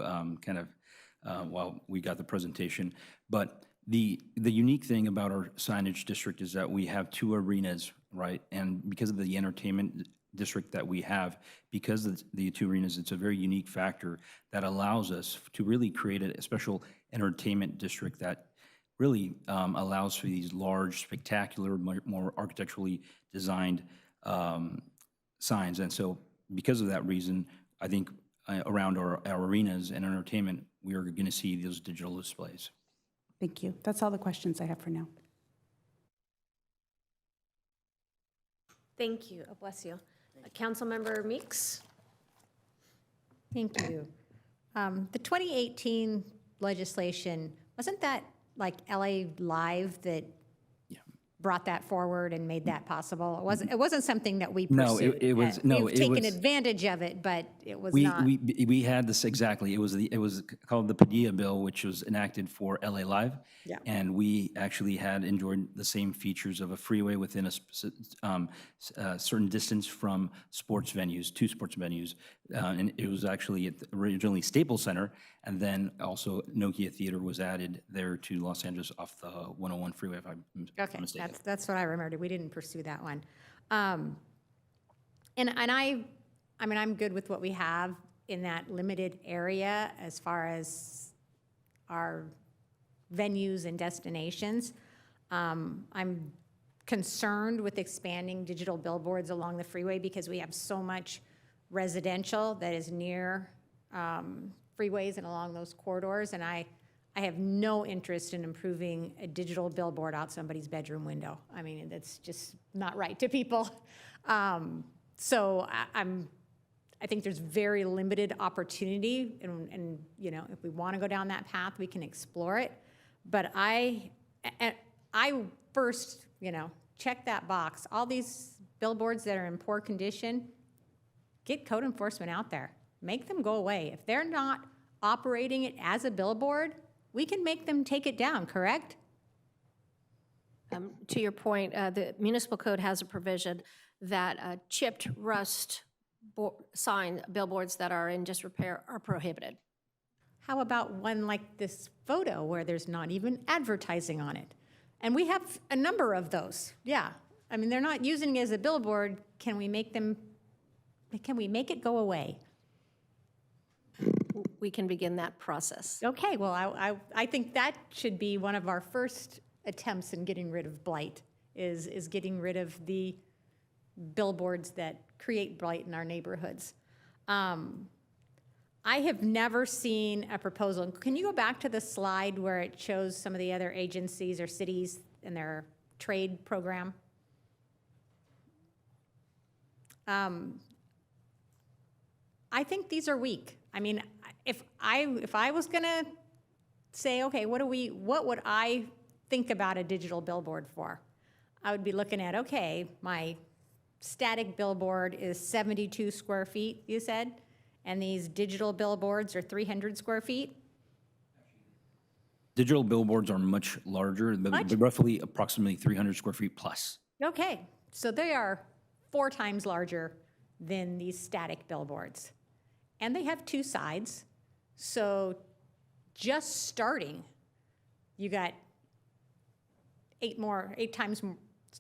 while we got the presentation. But the unique thing about our signage district is that we have 2 arenas, right? And because of the entertainment district that we have, because of the 2 arenas, it's a very unique factor that allows us to really create a special entertainment district that really allows for these large, spectacular, more architecturally designed signs. And so because of that reason, I think around our arenas and entertainment, we are going to see those digital displays. Thank you. That's all the questions I have for now. Thank you. Oh, bless you. Councilmember Meeks? Thank you. The 2018 legislation, wasn't that like LA Live that brought that forward and made that possible? It wasn't something that we pursued. We've taken advantage of it, but it was not. We had this exactly. It was called the Padilla Bill, which was enacted for LA Live. Yeah. And we actually had enjoyed the same features of a freeway within a certain distance from sports venues, 2 sports venues. And it was actually originally Staples Center, and then also Nokia Theater was added there to Los Angeles off the 101 freeway, if I'm mistaken. That's what I remembered. We didn't pursue that one. And I mean, I'm good with what we have in that limited area as far as our venues and destinations. I'm concerned with expanding digital billboards along the freeway because we have so much residential that is near freeways and along those corridors, and I have no interest in improving a digital billboard out somebody's bedroom window. I mean, that's just not right to people. So I think there's very limited opportunity, and you know, if we want to go down that path, we can explore it. But I first, you know, check that box. All these billboards that are in poor condition, get code enforcement out there. Make them go away. If they're not operating it as a billboard, we can make them take it down, correct? To your point, the municipal code has a provision that chipped rust billboards that are in disrepair are prohibited. How about one like this photo where there's not even advertising on it? And we have a number of those, yeah. I mean, they're not using it as a billboard. Can we make it go away? We can begin that process. Okay, well, I think that should be one of our first attempts in getting rid of blight, is getting rid of the billboards that create blight in our neighborhoods. I have never seen a proposal. Can you go back to the slide where it shows some of the other agencies or cities and their trade program? I think these are weak. I mean, if I was gonna say, okay, what would I think about a digital billboard for? I would be looking at, okay, my static billboard is 72 square feet, you said, and these digital billboards are 300 square feet? Digital billboards are much larger, roughly approximately 300 square feet plus. Okay, so they are 4 times larger than these static billboards. And they have 2 sides, so just starting, you got 8 times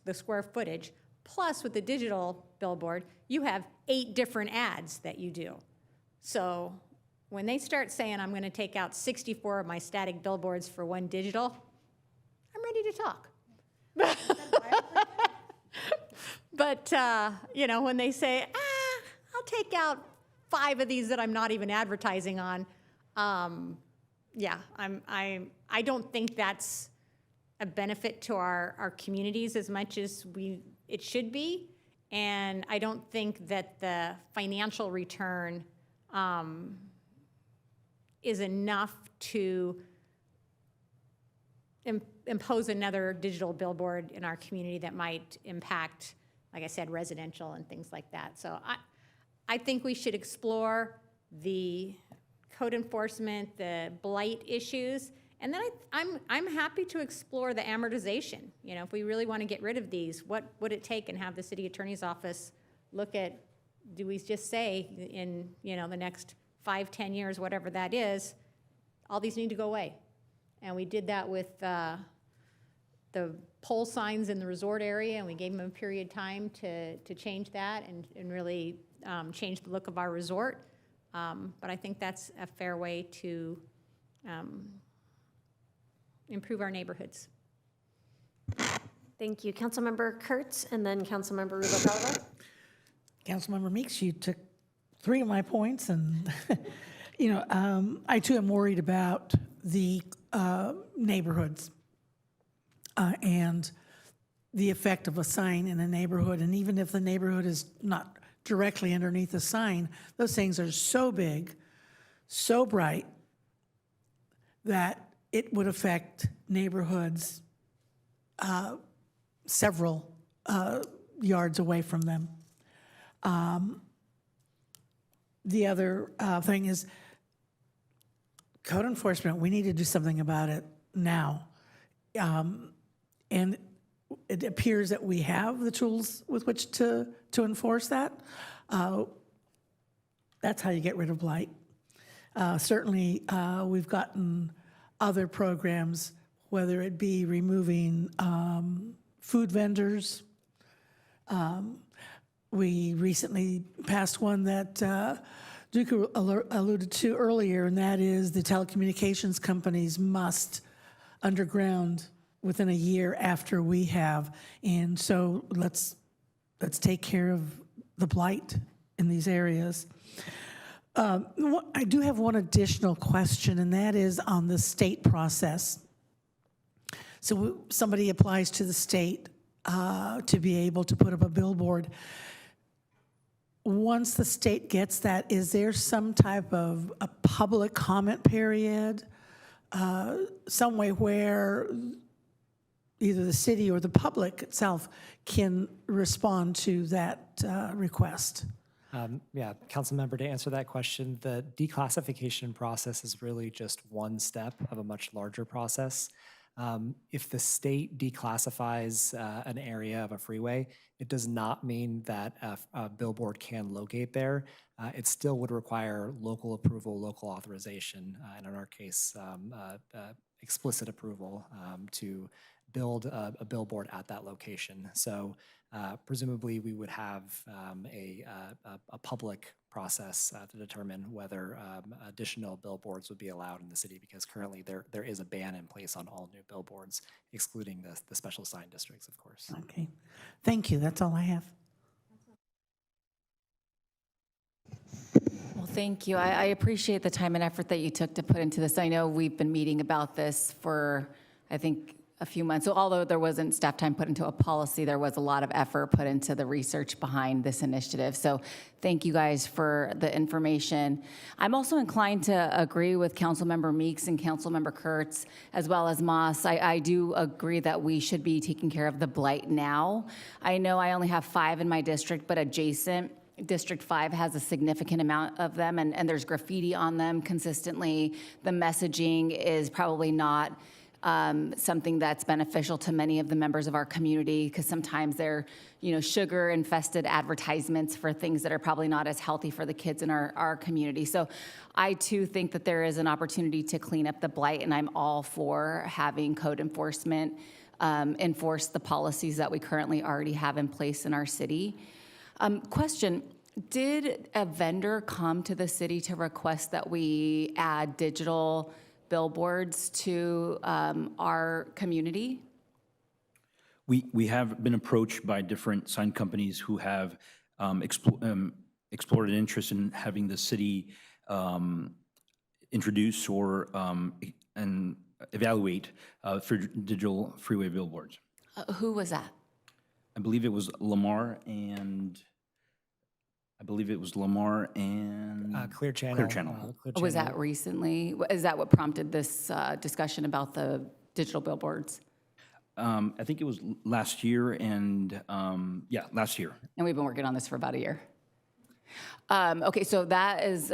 the square footage, plus with the digital billboard, you have 8 different ads that you do. So when they start saying, I'm gonna take out 64 of my static billboards for 1 digital, I'm ready to talk. But, you know, when they say, I'll take out 5 of these that I'm not even advertising on, yeah, I don't think that's a benefit to our communities as much as it should be. And I don't think that the financial return is enough to impose another digital billboard in our community that might impact, like I said, residential and things like that. So I think we should explore the code enforcement, the blight issues, and then I'm happy to explore the amortization. You know, if we really want to get rid of these, what would it take, and have the city attorney's office look at, do we just say in, you know, the next 5, 10 years, whatever that is, all these need to go away. And we did that with the pole signs in the resort area, and we gave them a period of time to change that and really change the look of our resort. But I think that's a fair way to improve our neighborhoods. Thank you. Councilmember Kurtz, and then Councilmember Rubalcaba. Councilmember Meeks, you took 3 of my points, and you know, I too am worried about the neighborhoods and the effect of a sign in a neighborhood. And even if the neighborhood is not directly underneath the sign, those things are so big, so bright, that it would affect neighborhoods several yards away from them. The other thing is code enforcement. We need to do something about it now. And it appears that we have the tools with which to enforce that. That's how you get rid of blight. Certainly, we've gotten other programs, whether it be removing food vendors. We recently passed one that Duke alluded to earlier, and that is the telecommunications companies must underground within a year after we have. And so let's take care of the blight in these areas. I do have one additional question, and that is on the state process. So somebody applies to the state to be able to put up a billboard. Once the state gets that, is there some type of a public comment period, some way where either the city or the public itself can respond to that request? Yeah, council member, to answer that question, the declassification process is really just one step of a much larger process. If the state declassifies an area of a freeway, it does not mean that a billboard can locate there. It still would require local approval, local authorization, and in our case, explicit approval to build a billboard at that location. So presumably, we would have a public process to determine whether additional billboards would be allowed in the city, because currently there is a ban in place on all new billboards, excluding the special sign districts, of course. Okay. Thank you. That's all I have. Well, thank you. I appreciate the time and effort that you took to put into this. I know we've been meeting about this for, I think, a few months. So although there wasn't staff time put into a policy, there was a lot of effort put into the research behind this initiative. So thank you guys for the information. I'm also inclined to agree with Councilmember Meeks and Councilmember Kurtz, as well as Moss. I do agree that we should be taking care of the blight now. I know I only have 5 in my district, but adjacent District 5 has a significant amount of them, and there's graffiti on them consistently. The messaging is probably not something that's beneficial to many of the members of our community, because sometimes they're, sugar-infested advertisements for things that are probably not as healthy for the kids in our community. So I, too, think that there is an opportunity to clean up the blight, and I'm all for having code enforcement enforce the policies that we currently already have in place in our city. Question, did a vendor come to the city to request that we add digital billboards to our community? We have been approached by different sign companies who have explored an interest in having the city introduce or and evaluate for digital freeway billboards. Who was that? I believe it was Lamar and Clear Channel. Clear Channel. Was that recently? Is that what prompted this discussion about the digital billboards? I think it was last year, and last year. And we've been working on this for about a year. Okay, so that is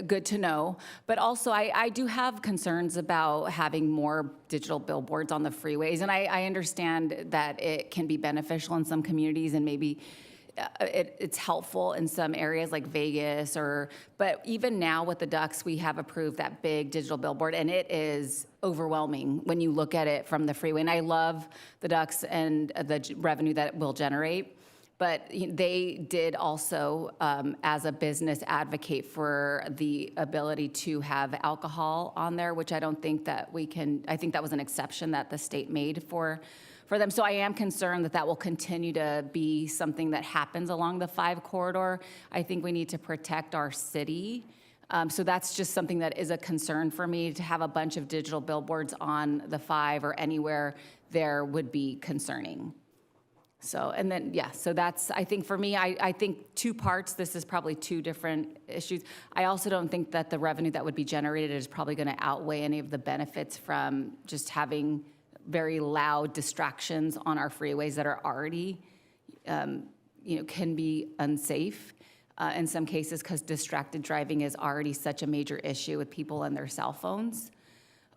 good to know. But also, I do have concerns about having more digital billboards on the freeways. And I understand that it can be beneficial in some communities, and maybe it's helpful in some areas like Vegas, but even now with the Ducks, we have approved that big digital billboard, and it is overwhelming when you look at it from the freeway. And I love the Ducks and the revenue that it will generate, but they did also, as a business, advocate for the ability to have alcohol on there, which I don't think that we can. I think that was an exception that the state made for them. So I am concerned that that will continue to be something that happens along the 5 corridor. I think we need to protect our city. So that's just something that is a concern for me. To have a bunch of digital billboards on the 5 or anywhere there would be concerning. So, and then, so that's, I think for me, I think 2 parts, this is probably 2 different issues. I also don't think that the revenue that would be generated is probably going to outweigh any of the benefits from just having very loud distractions on our freeways that are already, can be unsafe in some cases, because distracted driving is already such a major issue with people and their cell phones.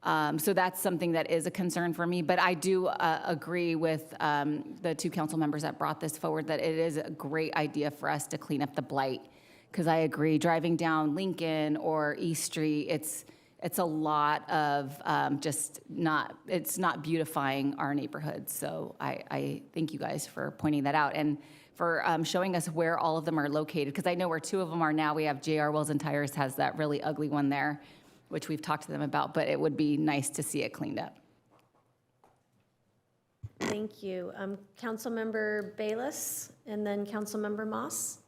So that's something that is a concern for me. But I do agree with the 2 council members that brought this forward, that it is a great idea for us to clean up the blight. Because I agree, driving down Lincoln or East Street, it's a lot of it's not beautifying our neighborhoods. So I thank you guys for pointing that out and for showing us where all of them are located. Because I know where 2 of them are now. We have JR Wheels and Tires has that really ugly one there, which we've talked to them about, but it would be nice to see it cleaned up. Thank you. Councilmember Bayless, and then Councilmember Moss.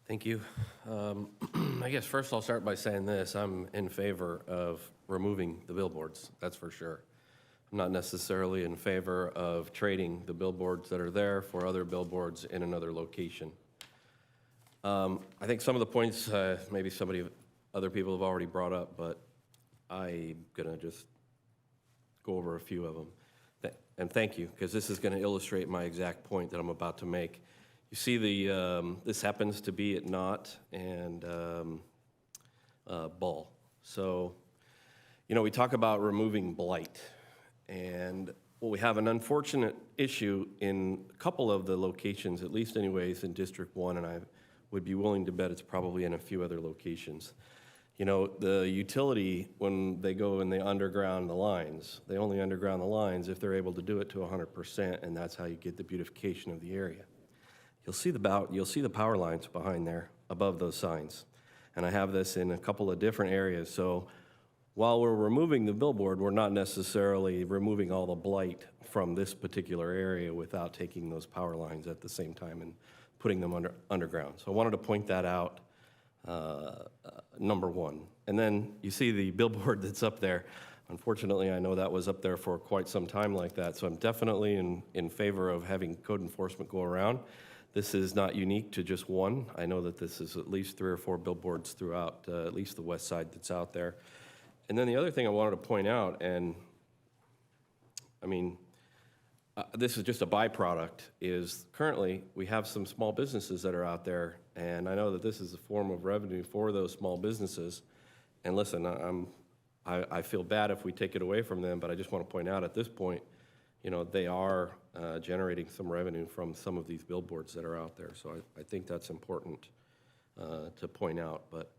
Thank you. I guess first I'll start by saying this. I'm in favor of removing the billboards, that's for sure. I'm not necessarily in favor of trading the billboards that are there for other billboards in another location. I think some of the points maybe other people have already brought up, but I'm gonna just go over a few of them. And thank you, because this is gonna illustrate my exact point that I'm about to make. You see this happens to be at Knott and Ball. So You know, we talk about removing blight, and well, we have an unfortunate issue in a couple of the locations, at least anyways, in District 1, and I would be willing to bet it's probably in a few other locations. You know, the utility, when they go and they underground the lines, they only underground the lines if they're able to do it to 100%, and that's how you get the beautification of the area. You'll see the power lines behind there, above those signs. And I have this in a couple of different areas. So while we're removing the billboard, we're not necessarily removing all the blight from this particular area without taking those power lines at the same time and putting them underground. So I wanted to point that out, number one. And then you see the billboard that's up there. Unfortunately, I know that was up there for quite some time like that, so I'm definitely in favor of having code enforcement go around. This is not unique to just one. I know that this is at least 3 or 4 billboards throughout at least the west side that's out there. And then the other thing I wanted to point out, and I mean, this is just a byproduct, is currently we have some small businesses that are out there, and I know that this is a form of revenue for those small businesses. And listen, I feel bad if we take it away from them, but I just want to point out at this point, you know, they are generating some revenue from some of these billboards that are out there. So I think that's important to point out. But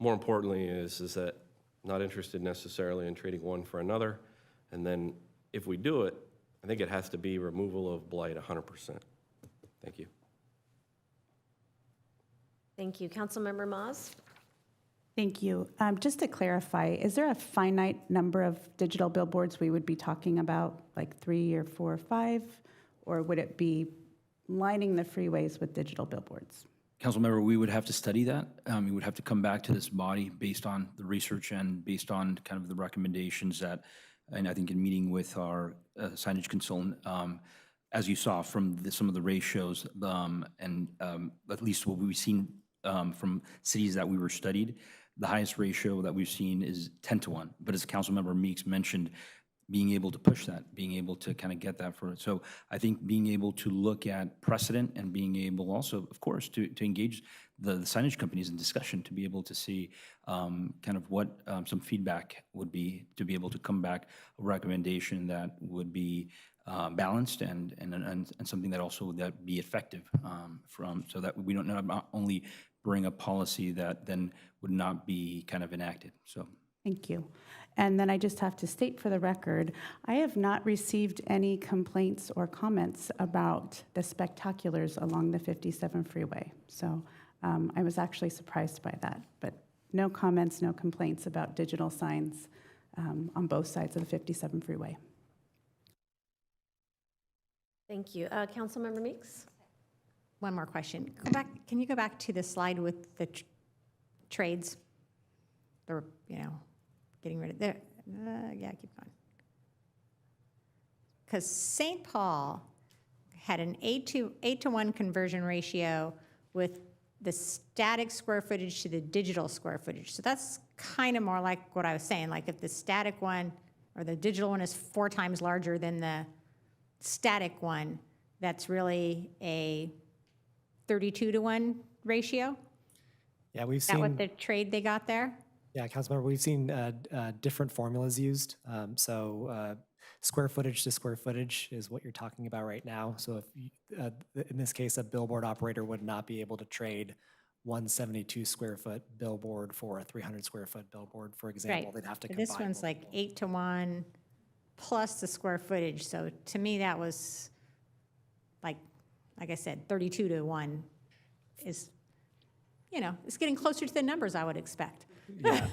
more importantly is that not interested necessarily in trading one for another. And then if we do it, I think it has to be removal of blight 100%. Thank you. Thank you. Councilmember Moss? Thank you. Just to clarify, is there a finite number of digital billboards we would be talking about, like 3 or 4 or 5? Or would it be lining the freeways with digital billboards? Councilmember, we would have to study that. We would have to come back to this body based on the research and based on kind of the recommendations that, and I think in meeting with our signage consultant, as you saw from some of the ratios, and at least what we've seen from cities that we were studied, the highest ratio that we've seen is 10-1. But as Councilmember Meeks mentioned, being able to push that, being able to kind of get that for it. So I think being able to look at precedent and being able also, of course, to engage the signage companies in discussion to be able to see kind of what some feedback would be, to be able to come back a recommendation that would be balanced and something that also would that be effective so that we don't not only bring a policy that then would not be kind of enacted. So Thank you. And then I just have to state for the record, I have not received any complaints or comments about the spectaculars along the 57 freeway. So I was actually surprised by that, but no comments, no complaints about digital signs on both sides of the 57 freeway. Thank you. Councilmember Meeks? One more question. Go back. Can you go back to the slide with the trades? The, you know, getting rid of there. Yeah, keep going. Because St. Paul had an 8-to-1 conversion ratio with the static square footage to the digital square footage. So that's kind of more like what I was saying. Like if the static one or the digital one is 4 times larger than the static one, that's really a 32-to-1 ratio? Yeah, we've Is that seen. what the trade they got there? Yeah, Councilmember, we've seen different formulas used. Square footage to square footage is what you're talking about right now. So if you, in this case, a billboard operator would not be able to trade 172 square foot billboard for a 300 square foot billboard, for example. Right. They'd have to But combine. this one's like 8-to-1 plus the square footage. So to me, that was like I said, 32-to-1 is, you know, it's getting closer to the numbers I would expect. Yeah.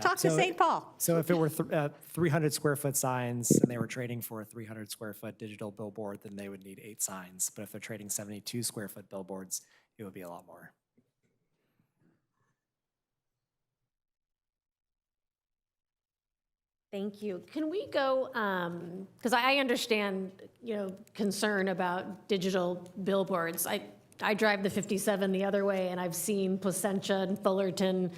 Talk to St. Paul. So if it were 300 square foot signs and they were trading for a 300 square foot digital billboard, then they would need 8 signs. But if they're trading 72 square foot billboards, it would be a lot more. Thank you. Can we go, because I understand, you know, concern about digital billboards. I drive the 57 the other way, and I've seen Placentia and Fullerton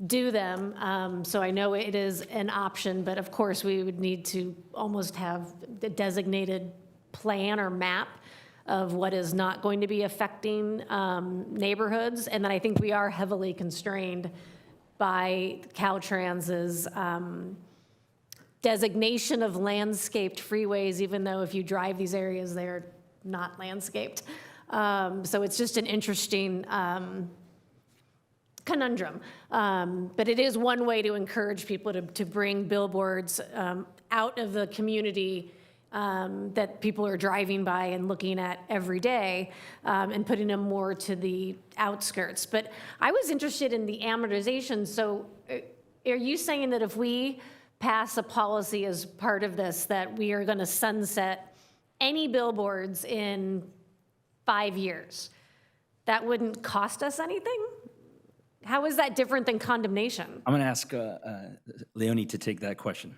do them. So I know it is an option, but of course we would need to almost have the designated plan or map of what is not going to be affecting neighborhoods. And then I think we are heavily constrained by Caltrans's designation of landscaped freeways, even though if you drive these areas, they're not landscaped. So it's just an interesting conundrum. But it is one way to encourage people to bring billboards out of the community that people are driving by and looking at every day, and putting them more to the outskirts. But I was interested in the amortization. So are you saying that if we pass a policy as part of this, that we are going to sunset any billboards in 5 years, that wouldn't cost us anything? How is that different than condemnation? I'm going to ask Leonie to take that question.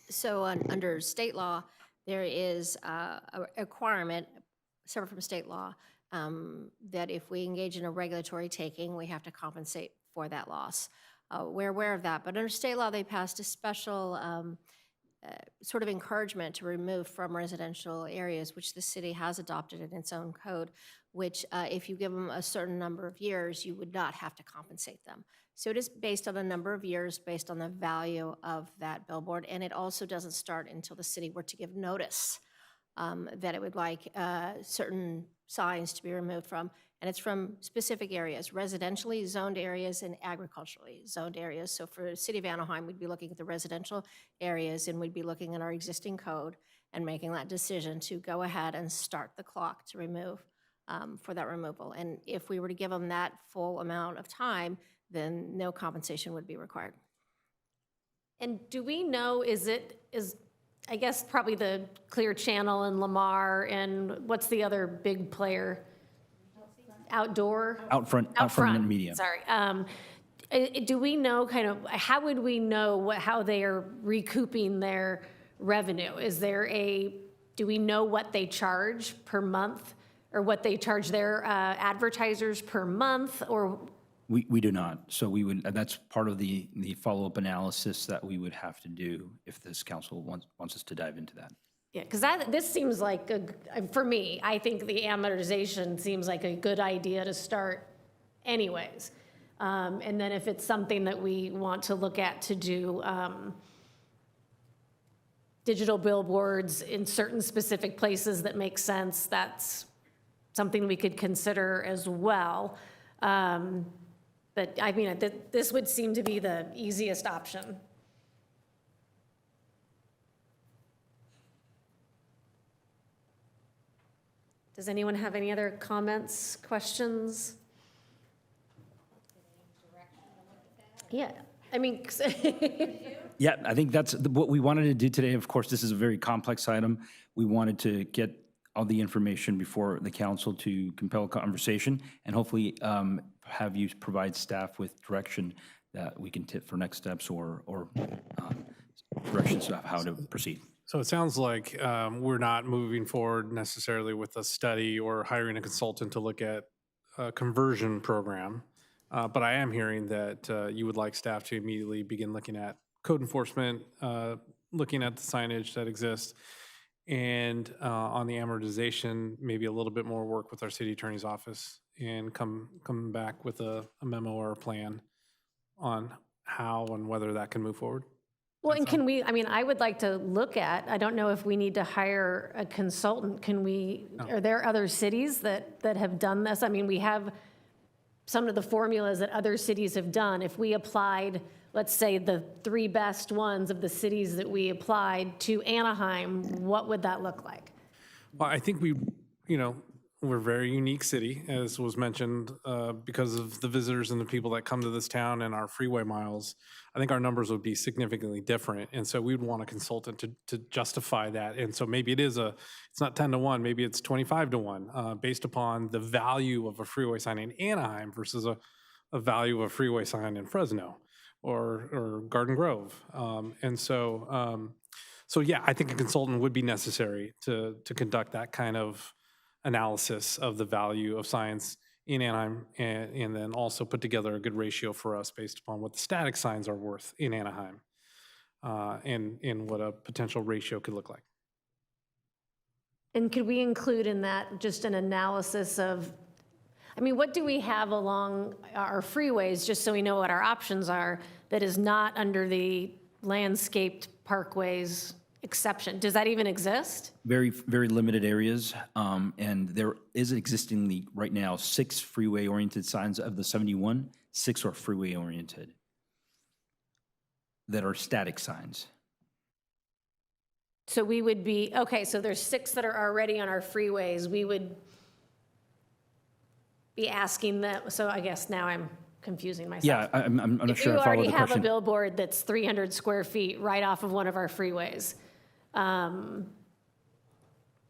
So under state law, there is a requirement, separate from state law, that if we engage in a regulatory taking, we have to compensate for that loss. We're aware of that, but under state law, they passed a special sort of encouragement to remove from residential areas, which the city has adopted in its own code, which if you give them a certain number of years, you would not have to compensate them. So it is based on a number of years, based on the value of that billboard, and it also doesn't start until the city were to give notice that it would like certain signs to be removed from, and it's from specific areas, residentially zoned areas and agriculturally zoned areas. So for the city of Anaheim, we'd be looking at the residential areas, and we'd be looking at our existing code and making that decision to go ahead and start the clock to remove for that removal. And if we were to give them that full amount of time, then no compensation would be required. And do we know, is I guess probably the Clear Channel and Lamar, and what's the other big player? Outdoor? Outfront Media. Sorry. Do we know kind of, how would we know how they are recouping their revenue? Do we know what they charge per month, or what they charge their advertisers per month, or? We do not. So we would, that's part of the follow-up analysis that we would have to do if this council wants us to dive into that. Yeah, because this seems like, for me, I think the amortization seems like a good idea to start anyways. And then if it's something that we want to look at to do digital billboards in certain specific places that make sense, that's something we could consider as well. But I mean, this would seem to be the easiest option. Does anyone have any other comments, questions? Yeah, I mean. Yeah, I think that's what we wanted to do today. Of course, this is a very complex item. We wanted to get all the information before the council to compel conversation, and hopefully have you provide staff with direction that we can tip for next steps or directions of how to proceed. So it sounds like we're not moving forward necessarily with a study or hiring a consultant to look at a conversion program. But I am hearing that you would like staff to immediately begin looking at code enforcement, looking at the signage that exists, and on the amortization, maybe a little bit more work with our city attorney's office, and come back with a memo or a plan on how and whether that can move forward. Well, and can we, I mean, I would like to look at, I don't know if we need to hire a consultant. Can we, are there other cities that have done this? I mean, we have some of the formulas that other cities have done. If we applied, let's say, the 3 best ones of the cities that we applied to Anaheim, what would that look like? Well, I think we're a very unique city, as was mentioned, because of the visitors and the people that come to this town and our freeway miles. I think our numbers would be significantly different. And so we would want a consultant to justify that. And so maybe it's not 10 to 1, maybe it's 25 to 1, based upon the value of a freeway sign in Anaheim versus a value of a freeway sign in Fresno or Garden Grove. So yeah, I think a consultant would be necessary to conduct that kind of analysis of the value of signs in Anaheim, and then also put together a good ratio for us based upon what the static signs are worth in Anaheim, and what a potential ratio could look like. And could we include in that just an analysis of, I mean, what do we have along our freeways, just so we know what our options are, that is not under the landscaped parkways exception? Does that even exist? Very, very limited areas, and there is existingly right now 6 freeway-oriented signs of the 71. 6 are freeway-oriented that are static signs. So we would be, okay, so there's 6 that are already on our freeways. We would be asking them, so I guess now I'm confusing myself. Yeah, I'm not If sure you I follow already the have a question. billboard that's 300 square feet right off of one of our freeways,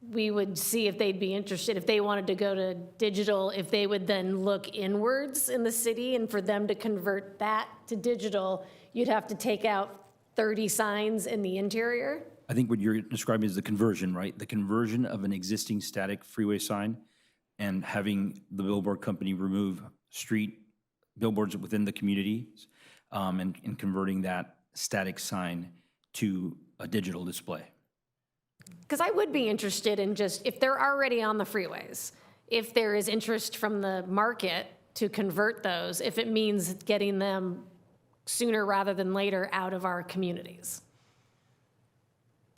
we would see if they'd be interested, if they wanted to go to digital, if they would then look inwards in the city, and for them to convert that to digital, you'd have to take out 30 signs in the interior? I think what you're describing is the conversion, right? The conversion of an existing static freeway sign and having the billboard company remove street billboards within the communities and converting that static sign to a digital display. Because I would be interested in just, if they're already on the freeways, if there is interest from the market to convert those, if it means getting them sooner rather than later out of our communities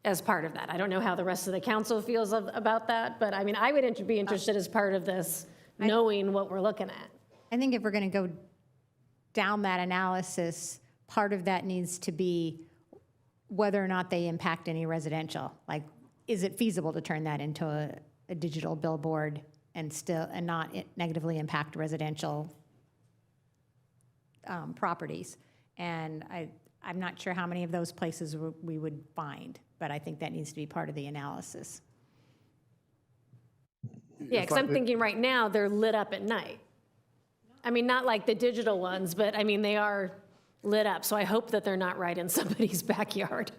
as part of that. I don't know how the rest of the council feels about that, but I mean, I would be interested as part of this, knowing what we're looking at. I think if we're going to go down that analysis, part of that needs to be whether or not they impact any residential. Like, is it feasible to turn that into a digital billboard and not negatively impact residential properties? And I'm not sure how many of those places we would find, but I think that needs to be part of the analysis. Yeah, because I'm thinking right now, they're lit up at night. I mean, not like the digital ones, but I mean, they are lit up, so I hope that they're not right in somebody's backyard.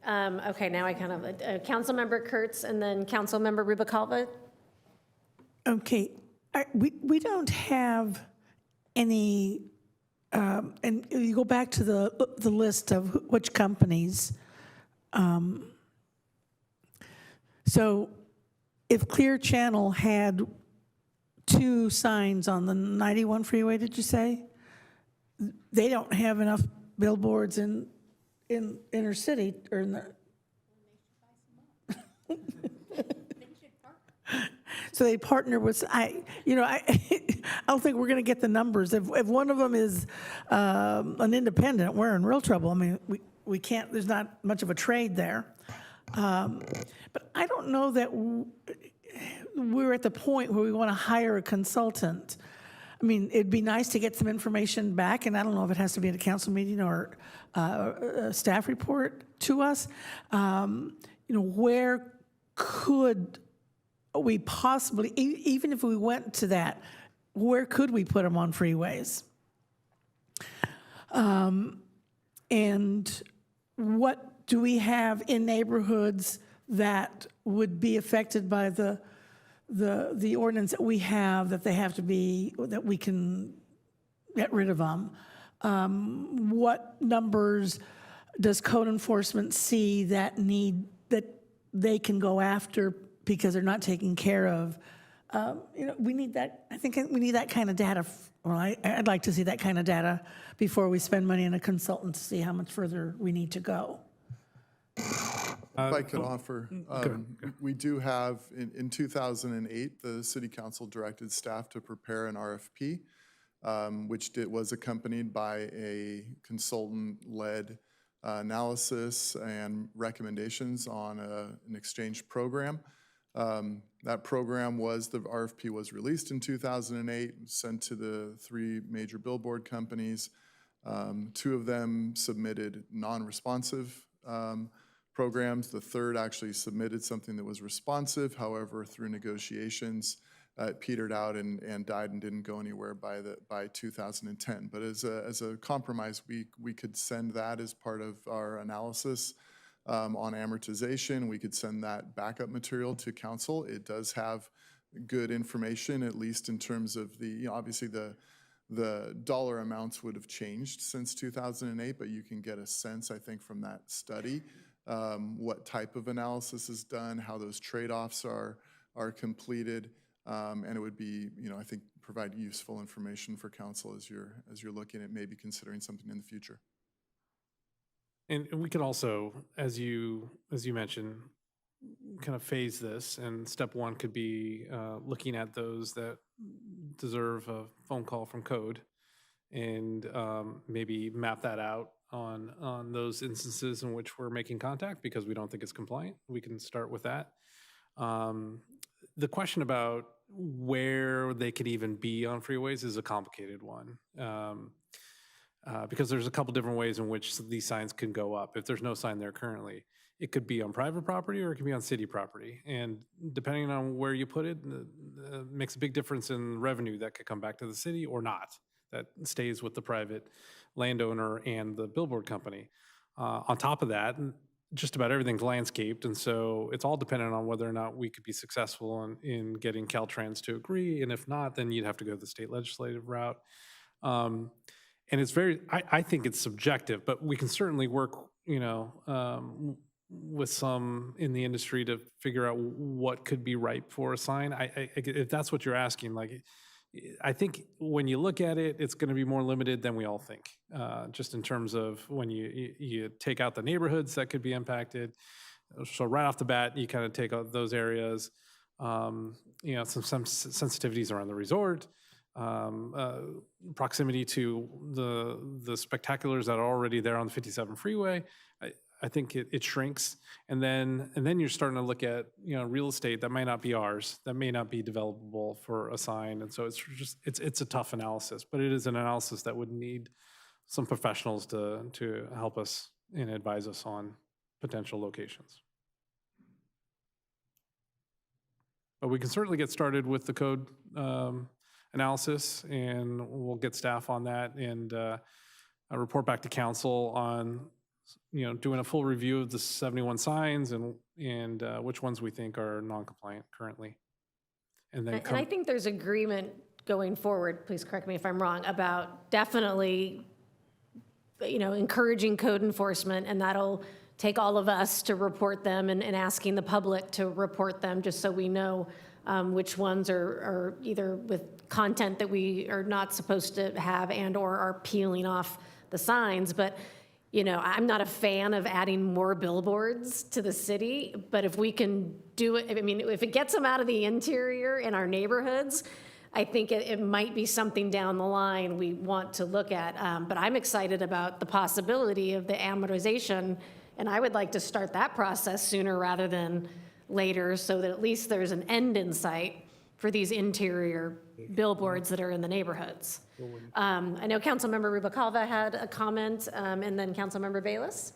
Okay, now I kind of, Councilmember Kurtz and then Councilmember Rubicalva. Okay, we don't have any, and you go back to the list of which companies. So if Clear Channel had 2 signs on the 91 freeway, did you say? They don't have enough billboards in inner city or in the. So they partner with, I don't think we're going to get the numbers. If one of them is an independent, we're in real trouble. I mean, we can't, there's not much of a trade there. But I don't know that we're at the point where we want to hire a consultant. I mean, it'd be nice to get some information back, and I don't know if it has to be at a council meeting or a staff report to us. Where could we possibly, even if we went to that, where could we put them on freeways? And what do we have in neighborhoods that would be affected by the ordinance that we have, that they have to be, that we can get rid of them? What numbers does code enforcement see that they can go after because they're not taken care of? We need that, I think we need that kind of data. Well, I'd like to see that kind of data before we spend money on a consultant to see how much further we need to go. If I could offer, we do have, in 2008, the City Council directed staff to prepare an RFP, which was accompanied by a consultant-led analysis and recommendations on an exchange program. That program the RFP was released in 2008, sent to the 3 major billboard companies. 2 of them submitted non-responsive programs. The 3rd actually submitted something that was responsive. However, through negotiations, it petered out and died and didn't go anywhere by 2010. But as a compromise, we could send that as part of our analysis on amortization. We could send that backup material to council. It does have good information, at least in terms of obviously the dollar amounts would have changed since 2008, but you can get a sense, I think, from that study, what type of analysis is done, how those trade-offs are completed. And it would be, I think, provide useful information for council as you're looking at maybe considering something in the future. And we could also, as you mentioned, kind of phase this, and step one could be looking at those that deserve a phone call from code, and maybe map that out on those instances in which we're making contact because we don't think it's compliant. We can start with that. The question about where they could even be on freeways is a complicated one. Because there's a couple different ways in which these signs can go up. If there's no sign there currently, it could be on private property or it could be on city property. And depending on where you put it, makes a big difference in revenue that could come back to the city or not. That stays with the private landowner and the billboard company. On top of that, just about everything's landscaped, and so it's all dependent on whether or not we could be successful in getting Caltrans to agree. And if not, then you'd have to go the state legislative route. And it's I think it's subjective, but we can certainly work, with some in the industry to figure out what could be ripe for a sign. If that's what you're asking, I think when you look at it, it's going to be more limited than we all think, just in terms of when you take out the neighborhoods that could be impacted. So right off the bat, you kind of take out those areas, some sensitivities around the resort, proximity to the spectaculars that are already there on the 57 freeway. I think it shrinks, and then you're starting to look at real estate that might not be ours, that may not be developable for a sign, and so it's a tough analysis, but it is an analysis that would need some professionals to help us and advise us on potential locations. But we can certainly get started with the code analysis, and we'll get staff on that and report back to council on doing a full review of the 71 signs and which ones we think are non-compliant currently. And then And I think there's agreement going forward, please correct me if I'm wrong, about definitely, encouraging code enforcement, and that'll take all of us to report them and asking the public to report them, just so we know which ones are either with content that we are not supposed to have and or are peeling off the signs. But I'm not a fan of adding more billboards to the city, but if we can do it, if it gets them out of the interior in our neighborhoods, I think it might be something down the line we want to look at. But I'm excited about the possibility of the amortization, and I would like to start that process sooner rather than later, so that at least there's an end in sight for these interior billboards that are in the neighborhoods. I know Councilmember Rubalcava had a comment, and then Councilmember Bayless.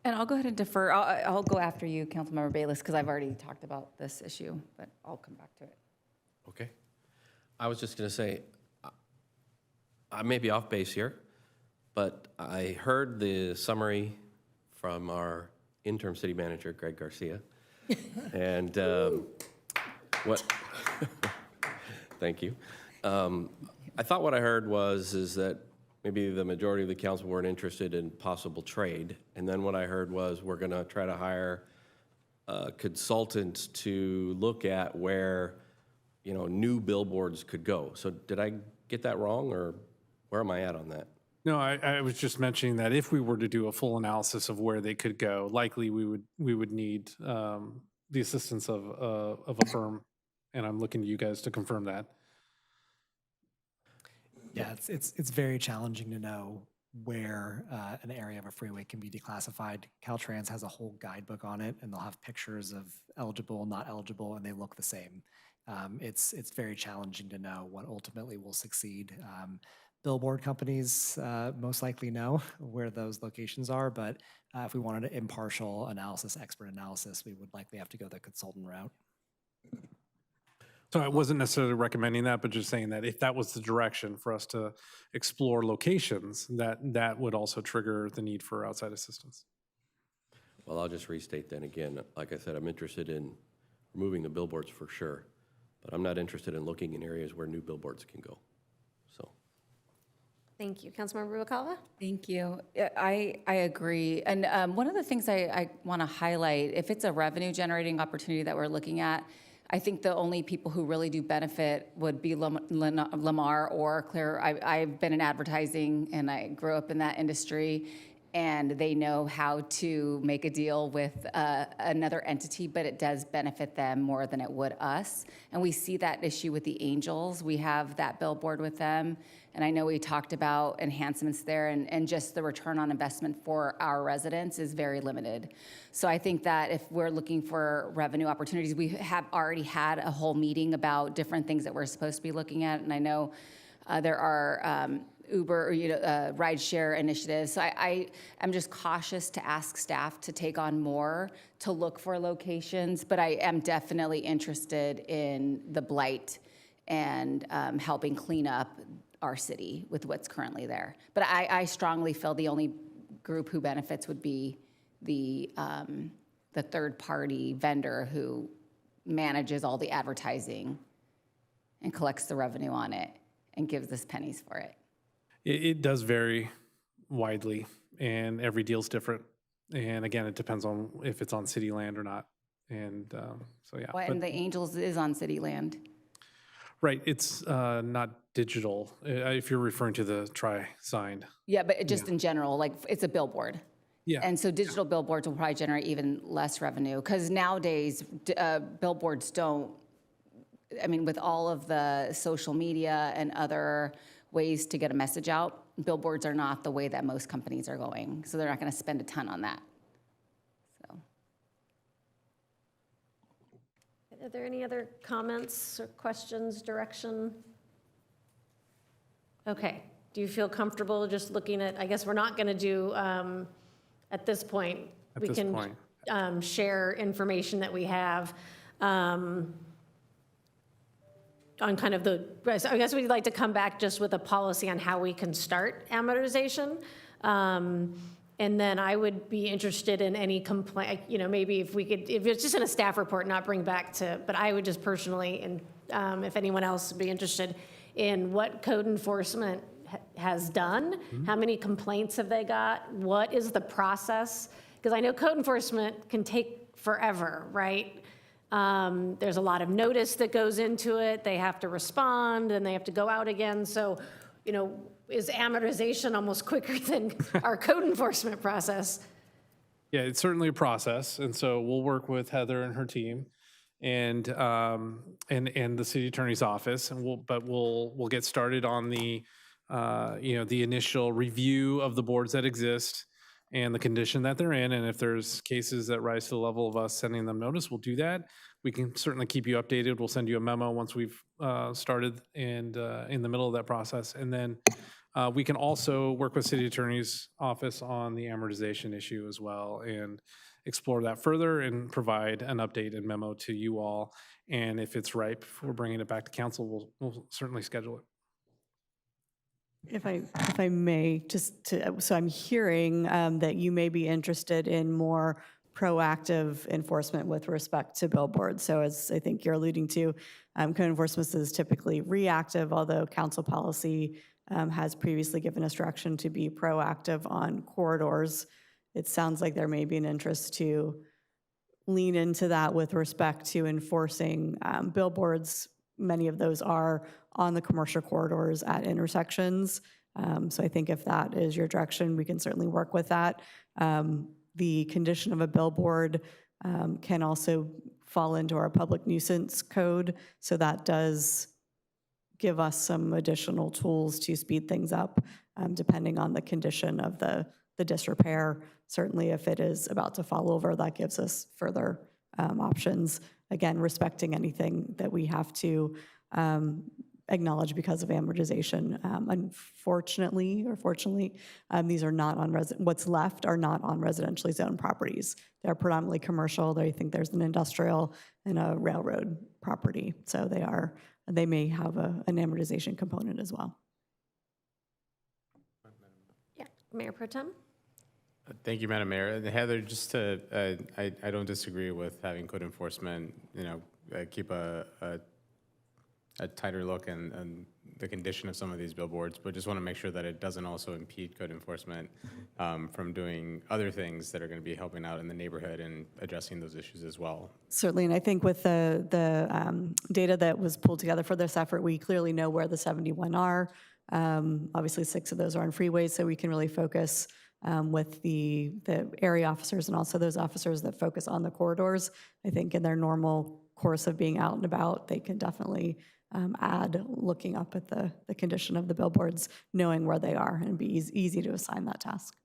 And I'll go ahead and defer. I'll go after you, Councilmember Bayless, because I've already talked about this issue, but I'll come back to it. Okay. I was just going to say, I may be off base here, but I heard the summary from our interim city manager, Greg Garcia. And what, thank you. I thought what I heard is that maybe the majority of the council weren't interested in possible trade. And then what I heard was we're going to try to hire consultants to look at where, new billboards could go. So did I get that wrong, or where am I at on that? No, I was just mentioning that if we were to do a full analysis of where they could go, likely we would need the assistance of a firm, and I'm looking to you guys to confirm that. Yeah, it's very challenging to know where an area of a freeway can be declassified. Caltrans has a whole guidebook on it, and they'll have pictures of eligible, not eligible, and they look the same. It's very challenging to know what ultimately will succeed. Billboard companies most likely know where those locations are, but if we wanted an impartial analysis, expert analysis, we would likely have to go the consultant route. So I wasn't necessarily recommending that, but just saying that if that was the direction for us to explore locations, that would also trigger the need for outside assistance. Well, I'll just restate then again. Like I said, I'm interested in removing the billboards for sure, but I'm not interested in looking in areas where new billboards can go. So. Thank you. Councilmember Rubalcava? Thank you. I agree. And one of the things I want to highlight, if it's a revenue generating opportunity that we're looking at, I think the only people who really do benefit would be Lamar or Claire. I've been in advertising and I grew up in that industry, and they know how to make a deal with another entity, but it does benefit them more than it would us. And we see that issue with the Angels. We have that billboard with them, and I know we talked about enhancements there, and just the return on investment for our residents is very limited. So I think that if we're looking for revenue opportunities, we have already had a whole meeting about different things that we're supposed to be looking at, and I know there are Uber, rideshare initiatives. So I am just cautious to ask staff to take on more, to look for locations, but I am definitely interested in the blight and helping clean up our city with what's currently there. But I strongly feel the only group who benefits would be the third-party vendor who manages all the advertising and collects the revenue on it and gives us pennies for it. It does vary widely, and every deal's different. And again, it depends on if it's on city land or not. And so, yeah. Well, and the Angels is on city land. Right, it's not digital, if you're referring to the tri-signed. Yeah, but just in general, like it's a billboard. Yeah. And so digital billboards will probably generate even less revenue, because nowadays billboards don't, I mean, with all of the social media and other ways to get a message out, billboards are not the way that most companies are going. So they're not going to spend a ton on that. So. Are there any other comments or questions, direction? Okay. Do you feel comfortable just looking at, I guess we're not going to do, at this point, we can share information that we have on kind of the, so I guess we'd like to come back just with a policy on how we can start amortization. And then I would be interested in any complaint, maybe if we could, if it's just in a staff report, not bring back to, but I would just personally, and if anyone else would be interested in what code enforcement has done, how many complaints have they got, what is the process? Because I know code enforcement can take forever, right? There's a lot of notice that goes into it. They have to respond and they have to go out again. So, is amortization almost quicker than our code enforcement process? Yeah, it's certainly a process. And so we'll work with Heather and her team and the city attorney's office, and we'll get started on the initial review of the boards that exist and the condition that they're in. And if there's cases that rise to the level of us sending them notice, we'll do that. We can certainly keep you updated. We'll send you a memo once we've started and in the middle of that process. And then we can also work with city attorney's office on the amortization issue as well and explore that further and provide an update and memo to you all. And if it's ripe for bringing it back to council, we'll certainly schedule it. If I may, so I'm hearing that you may be interested in more proactive enforcement with respect to billboards. So as I think you're alluding to, code enforcement is typically reactive, although council policy has previously given us direction to be proactive on corridors. It sounds like there may be an interest to lean into that with respect to enforcing billboards. Many of those are on the commercial corridors at intersections. So I think if that is your direction, we can certainly work with that. The condition of a billboard can also fall into our public nuisance code. So that does give us some additional tools to speed things up, depending on the condition of the disrepair. Certainly if it is about to fall over, that gives us further options. Again, respecting anything that we have to acknowledge because of amortization. Unfortunately, or fortunately, these are not on what's left are not on residentially zoned properties. They're predominantly commercial. I think there's an industrial and a railroad property. So they may have an amortization component as well. Yeah, Mayor Pro Tem? Thank you, Madam Mayor. Heather, just to, I don't disagree with having code enforcement, keep a tighter look and the condition of some of these billboards, but just want to make sure that it doesn't also impede code enforcement from doing other things that are going to be helping out in the neighborhood and addressing those issues as well. Certainly, and I think with the data that was pulled together for this effort, we clearly know where the 71 are. Obviously, 6 of those are on freeways, so we can really focus with the area officers and also those officers that focus on the corridors. I think in their normal course of being out and about, they can definitely add looking up at the condition of the billboards, knowing where they are, and it'd be easy to assign that task.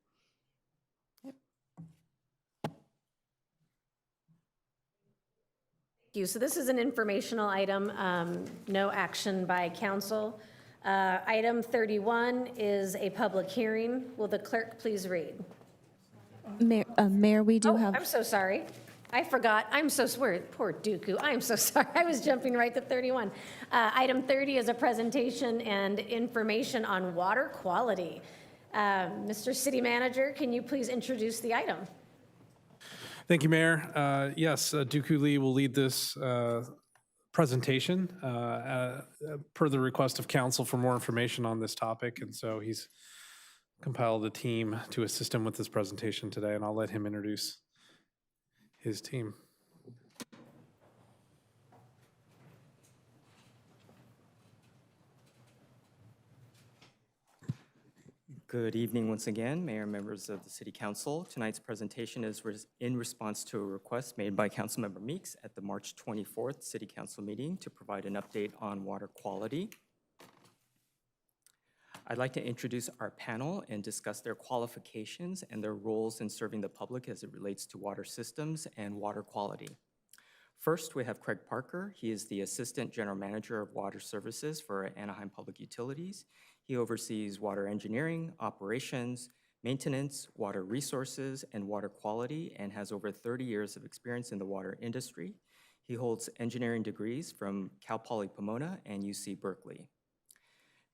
Thank you. So this is an informational item, no action by council. Item 31 is a public hearing. Will the clerk please read? Mayor, we do have. I'm so sorry. I forgot. I'm so sorry. Poor Dooku. I'm so sorry. I was jumping right to 31. Item 30 is a presentation and information on water quality. Mr. City Manager, can you please introduce the item? Thank you, Mayor. Yes, Dooku Lee will lead this presentation per the request of council for more information on this topic. And so he's compiled a team to assist him with this presentation today, and I'll let him introduce his team. Good evening once again, Mayor and members of the City Council. Tonight's presentation is in response to a request made by Councilmember Meeks at the March 24th City Council meeting to provide an update on water quality. I'd like to introduce our panel and discuss their qualifications and their roles in serving the public as it relates to water systems and water quality. First, we have Craig Parker. He is the Assistant General Manager of Water Services for Anaheim Public Utilities. He oversees water engineering, operations, maintenance, water resources, and water quality, and has over 30 years of experience in the water industry. He holds engineering degrees from Cal Poly Pomona and UC Berkeley.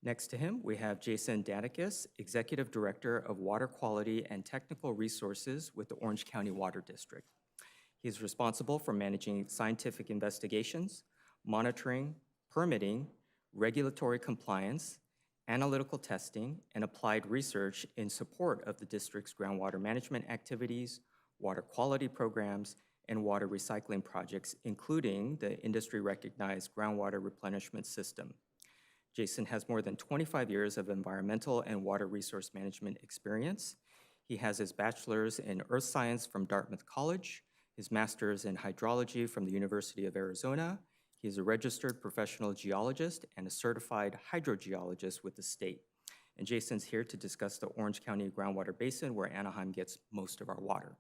Next to him, we have Jason Danicus, Executive Director of Water Quality and Technical Resources with the Orange County Water District. He is responsible for managing scientific investigations, monitoring, permitting, regulatory compliance, analytical testing, and applied research in support of the district's groundwater management activities, water quality programs, and water recycling projects, including the industry-recognized groundwater replenishment system. Jason has more than 25 years of environmental and water resource management experience. He has his bachelor's in earth science from Dartmouth College, his master's in hydrology from the University of Arizona. He is a registered professional geologist and a certified hydrogeologist with the state. And Jason's here to discuss the Orange County groundwater basin where Anaheim gets most of our water.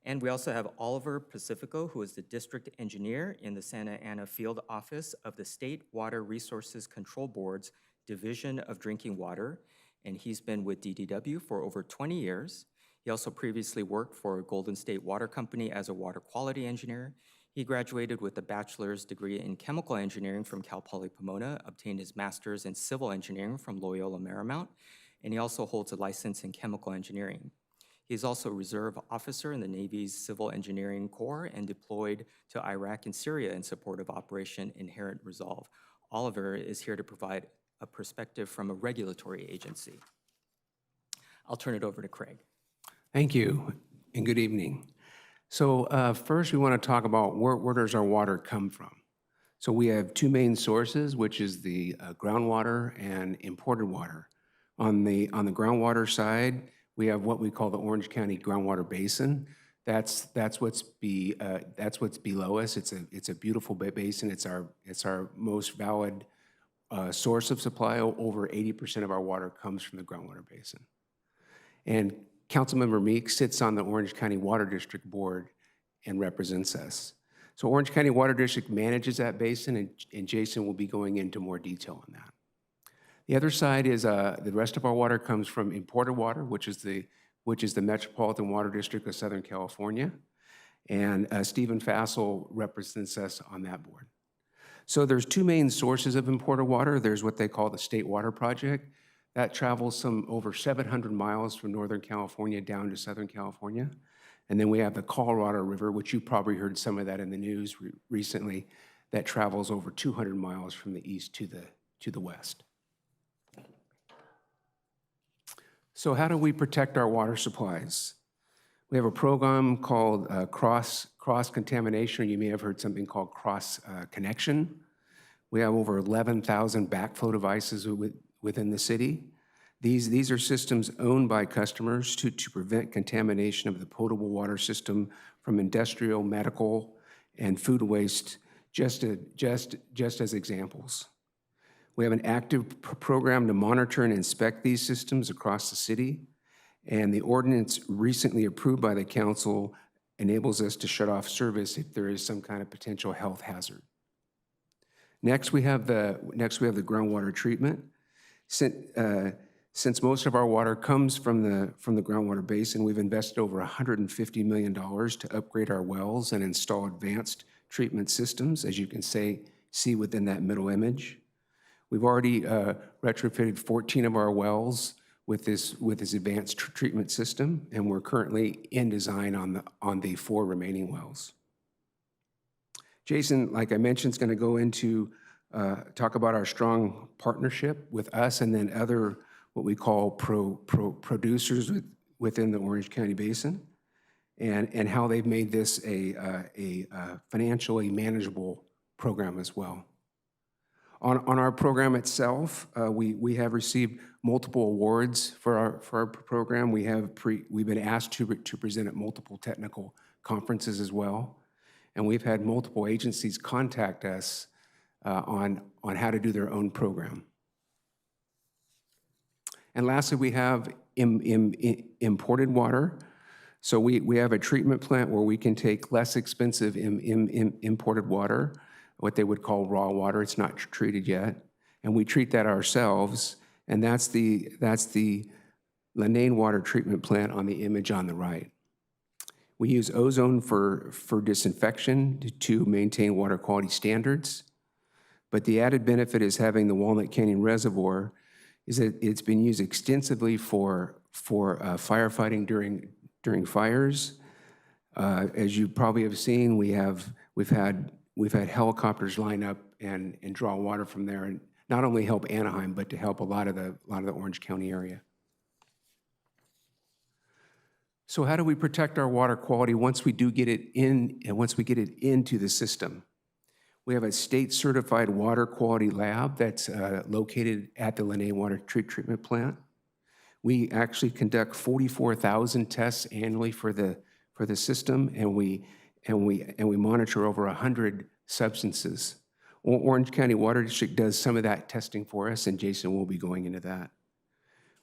And we also have Oliver Pacifico, who is the district engineer in the Santa Ana field office of the State Water Resources Control Board's Division of Drinking Water, and he's been with DDW for over 20 years. He also previously worked for Golden State Water Company as a water quality engineer. He graduated with a bachelor's degree in chemical engineering from Cal Poly Pomona, obtained his master's in civil engineering from Loyola Marymount, and he also holds a license in chemical engineering. He's also a reserve officer in the Navy's Civil Engineering Corps and deployed to Iraq and Syria in support of Operation Inherent Resolve. Oliver is here to provide a perspective from a regulatory agency. I'll turn it over to Craig. Thank you, and good evening. So first, we want to talk about where does our water come from? So we have two main sources, which is the groundwater and imported water. On the groundwater side, we have what we call the Orange County Groundwater Basin. That's what's below us. It's a beautiful basin. It's our most valid source of supply. Over 80% of our water comes from the groundwater basin. And Councilmember Meeks sits on the Orange County Water District Board and represents us. So Orange County Water District manages that basin, and Jason will be going into more detail on that. The other side is the rest of our water comes from imported water, which is the Metropolitan Water District of Southern California, and Stephen Fassel represents us on that board. So there's two main sources of imported water. There's what they call the State Water Project. That travels some over 700 miles from Northern California down to Southern California. And then we have the Colorado River, which you probably heard some of that in the news recently, that travels over 200 miles from the east to to the west. So how do we protect our water supplies? We have a program called cross contamination, or you may have heard something called cross connection. We have over 11,000 backflow devices within the city. These are systems owned by customers to prevent contamination of the potable water system from industrial, medical, and food waste, just as examples. We have an active program to monitor and inspect these systems across the city, and the ordinance recently approved by the council enables us to shut off service if there is some kind of potential health hazard. Next, we have the groundwater treatment. Since most of our water comes from the groundwater basin, we've invested over $150 million to upgrade our wells and install advanced treatment systems, as you can see within that middle image. We've already retrofitted 14 of our wells with this advanced treatment system, and we're currently in design on the 4 remaining wells. Jason, like I mentioned, is going to go into talk about our strong partnership with us and then other what we call producers within the Orange County Basin, and how they've made this a financially manageable program as well. On our program itself, we have received multiple awards for our program. We've been asked to present at multiple technical conferences as well, and we've had multiple agencies contact us on how to do their own program. And lastly, we have imported water. So we have a treatment plant where we can take less expensive imported water, what they would call raw water. It's not treated yet, and we treat that ourselves. And that's the Lenane Water Treatment Plant on the image on the right. We use ozone for disinfection to maintain water quality standards. But the added benefit is having the Walnut Canyon Reservoir is that it's been used extensively for firefighting during fires. As you probably have seen, we've had helicopters line up and draw water from there, and not only help Anaheim, but to help a lot of the Orange County area. So how do we protect our water quality once we do get it in, and once we get it into the system? We have a state-certified water quality lab that's located at the Lenane Water Treatment Plant. We actually conduct 44,000 tests annually for the system, and we monitor over 100 substances. Orange County Water District does some of that testing for us, and Jason will be going into that.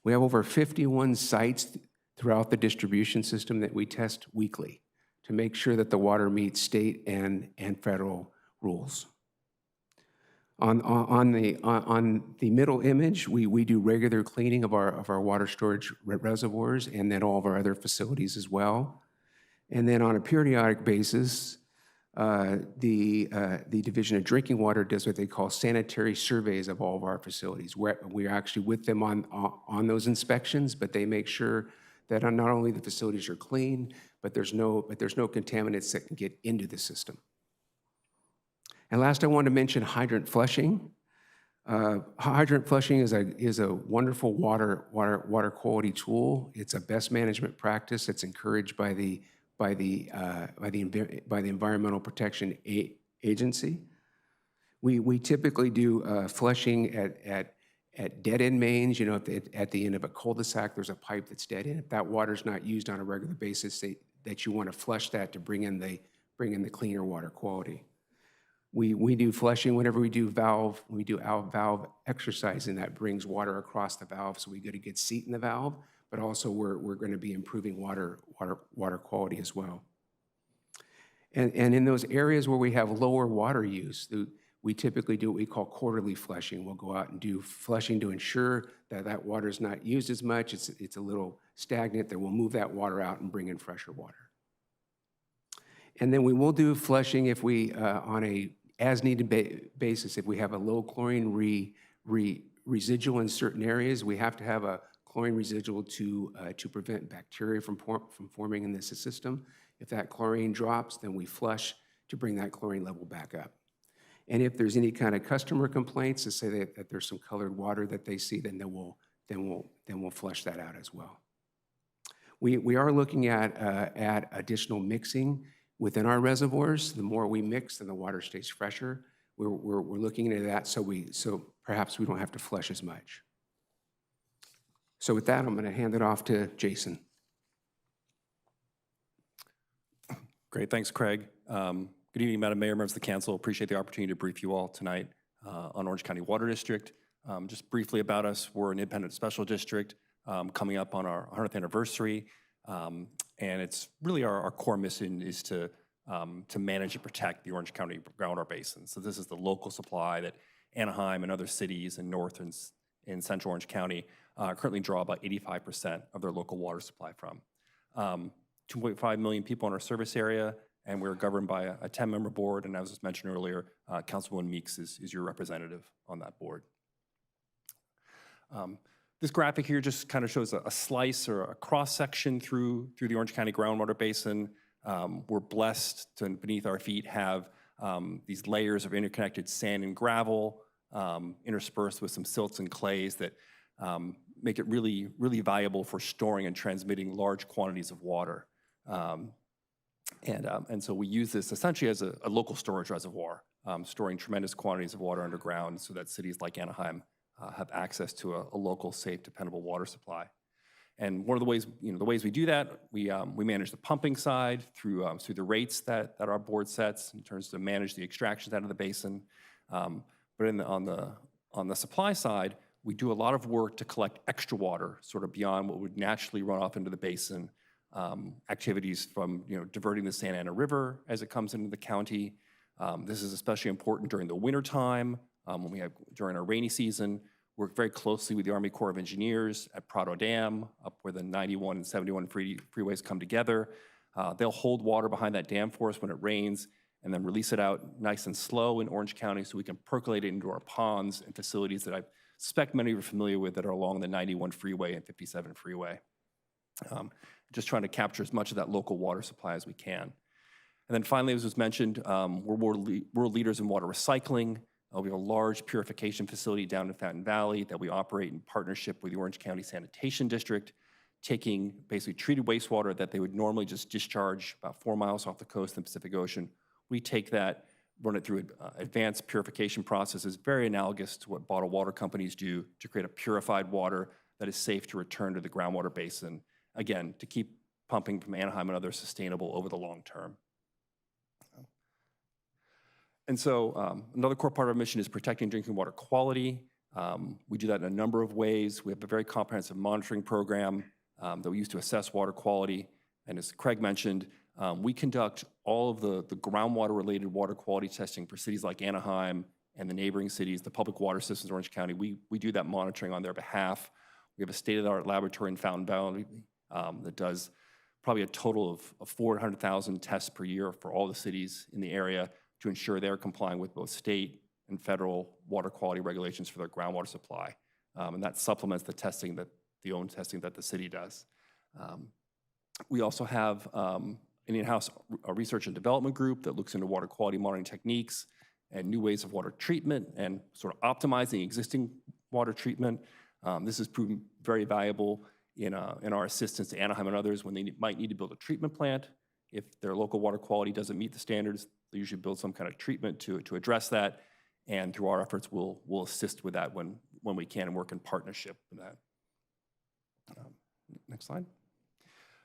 We have over 51 sites throughout the distribution system that we test weekly to make sure that the water meets state and federal rules. On the middle image, we do regular cleaning of our water storage reservoirs and then all of our other facilities as well. And then on a periodic basis, the Division of Drinking Water does what they call sanitary surveys of all of our facilities. We're actually with them on those inspections, but they make sure that not only the facilities are clean, but there's no contaminants that can get into the system. And last, I want to mention hydrant flushing. Hydrant flushing is a wonderful water quality tool. It's a best management practice that's encouraged by the Environmental Protection Agency. We typically do flushing at dead-end mains. You know, at the end of a cul-de-sac, there's a pipe that's dead end. If that water's not used on a regular basis, that you want to flush that to bring in the cleaner water quality. We do flushing whenever we do valve exercise, and that brings water across the valve, so we get a good seat in the valve, but also we're going to be improving water quality as well. And in those areas where we have lower water use, we typically do what we call quarterly flushing. We'll go out and do flushing to ensure that that water is not used as much, it's a little stagnant, that we'll move that water out and bring in fresher water. And then we will do flushing if we, on a as-needed basis, if we have a low chlorine residual in certain areas, we have to have a chlorine residual to prevent bacteria from forming in this system. If that chlorine drops, then we flush to bring that chlorine level back up. And if there's any kind of customer complaints to say that there's some colored water that they see, then we'll flush that out as well. We are looking at additional mixing within our reservoirs. The more we mix, then the water stays fresher. We're looking into that so perhaps we don't have to flush as much. So with that, I'm going to hand it off to Jason. Great, thanks, Craig. Good evening, Madam Mayor, members of the council. Appreciate the opportunity to brief you all tonight on Orange County Water District. Just briefly about us, we're an independent special district coming up on our 100th anniversary. And it's really our core mission is to manage and protect the Orange County groundwater basin. So this is the local supply that Anaheim and other cities in North and in Central Orange County currently draw about 85% of their local water supply from. 2.5 million people in our service area, and we're governed by a 10-member board, and as was mentioned earlier, Councilwoman Meeks is your representative on that board. This graphic here just kind of shows a slice or a cross-section through the Orange County groundwater basin. We're blessed to, beneath our feet, have these layers of interconnected sand and gravel interspersed with some silts and clays that make it really, really valuable for storing and transmitting large quantities of water. And so we use this essentially as a local storage reservoir, storing tremendous quantities of water underground so that cities like Anaheim have access to a local, safe, dependable water supply. And one of the ways, the ways we do that, we manage the pumping side through the rates that our board sets in terms to manage the extractions out of the basin. But on the supply side, we do a lot of work to collect extra water, sort of beyond what would naturally run off into the basin. Activities from diverting the Santa Ana River as it comes into the county. This is especially important during the winter time when we have during our rainy season. Work very closely with the Army Corps of Engineers at Prado Dam, up where the 91 and 71 freeways come together. They'll hold water behind that dam for us when it rains and then release it out nice and slow in Orange County so we can percolate it into our ponds and facilities that I suspect many of you are familiar with that are along the 91 freeway and 57 freeway. Just trying to capture as much of that local water supply as we can. And then finally, as was mentioned, we're world leaders in water recycling. We have a large purification facility down in Fountain Valley that we operate in partnership with the Orange County Sanitation District, taking basically treated wastewater that they would normally just discharge about 4 miles off the coast in the Pacific Ocean. We take that, run it through advanced purification processes, very analogous to what bottled water companies do to create a purified water that is safe to return to the groundwater basin, again, to keep pumping from Anaheim and others sustainable over the long term. And so another core part of our mission is protecting drinking water quality. We do that in a number of ways. We have a very comprehensive monitoring program that we use to assess water quality. And as Craig mentioned, we conduct all of the groundwater-related water quality testing for cities like Anaheim and the neighboring cities, the public water systems in Orange County. We do that monitoring on their behalf. We have a state-of-the-art laboratory in Fountain Valley that does probably a total of 400,000 tests per year for all the cities in the area to ensure they're complying with both state and federal water quality regulations for their groundwater supply. And that supplements the testing the own testing that the city does. We also have an in-house research and development group that looks into water quality monitoring techniques and new ways of water treatment and sort of optimizing existing water treatment. This has proven very valuable in our assistance to Anaheim and others when they might need to build a treatment plant. If their local water quality doesn't meet the standards, they usually build some kind of treatment to address that. And through our efforts, we'll assist with that when we can and work in partnership with that. Next slide.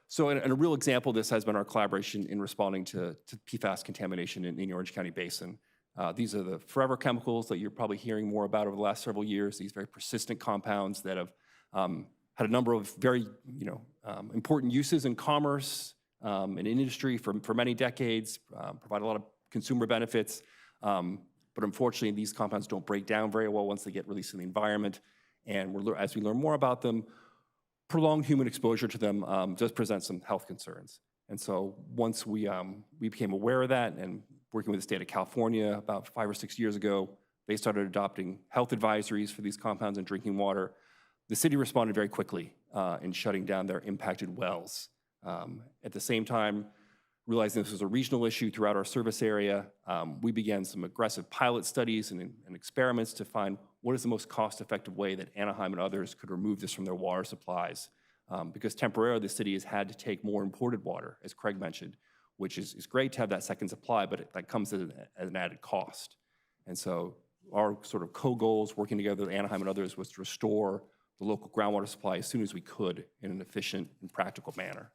So and a real example of this has been our collaboration in responding to PFAS contamination in the Orange County Basin. These are the forever chemicals that you're probably hearing more about over the last several years, these very persistent compounds that have had a number of very important uses in commerce and industry for many decades, provide a lot of consumer benefits. But unfortunately, these compounds don't break down very well once they get released in the environment. And as we learn more about them, prolonged human exposure to them does present some health concerns. And so once we became aware of that and working with the state of California about 5 or 6 years ago, they started adopting health advisories for these compounds in drinking water. The city responded very quickly in shutting down their impacted wells. At the same time, Realizing this was a regional issue throughout our service area, we began some aggressive pilot studies and experiments to find what is the most cost-effective way that Anaheim and others could remove this from their water supplies. Because temporarily, the city has had to take more imported water, as Craig mentioned, which is great to have that second supply, but that comes at an added cost. And so our sort of co-goals, working together with Anaheim and others, was to restore the local groundwater supply as soon as we could in an efficient and practical manner.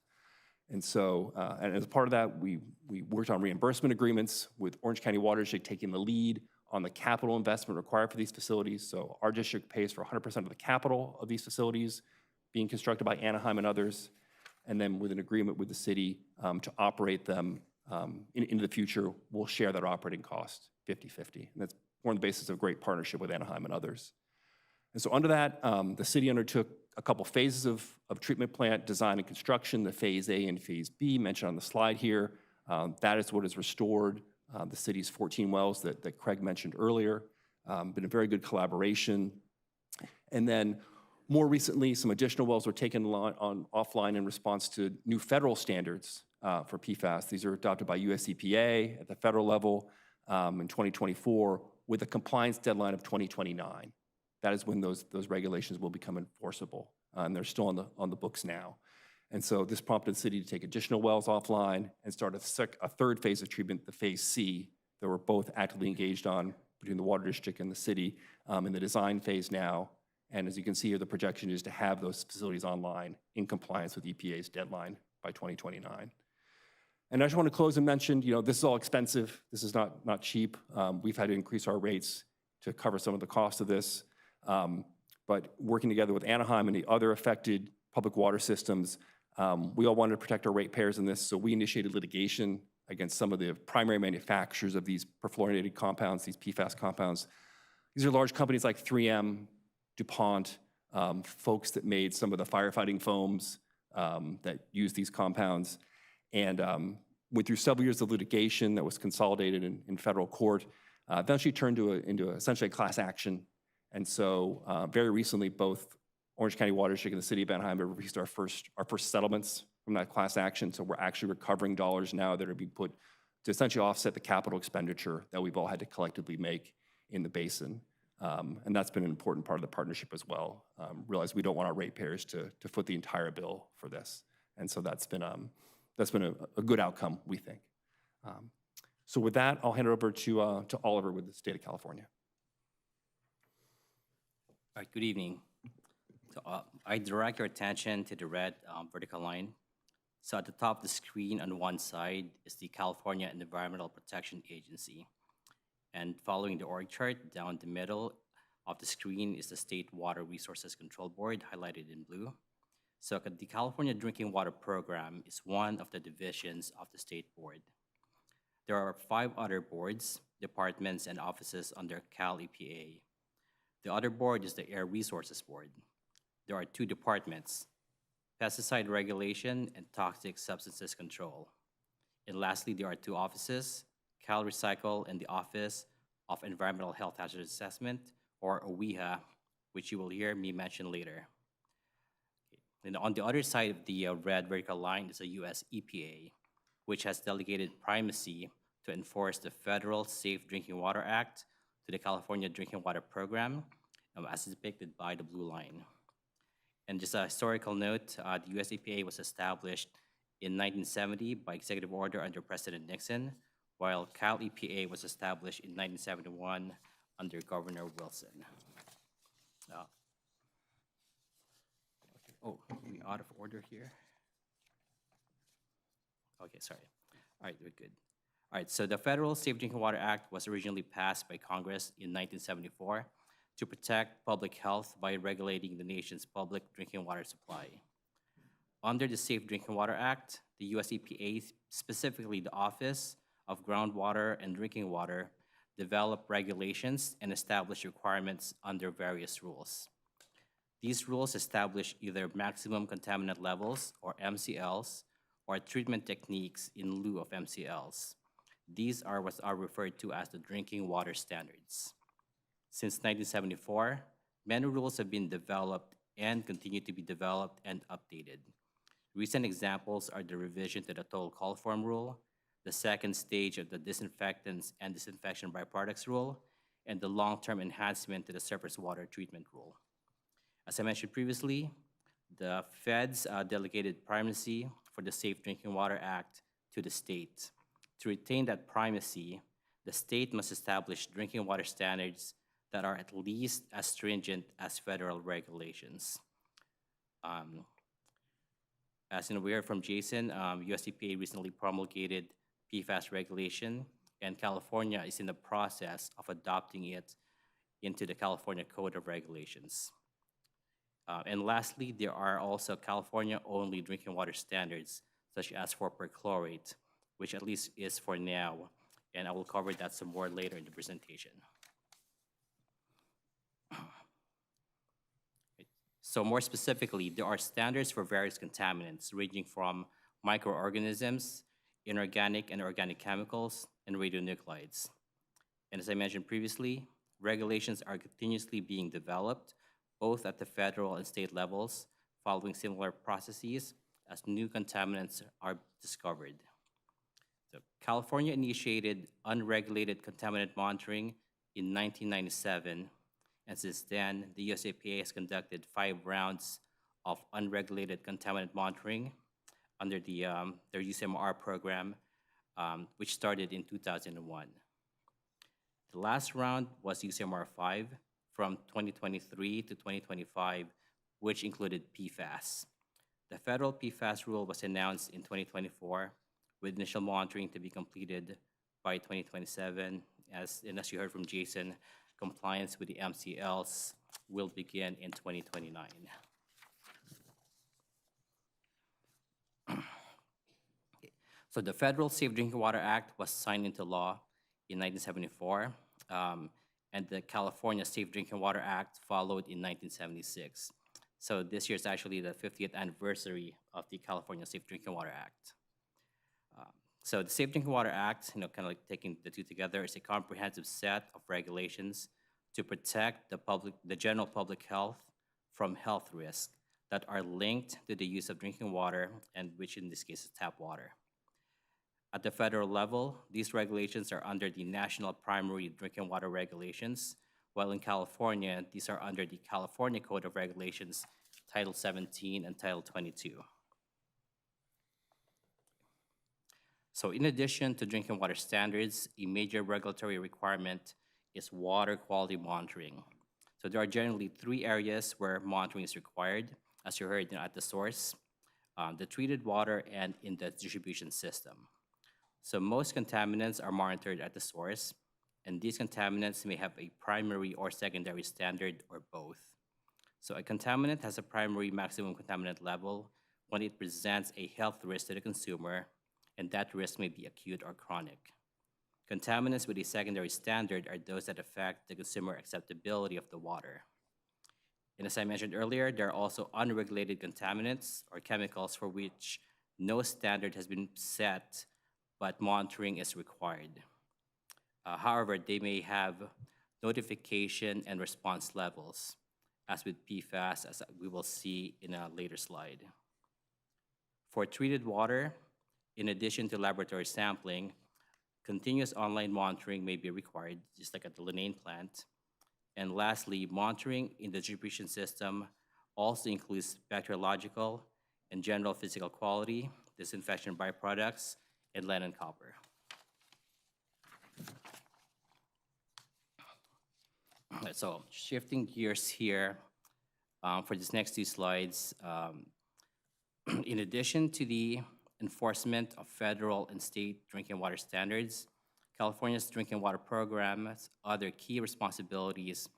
And so, and as part of that, we worked on reimbursement agreements with Orange County Water District taking the lead on the capital investment required for these facilities. So our district pays for 100% of the capital of these facilities being constructed by Anaheim and others, and then with an agreement with the city to operate them into the future, we'll share that operating cost 50-50. And that's one of the basis of a great partnership with Anaheim and others. And so under that, the city undertook a couple phases of treatment plant design and construction, the Phase A and Phase B mentioned on the slide here. That is what has restored the city's 14 wells that Craig mentioned earlier. Been a very good collaboration. And then more recently, some additional wells were taken offline in response to new federal standards for PFAS. These are adopted by US EPA at the federal level in 2024 with a compliance deadline of 2029. That is when those regulations will become enforceable, and they're still on the books now. And so this prompted the city to take additional wells offline and start a third phase of treatment, the Phase C, that we're both actively engaged on between the Water District and the city in the design phase now. And as you can see here, the projection is to have those facilities online in compliance with EPA's deadline by 2029. And I just want to close and mention, this is all expensive. This is not cheap. We've had to increase our rates to cover some of the cost of this. But working together with Anaheim and the other affected public water systems, we all wanted to protect our ratepayers in this, so we initiated litigation against some of the primary manufacturers of these perfluorinated compounds, these PFAS compounds. These are large companies like 3M, DuPont, folks that made some of the firefighting foams that use these compounds. And went through several years of litigation that was consolidated in federal court. That actually turned into essentially a class action. And so very recently, both Orange County Water District and the city of Anaheim have released our first settlements from that class action. So we're actually recovering dollars now that are being put to essentially offset the capital expenditure that we've all had to collectively make in the basin. And that's been an important part of the partnership as well. Realize we don't want our ratepayers to foot the entire bill for this. And so that's been a good outcome, we think. So with that, I'll hand it over to Oliver with the state of California. All right, good evening. So I direct your attention to the red vertical line. So at the top of the screen on one side is the California Environmental Protection Agency. And following the org chart, down the middle of the screen is the State Water Resources Control Board, highlighted in blue. So the California Drinking Water Program is one of the divisions of the state board. There are 5 other boards, departments, and offices under Cal EPA. The other board is the Air Resources Board. There are 2 departments, pesticide regulation and toxic substances control. And lastly, there are 2 offices, Cal Recycle and the Office of Environmental Health Hazard Assessment, or OWEHA, which you will hear me mention later. And on the other side of the red vertical line is the US EPA, which has delegated primacy to enforce the Federal Safe Drinking Water Act to the California Drinking Water Program, as depicted by the blue line. And just a historical note, the US EPA was established in 1970 by executive order under President Nixon, while Cal EPA was established in 1971 under Governor Wilson. Oh, we out of order here. Okay, sorry. All right, we're good. All right, so the Federal Safe Drinking Water Act was originally passed by Congress in 1974 to protect public health by regulating the nation's public drinking water supply. Under the Safe Drinking Water Act, the US EPA, specifically the Office of Groundwater and Drinking Water, developed regulations and established requirements under various rules. These rules establish either maximum contaminant levels, or MCLs, or treatment techniques in lieu of MCLs. These are what are referred to as the drinking water standards. Since 1974, many rules have been developed and continue to be developed and updated. Recent examples are the revision to the total coliform rule, the second stage of the disinfectants and disinfection byproducts rule, and the long-term enhancement to the surface water treatment rule. As I mentioned previously, the feds delegated primacy for the Safe Drinking Water Act to the state. To retain that primacy, the state must establish drinking water standards that are at least as stringent as federal regulations. As we heard from Jason, US EPA recently promulgated PFAS regulation, and California is in the process of adopting it into the California Code of Regulations. And lastly, there are also California-only drinking water standards, such as for perchlorate, which at least is for now, and I will cover that some more later in the presentation. So more specifically, there are standards for various contaminants, ranging from microorganisms, inorganic and organic chemicals, and radionuclides. And as I mentioned previously, regulations are continuously being developed, both at the federal and state levels, following similar processes as new contaminants are discovered. So California initiated unregulated contaminant monitoring in 1997, and since then, the US EPA has conducted 5 rounds of unregulated contaminant monitoring under their UCMR program, which started in 2001. The last round was UCMR 5 from 2023 to 2025, which included PFAS. The federal PFAS rule was announced in 2024, with initial monitoring to be completed by 2027. As you heard from Jason, compliance with the MCLs will begin in 2029. So the Federal Safe Drinking Water Act was signed into law in 1974, and the California Safe Drinking Water Act followed in 1976. So this year is actually the 50th anniversary of the California Safe Drinking Water Act. So the Safe Drinking Water Act, kind of like taking the two together, is a comprehensive set of regulations to protect the general public health from health risks that are linked to the use of drinking water, and which in this case is tap water. At the federal level, these regulations are under the National Primary Drinking Water Regulations, while in California, these are under the California Code of Regulations, Title 17 and Title 22. So in addition to drinking water standards, a major regulatory requirement is water quality monitoring. So there are generally 3 areas where monitoring is required, as you heard at the source, the treated water and in the distribution system. So most contaminants are monitored at the source, and these contaminants may have a primary or secondary standard or both. So a contaminant has a primary maximum contaminant level when it presents a health risk to the consumer, and that risk may be acute or chronic. Contaminants with a secondary standard are those that affect the consumer acceptability of the water. And as I mentioned earlier, there are also unregulated contaminants or chemicals for which no standard has been set, but monitoring is required. However, they may have notification and response levels, as with PFAS, as we will see in a later slide. For treated water, in addition to laboratory sampling, continuous online monitoring may be required, just like at the Linane plant. And lastly, monitoring in the distribution system also includes bacteriological and general physical quality, disinfection byproducts, and lead and copper. So shifting gears here for these next 2 slides, in addition to the enforcement of federal and state drinking water standards, California's drinking water program's other key responsibilities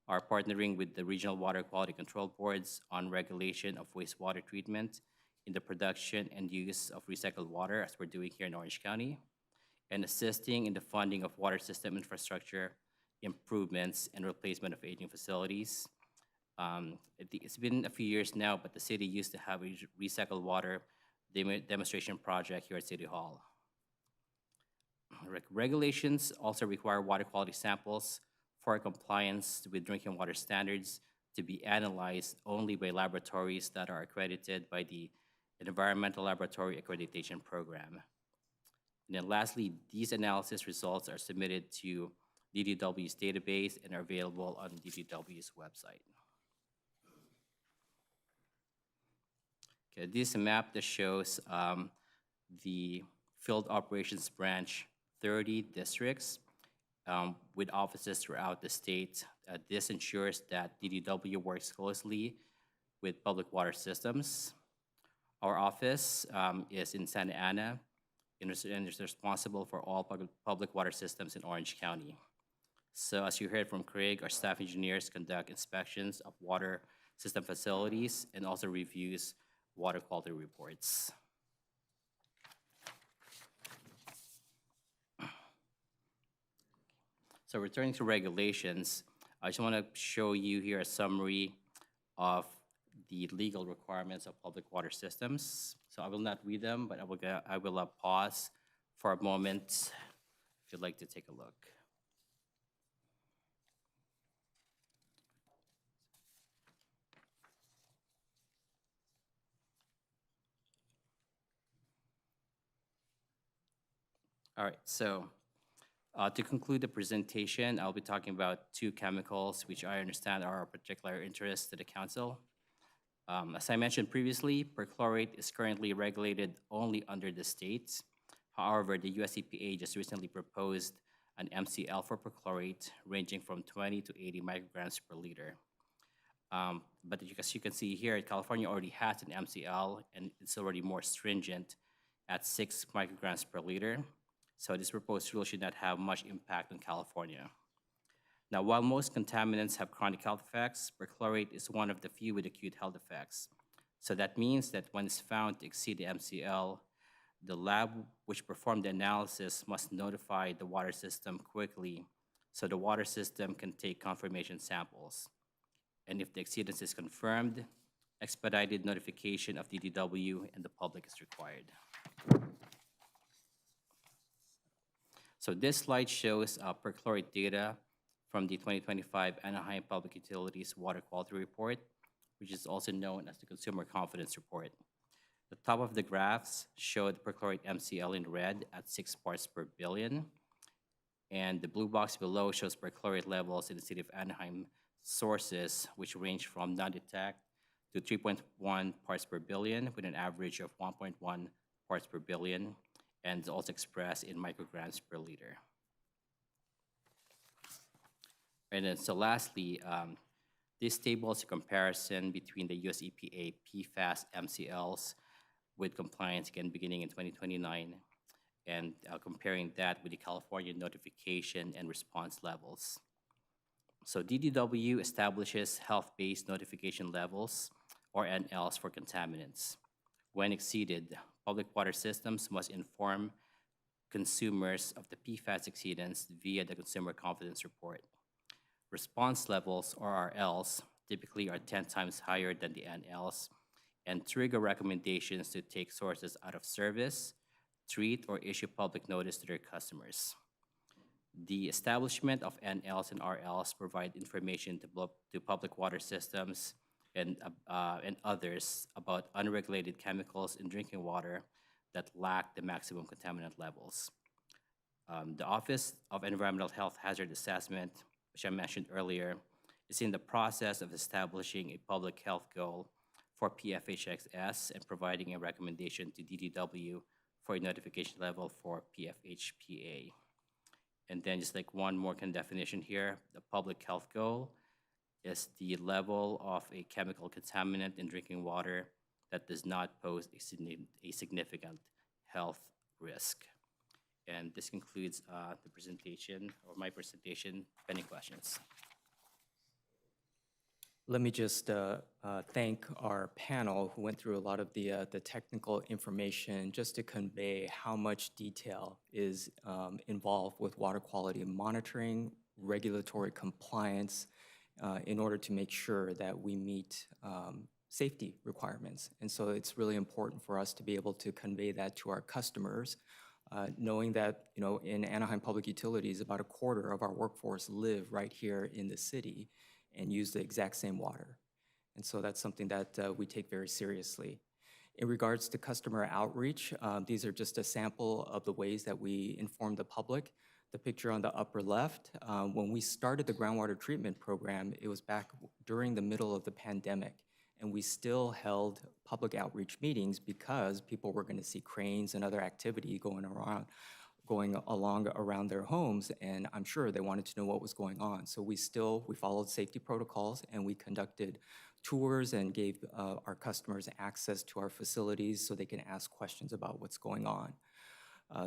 are partnering with the regional water quality control boards on regulation of wastewater treatment in the production and use of recycled water, as we're doing here in Orange County, and assisting in the funding of water system infrastructure improvements and replacement of aging facilities. It's been a few years now, but the city used to have a recycled water demonstration project here at City Hall. Regulations also require water quality samples for compliance with drinking water standards to be analyzed only by laboratories that are accredited by the Environmental Laboratory Accreditation Program. And then lastly, these analysis results are submitted to DDW's database and are available on DDW's website. Okay, this is a map that shows the field operations branch 30 districts with offices throughout the state. This ensures that DDW works closely with public water systems. Our office is in Santa Ana and is responsible for all public water systems in Orange County. So as you heard from Craig, our staff engineers conduct inspections of water system facilities and also reviews water quality reports. So returning to regulations, I just want to show you here a summary of the legal requirements of public water systems. So I will not read them, but I will pause for a moment if you'd like to take a look. All right, so to conclude the presentation, I'll be talking about two chemicals which I understand are of particular interest to the council. As I mentioned previously, perchlorate is currently regulated only under the states. However, the US EPA just recently proposed an MCL for perchlorate ranging from 20 to 80 micrograms per liter. But as you can see here, California already has an MCL and it's already more stringent at 6 micrograms per liter. So this proposed rule should not have much impact on California. Now, while most contaminants have chronic health effects, perchlorate is one of the few with acute health effects. So that means that when it's found to exceed the MCL, the lab which performed the analysis must notify the water system quickly so the water system can take confirmation samples. And if the exceedance is confirmed, expedited notification of DDW and the public is required. So this slide shows perchlorate data from the 2025 Anaheim Public Utilities Water Quality Report, which is also known as the Consumer Confidence Report. The top of the graphs show the perchlorate MCL in red at 6 parts per billion, and the blue box below shows perchlorate levels in the city of Anaheim sources, which range from non-detect to 3.1 parts per billion with an average of 1.1 parts per billion, and also expressed in micrograms per liter. And then, so lastly, this table is a comparison between the US EPA PFAS MCLs with compliance, again, beginning in 2029, and comparing that with the California notification and response levels. So DDW establishes health-based notification levels, or NLs, for contaminants. When exceeded, public water systems must inform consumers of the PFAS exceedance via the Consumer Confidence Report. Response levels, or RLs, typically are 10 times higher than the NLs and trigger recommendations to take sources out of service, treat, or issue public notice to their customers. The establishment of NLs and RLs provide information to public water systems and others about unregulated chemicals in drinking water that lack the maximum contaminant levels. The Office of Environmental Health Hazard Assessment, which I mentioned earlier, is in the process of establishing a public health goal for PFHXS and providing a recommendation to DDW for a notification level for PFHPA. And then just like one more kind of definition here, the public health goal is the level of a chemical contaminant in drinking water that does not pose a significant health risk. And this concludes the presentation, or my presentation. Any questions? Let me just thank our panel who went through a lot of the technical information just to convey how much detail is involved with water quality monitoring, regulatory compliance, in order to make sure that we meet safety requirements. And so it's really important for us to be able to convey that to our customers, knowing that, you know, in Anaheim Public Utilities, about a quarter of our workforce live right here in the city and use the exact same water. And so that's something that we take very seriously. In regards to customer outreach, these are just a sample of the ways that we inform the public. The picture on the upper left, when we started the groundwater treatment program, it was back during the middle of the pandemic, and we still held public outreach meetings because people were going to see cranes and other activity going along around their homes, and I'm sure they wanted to know what was going on. So we followed safety protocols, and we conducted tours and gave our customers access to our facilities so they can ask questions about what's going on.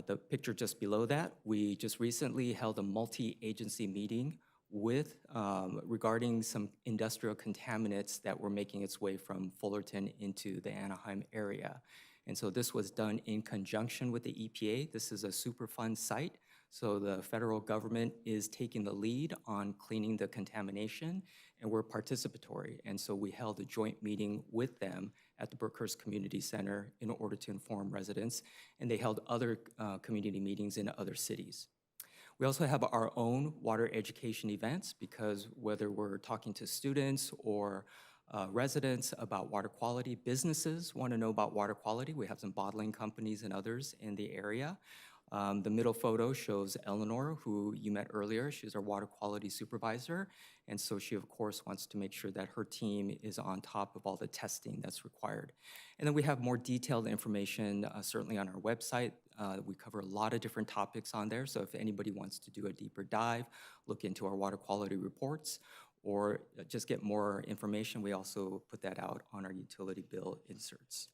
The picture just below that, we just recently held a multi-agency meeting regarding some industrial contaminants that were making its way from Fullerton into the Anaheim area. And so this was done in conjunction with the EPA. This is a Superfund site, so the federal government is taking the lead on cleaning the contamination, and we're participatory. And so we held a joint meeting with them at the Brookhurst Community Center in order to inform residents, and they held other community meetings in other cities. We also have our own water education events, because whether we're talking to students or residents about water quality, businesses want to know about water quality. We have some bottling companies and others in the area. The middle photo shows Eleanor, who you met earlier. She's our water quality supervisor, and so she, of course, wants to make sure that her team is on top of all the testing that's required. And then we have more detailed information, certainly on our website. We cover a lot of different topics on there, so if anybody wants to do a deeper dive, look into our water quality reports, or just get more information, we also put that out on our utility bill inserts.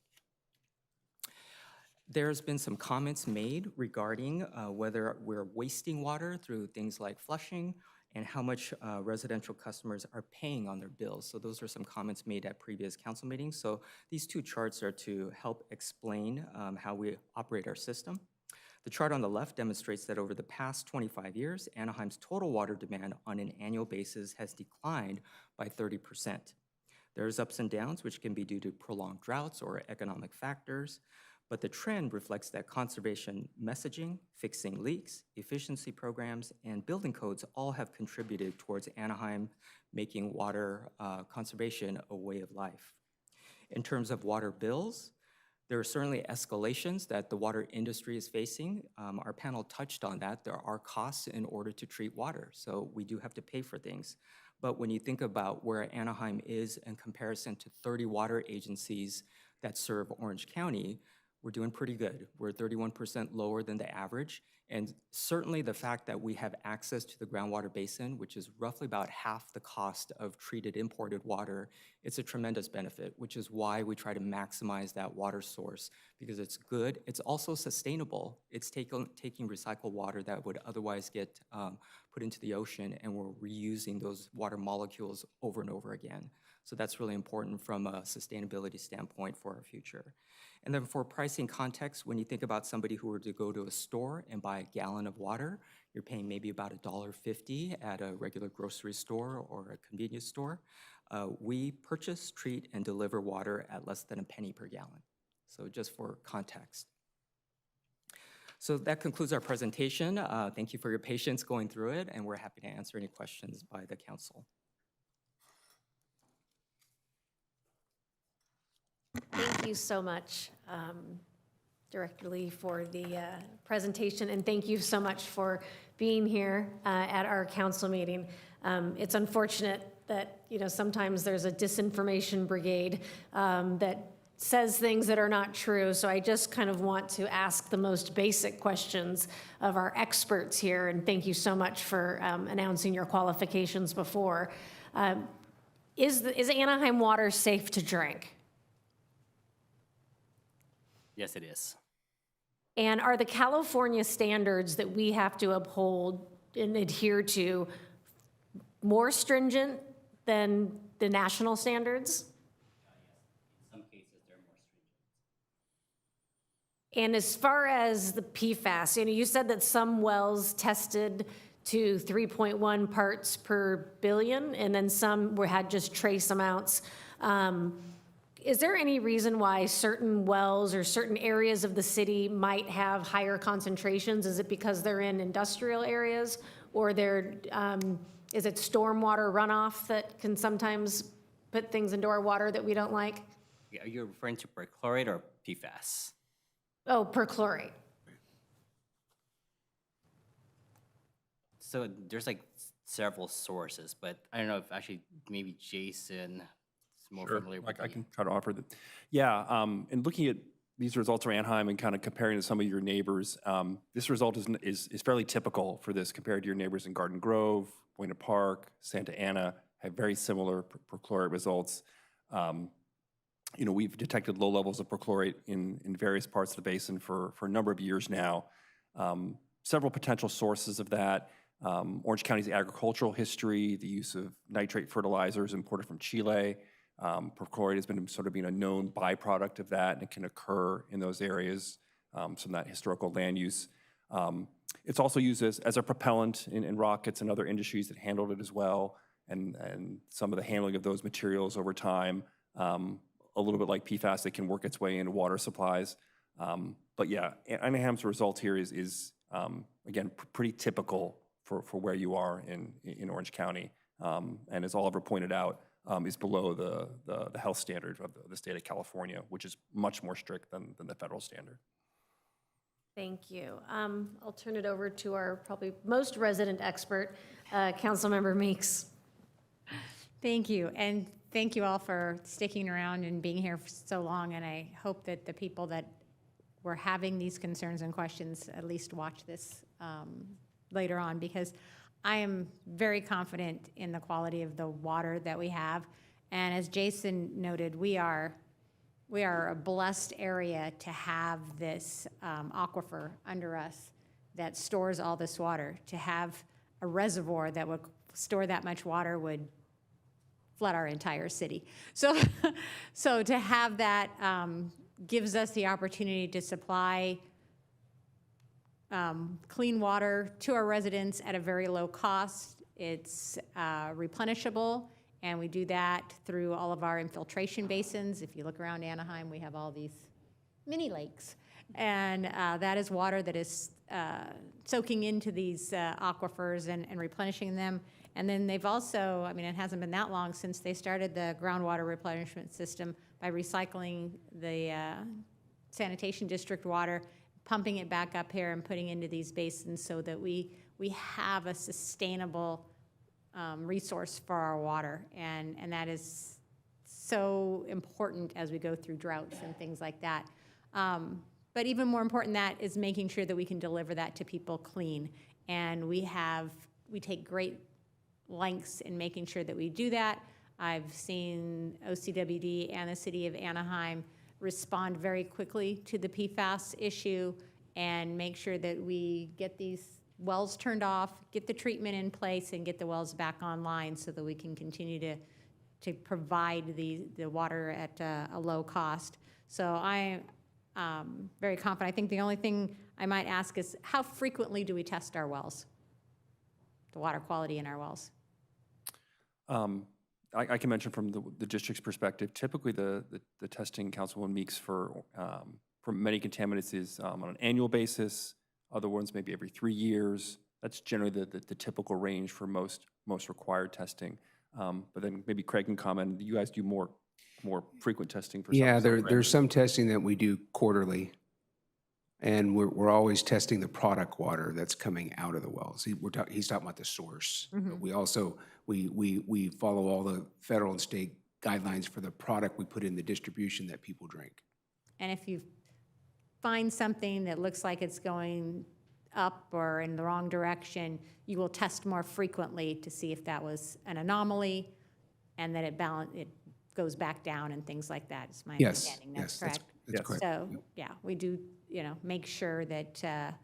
There's been some comments made regarding whether we're wasting water through things like flushing and how much residential customers are paying on their bills. So those are some comments made at previous council meetings. So these two charts are to help explain how we operate our system. The chart on the left demonstrates that over the past 25 years, Anaheim's total water demand on an annual basis has declined by 30%. There's ups and downs, which can be due to prolonged droughts or economic factors, but the trend reflects that conservation messaging, fixing leaks, efficiency programs, and building codes all have contributed towards Anaheim making water conservation a way of life. In terms of water bills, there are certainly escalations that the water industry is facing. Our panel touched on that. There are costs in order to treat water, so we do have to pay for things. But when you think about where Anaheim is in comparison to 30 water agencies that serve Orange County, we're doing pretty good. We're 31% lower than the average, and certainly the fact that we have access to the groundwater basin, which is roughly about half the cost of treated imported water, it's a tremendous benefit, which is why we try to maximize that water source, because it's good. It's also sustainable. It's taking recycled water that would otherwise get put into the ocean, and we're reusing those water molecules over and over again. So that's really important from a sustainability standpoint for our future. And then for pricing context, when you think about somebody who were to go to a store and buy a gallon of water, you're paying maybe about $1.50 at a regular grocery store or a convenience store. We purchase, treat, and deliver water at less than a penny per gallon. So just for context. So that concludes our presentation. Thank you for your patience going through it, and we're happy to answer any questions by the council. Thank you so much, Director Lee, for the presentation, and thank you so much for being here at our council meeting. It's unfortunate that, sometimes there's a disinformation brigade that says things that are not true, so I just kind of want to ask the most basic questions of our experts here, and thank you so much for announcing your qualifications before. Is Anaheim water safe to drink? Yes, it is. And are the California standards that we have to uphold and adhere to more stringent than the national standards? In some cases, they're more stringent. And as far as the PFAS, you said that some wells tested to 3.1 parts per billion, and then some had just trace amounts. Is there any reason why certain wells or certain areas of the city might have higher concentrations? Is it because they're in industrial areas, or is it stormwater runoff that can sometimes put things into our water that we don't like? Are you referring to perchlorate or PFAS? Oh, perchlorate. So there's like several sources, but I don't know if actually maybe Jason is more familiar with I can try to offer that. Yeah, and looking at these results for Anaheim and kind of comparing to some of your neighbors, this result is fairly typical for this compared to your neighbors in Garden Grove, Buena Park, Santa Ana, have very similar perchlorate results. You know, we've detected low levels of perchlorate in various parts of the basin for a number of years now. Several potential sources of that. Orange County's agricultural history, the use of nitrate fertilizers imported from Chile. Perchlorate has been sort of being a known byproduct of that, and it can occur in those areas, some of that historical land use. It's also used as a propellant in rockets and other industries that handled it as well, and some of the handling of those materials over time, a little bit like PFAS, that can work its way into water supplies. But yeah, Anaheim's result here is again, pretty typical for where you are in Orange County. And as Oliver pointed out, is below the health standard of the state of California, which is much more strict than the federal standard. Thank you. I'll turn it over to our probably most resident expert, Councilmember Meeks. Thank you, and thank you all for sticking around and being here for so long, and I hope that the people that were having these concerns and questions at least watch this later on, because I am very confident in the quality of the water that we have, and as Jason noted, we are a blessed area to have this aquifer under us that stores all this water. To have a reservoir that would store that much water would flood our entire city. So to have that gives us the opportunity to supply clean water to our residents at a very low cost. It's replenishable, and we do that through all of our infiltration basins. If you look around Anaheim, we have all these mini lakes, and that is water that is soaking into these aquifers and replenishing them. And then they've also, I mean, it hasn't been that long since they started the groundwater replenishment system by recycling the sanitation district water, pumping it back up here and putting into these basins so that we have a sustainable resource for our water. And that is so important as we go through droughts and things like that. But even more important than that is making sure that we can deliver that to people clean. And we take great lengths in making sure that we do that. I've seen OCWD and the city of Anaheim respond very quickly to the PFAS issue and make sure that we get these wells turned off, get the treatment in place, and get the wells back online so that we can continue to provide the water at a low cost. So I am very confident. I think the only thing I might ask is, how frequently do we test our wells, the water quality in our wells? I can mention from the district's perspective, typically the testing, Councilwoman Meeks, for many contaminants is on an annual basis. Other ones maybe every 3 years. That's generally the typical range for most required testing. But then maybe Craig can comment. You guys do more frequent testing for some. Yeah, there's some testing that we do quarterly, and we're always testing the product water that's coming out of the wells. He's talking about the source. But we also we follow all the federal and state guidelines for the product we put in the distribution that people drink. And if you find something that looks like it's going up or in the wrong direction, you will test more frequently to see if that was an anomaly and that it goes back down and things like that, is my understanding. That's correct? That's correct. So, yeah, we do, make sure that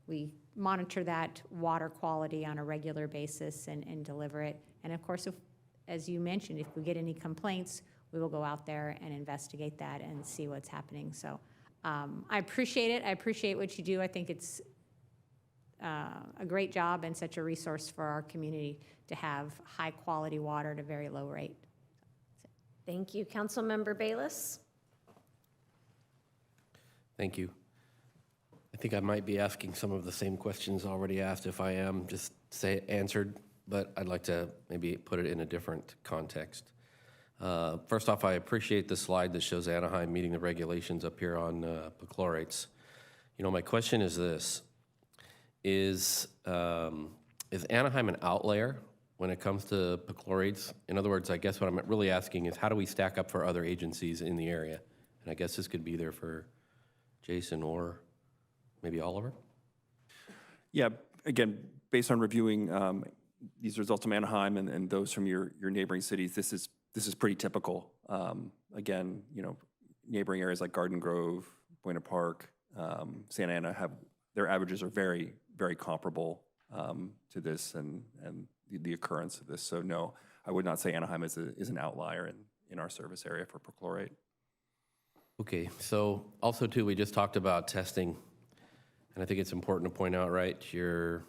we monitor that water quality on a regular basis and deliver it. And of course, as you mentioned, if we get any complaints, we will go out there and investigate that and see what's happening. So I appreciate it. I appreciate what you do. I think it's a great job and such a resource for our community to have high quality water at a very low rate. Thank you. Councilmember Bayless? Thank you. I think I might be asking some of the same questions already asked. If I am, just say answered, but I'd like to maybe put it in a different context. First off, I appreciate the slide that shows Anaheim meeting the regulations up here on perchlorates. You know, my question is this: is Anaheim an outlier when it comes to perchlorates? In other words, I guess what I'm really asking is, how do we stack up for other agencies in the area? And I guess this could be there for Jason or maybe Oliver. Yeah, again, based on reviewing these results from Anaheim and those from your neighboring cities, this is pretty typical. Again, you know, neighboring areas like Garden Grove, Buena Park, Santa Ana have, their averages are very, very comparable to this and the occurrence of this. So no, I would not say Anaheim is an outlier in our service area for perchlorate. Okay, so also too, we just talked about testing, and I think it's important to point out, right, you're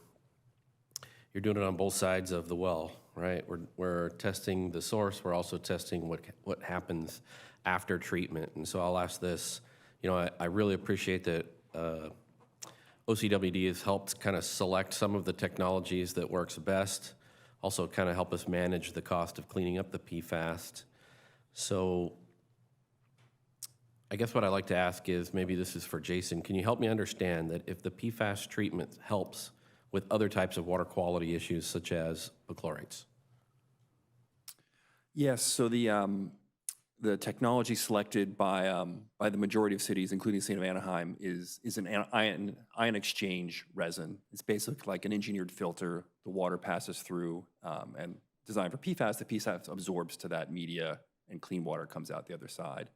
doing it on both sides of the well, right? We're testing the source, we're also testing what happens after treatment. And so I'll ask this, you know, I really appreciate that OCWD has helped kind of select some of the technologies that works best, also kind of help us manage the cost of cleaning up the PFAS. So I guess what I'd like to ask is, maybe this is for Jason, can you help me understand that if the PFAS treatment helps with other types of water quality issues such as perchlorates? Yes, so the technology selected by the majority of cities, including the city of Anaheim, is an ion exchange resin. It's basically like an engineered filter the water passes through, and designed for PFAS. The PFAS absorbs to that media, and clean water comes out the other side.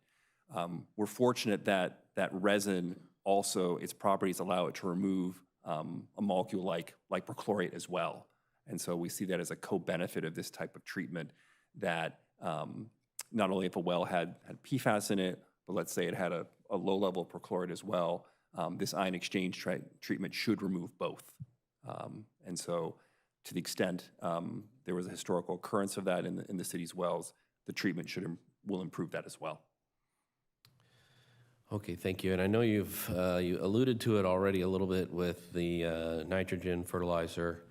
We're fortunate that that resin also, its properties allow it to remove a molecule like perchlorate as well. And so we see that as a co-benefit of this type of treatment, that not only if a well had PFAS in it, but let's say it had a low level of perchlorate as well, this ion exchange treatment should remove both. And so to the extent there was a historical occurrence of that in the city's wells, the treatment will improve that as well. Okay, thank you. And I know you alluded to it already a little bit with the nitrogen fertilizer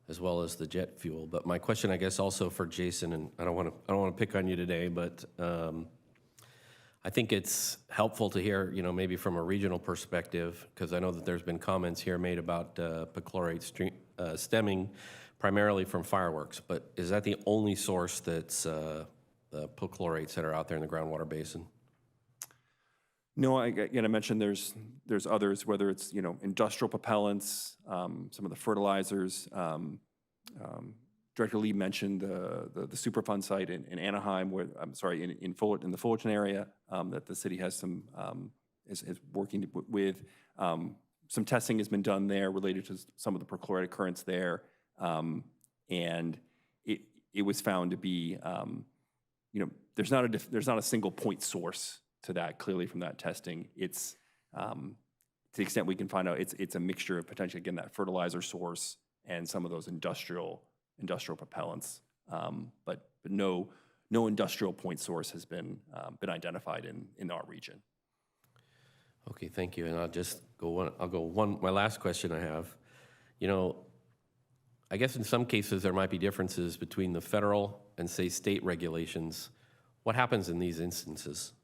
as well as the jet fuel. But my question, I guess, also for Jason, and I don't want to pick on you today, but I think it's helpful to hear, you know, maybe from a regional perspective, because I know that there's been comments here made about perchlorate stemming primarily from fireworks. But is that the only source that's the perchlorates that are out there in the groundwater basin? No, again, I mentioned there's others, whether it's, you know, industrial propellants, some of the fertilizers. Director Lee mentioned the Superfund site in Anaheim, where in the Fullerton area, that the city has some is working with. Some testing has been done there related to some of the perchlorate occurrence there, and it was found to be, you know, there's not a single point source to that. Clearly from that testing, it's to the extent we can find out, it's a mixture of potentially, again, that fertilizer source and some of those industrial propellants, but no industrial point source has been identified in our region. Okay, thank you. And my last question I have, you know, I guess in some cases there might be differences between the federal and, say, state regulations. What happens in these instances?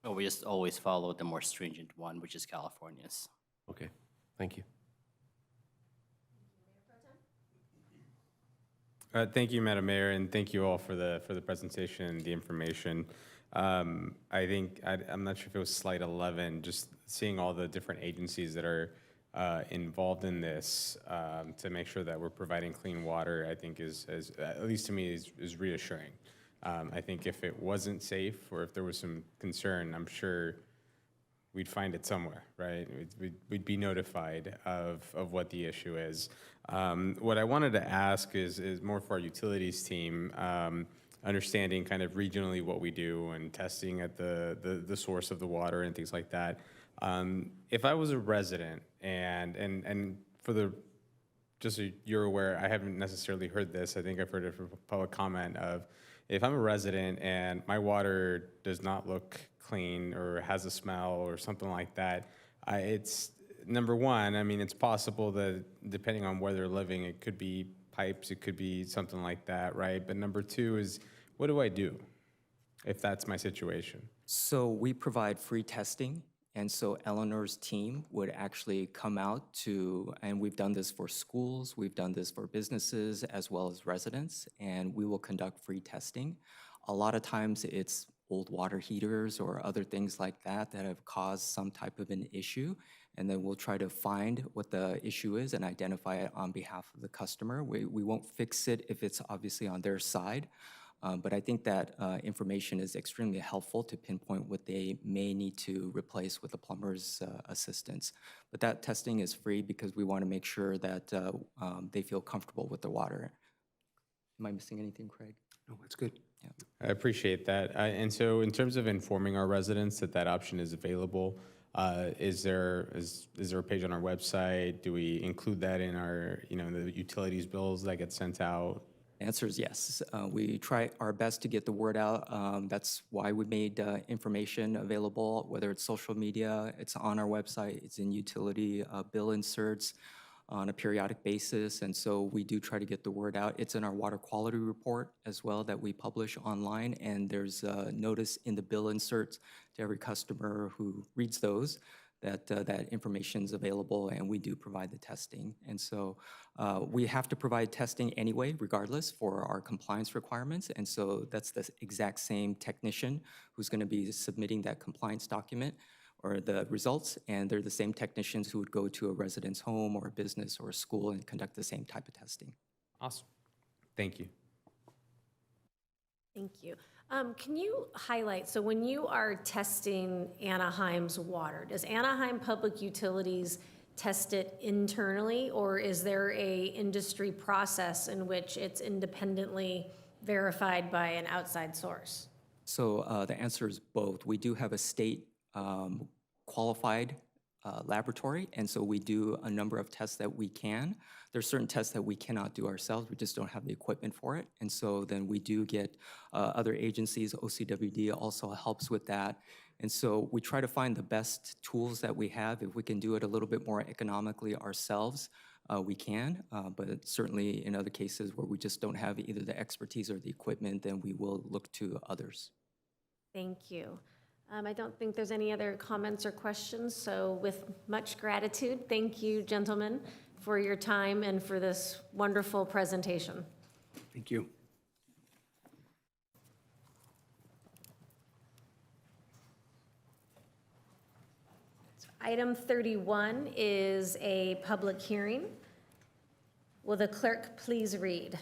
Well, we just always follow the more stringent one, which is California's. Okay, thank you. Thank you, Madam Mayor, and thank you all for the presentation and the information. I think, I'm not sure if it was slide 11, just seeing all the different agencies that are involved in this to make sure that we're providing clean water, I think is at least to me, is reassuring. I think if it wasn't safe or if there was some concern, I'm sure we'd find it somewhere, right? We'd be notified of what the issue is. What I wanted to ask is more for our utilities team, understanding kind of regionally what we do and testing at the source of the water and things like that. If I was a resident and for the, just so you're aware, I haven't necessarily heard this. I think I've heard it from public comment of, if I'm a resident and my water does not look clean or has a smell or something like that, it's, number one, I mean, it's possible that depending on where they're living, it could be pipes, it could be something like that, right? But number two is, What do I do if that's my situation? So we provide free testing, and so Eleanor's team would actually come out to, and we've done this for schools, we've done this for businesses as well as residents, and we will conduct free testing. A lot of times it's old water heaters or other things like that that have caused some type of an issue, and then we'll try to find what the issue is and identify it on behalf of the customer. We won't fix it if it's obviously on their side. But I think that information is extremely helpful to pinpoint what they may need to replace with a plumber's assistance. But that testing is free because we want to make sure that they feel comfortable with the water. Am I missing anything, Craig? No, that's good. Yeah. I appreciate that. And so in terms of informing our residents that that option is available, is there a page on our website? Do we include that in our, the utilities bills that get sent out? Answer is yes. We try our best to get the word out. That's why we made information available, whether it's social media, it's on our website, it's in utility bill inserts on a periodic basis. And so we do try to get the word out. It's in our water quality report as well that we publish online. And there's a notice in the bill inserts to every customer who reads those that that information is available, and we do provide the testing. And so we have to provide testing anyway, regardless, for our compliance requirements. And so that's the exact same technician who's going to be submitting that compliance document or the results, and they're the same technicians who would go to a resident's home or a business or a school and conduct the same type of testing. Awesome. Thank you. Thank you. Can you highlight, so when you are testing Anaheim's water, does Anaheim Public Utilities test it internally, or is there a industry process in which it's independently verified by an outside source? So the answer is both. We do have a state qualified laboratory, and so we do a number of tests that we can. There's certain tests that we cannot do ourselves. We just don't have the equipment for it. And so then we do get other agencies. OCWD also helps with that. And so we try to find the best tools that we have. If we can do it a little bit more economically ourselves, we can. But certainly in other cases where we just don't have either the expertise or the equipment, then we will look to others. Thank you. I don't think there's any other comments or questions, so with much gratitude, thank you, gentlemen, for your time and for this wonderful presentation. Thank you. Item 31 is a public hearing. Will the clerk please read?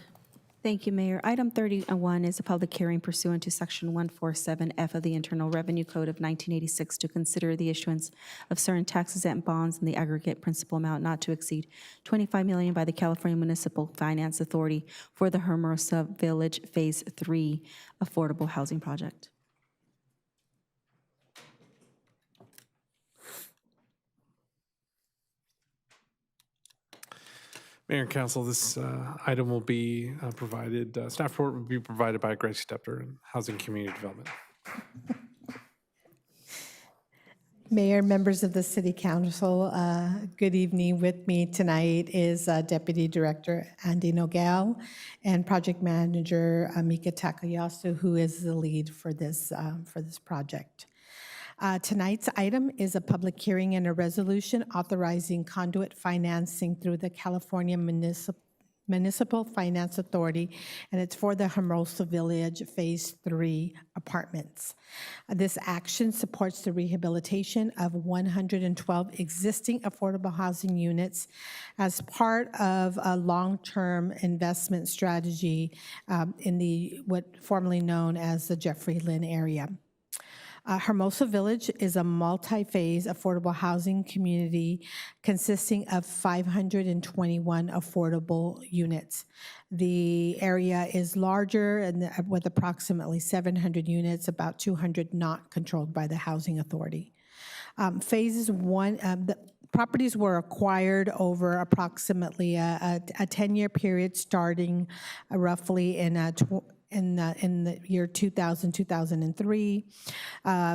Thank you, Mayor. Item 31 is a public hearing pursuant to Section 147F of the Internal Revenue Code of 1986 to consider the issuance of certain tax-exempt bonds in the aggregate principal amount not to exceed $25 million by the California Municipal Finance Authority for the Hermosa Village Phase 3 Affordable Housing Project. Mayor and Council, this item will be provided, staff report will be provided by Greg Stepter in Housing and Community Development. Mayor, members of the City Council, good evening. With me tonight is Deputy Director Andy Nogel and Project Manager Mika Takayasu, who is the lead for this project. Tonight's item is a public hearing and a resolution authorizing conduit financing through the California Municipal Finance Authority, and it's for the Hermosa Village Phase 3 apartments. This action supports the rehabilitation of 112 existing affordable housing units as part of a long-term investment strategy in the what formerly known as the Jeffrey Lynn area. Hermosa Village is a multi-phase affordable housing community consisting of 521 affordable units. The area is larger and with approximately 700 units, about 200 not controlled by the Housing Authority. Phases one, the properties were acquired over approximately a 10-year period starting roughly in in the year 2000, 2003.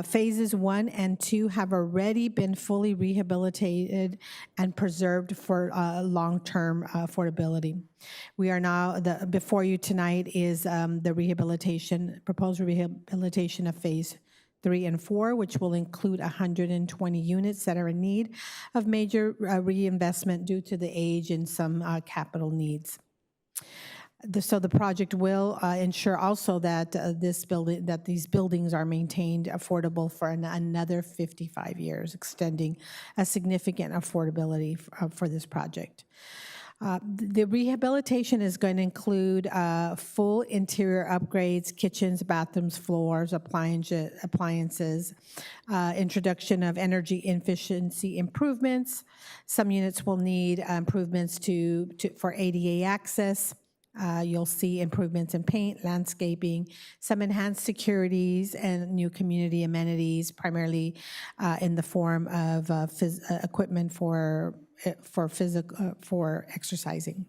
Phases 1 and 2 have already been fully rehabilitated and preserved for long-term affordability. We are now, before you tonight is the proposed rehabilitation of Phase 3 and 4, which will include 120 units that are in need of major reinvestment due to the age and some capital needs. So the project will ensure also that these buildings are maintained affordable for another 55 years, extending a significant affordability for this project. The rehabilitation is going to include full interior upgrades, kitchens, bathrooms, floors, appliances, introduction of energy efficiency improvements. Some units will need improvements for ADA access. You'll see improvements in paint, landscaping, some enhanced securities, and new community amenities, primarily in the form of equipment for exercising.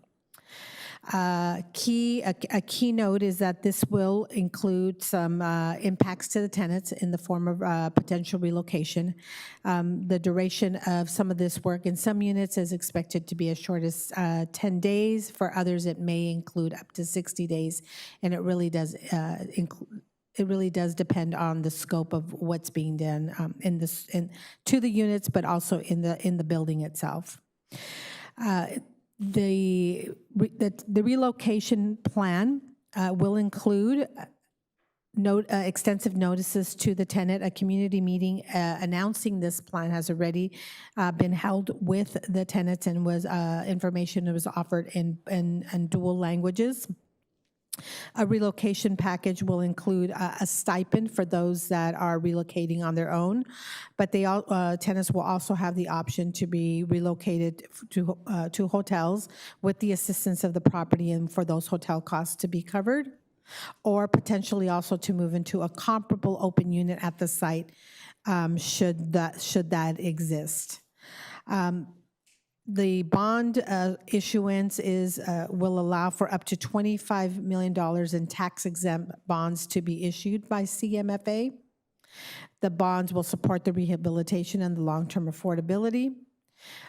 A key note is that this will include some impacts to the tenants in the form of potential relocation. The duration of some of this work in some units is expected to be as short as 10 days. For others, it may include up to 60 days, and it really does depend on the scope of what's being done to the units, but also in the building itself. The relocation plan will include extensive notices to the tenant. A community meeting announcing this plan has already been held with the tenants, and information was offered in dual languages. A relocation package will include a stipend for those that are relocating on their own, but tenants will also have the option to be relocated to hotels with the assistance of the property and for those hotel costs to be covered, or potentially also to move into a comparable open unit at the site should that exist. The bond issuance will allow for up to $25 million in tax-exempt bonds to be issued by CMFA. The bonds will support the rehabilitation and the long-term affordability.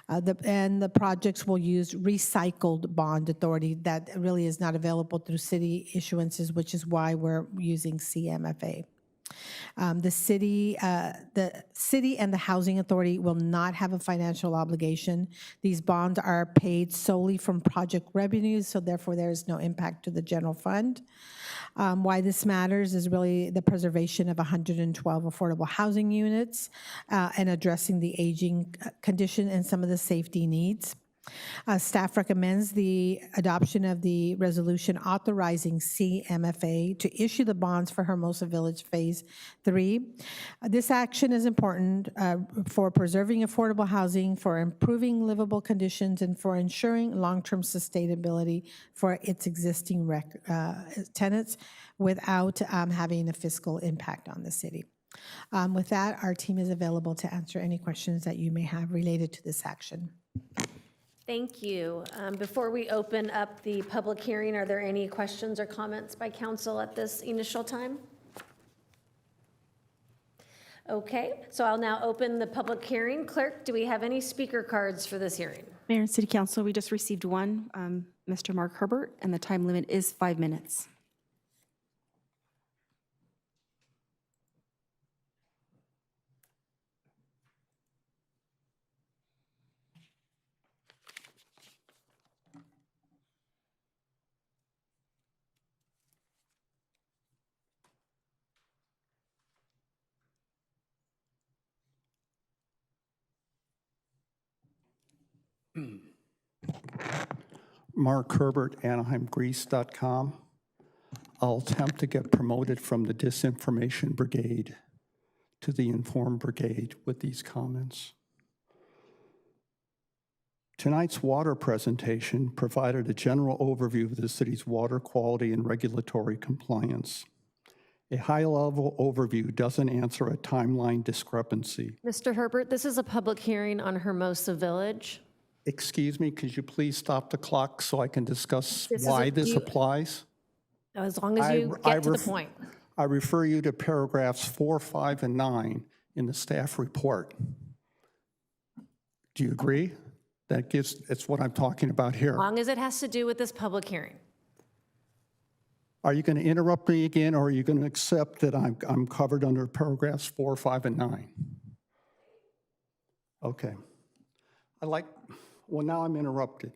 And the projects will use recycled bond authority that really is not available through city issuances, which is why we're using CMFA. The city and the housing authority will not have a financial obligation. These bonds are paid solely from project revenues, so therefore there is no impact to the general fund. Why this matters is really the preservation of 112 affordable housing units and addressing the aging condition and some of the safety needs. Staff recommends the adoption of the resolution authorizing CMFA to issue the bonds for Hermosa Village Phase 3. This action is important for preserving affordable housing, for improving livable conditions, and for ensuring long-term sustainability for its existing tenants without having a fiscal impact on the city. With that, our team is available to answer any questions that you may have related to this action. Thank you. Before we open up the public hearing, are there any questions or comments by council at this initial time? Okay, so I'll now open the public hearing. Clerk, do we have any speaker cards for this hearing? Mayor and City Council, we just received one, Mr. Mark Herbert, and the time limit is 5 minutes. Mark Herbert, AnaheimGrease.com. I'll attempt to get promoted from the disinformation brigade to the informed brigade with these comments. Tonight's water presentation provided a general overview of the city's water quality and regulatory compliance. A high-level overview doesn't answer a timeline discrepancy. Mr. Herbert, this is a public hearing on Hermosa Village. Excuse me, could you please stop the clock so I can discuss why this applies? As long as you get to the point. I refer you to paragraphs 4, 5, and 9 in the staff report. Do you agree? It's what I'm talking about here. As long as it has to do with this public hearing. Are you going to interrupt me again, or are you going to accept that I'm covered under paragraphs 4, 5, and 9? Okay. Well, now I'm interrupted.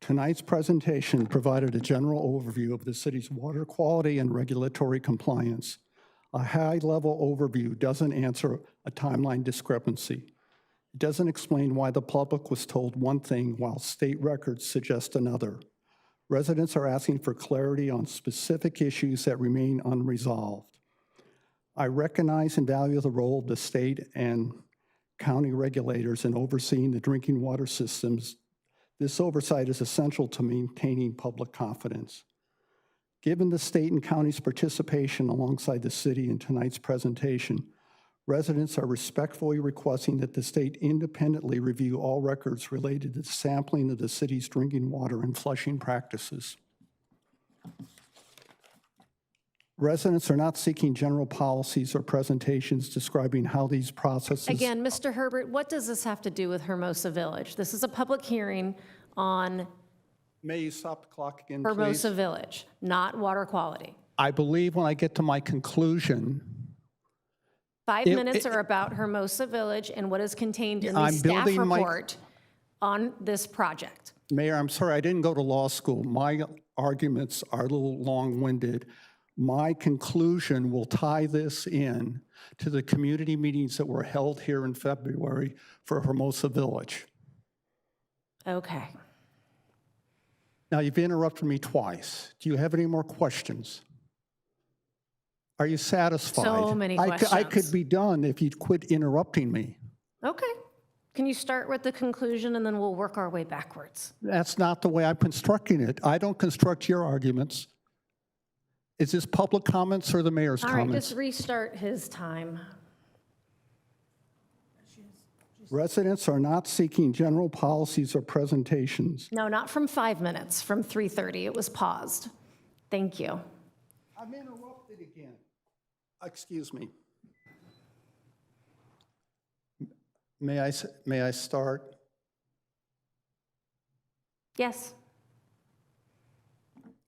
Tonight's presentation provided a general overview of the city's water quality and regulatory compliance. A high-level overview doesn't answer a timeline discrepancy. It doesn't explain why the public was told one thing while state records suggest another. Residents are asking for clarity on specific issues that remain unresolved. I recognize and value the role of the state and county regulators in overseeing the drinking water systems. This oversight is essential to maintaining public confidence. Given the state and county's participation alongside the city in tonight's presentation, residents are respectfully requesting that the state independently review all records related to the sampling of the city's drinking water and flushing practices. Residents are not seeking general policies or presentations describing how these processes... Again, Mr. Herbert, what does this have to do with Hermosa Village? This is a public hearing on May you stop the clock again, please? Hermosa Village, not water quality. I believe when I get to my conclusion... 5 minutes are about Hermosa Village and what is contained in the staff report on this project. Mayor, I'm sorry, I didn't go to law school. My arguments are a little long-winded. My conclusion will tie this in to the community meetings that were held here in February for Hermosa Village. Okay. Now, you've interrupted me twice. Do you have any more questions? Are you satisfied? So many questions. I could be done if you'd quit interrupting me. Okay. Can you start with the conclusion and then we'll work our way backwards? That's not the way I'm constructing it. I don't construct your arguments. Is this public comments or the mayor's All right, comments? just restart his time. Residents are not seeking general policies or presentations. No, not from 5 minutes, from 3:30. It was paused. Thank you. I'm interrupted again. Excuse me. May I start? Yes.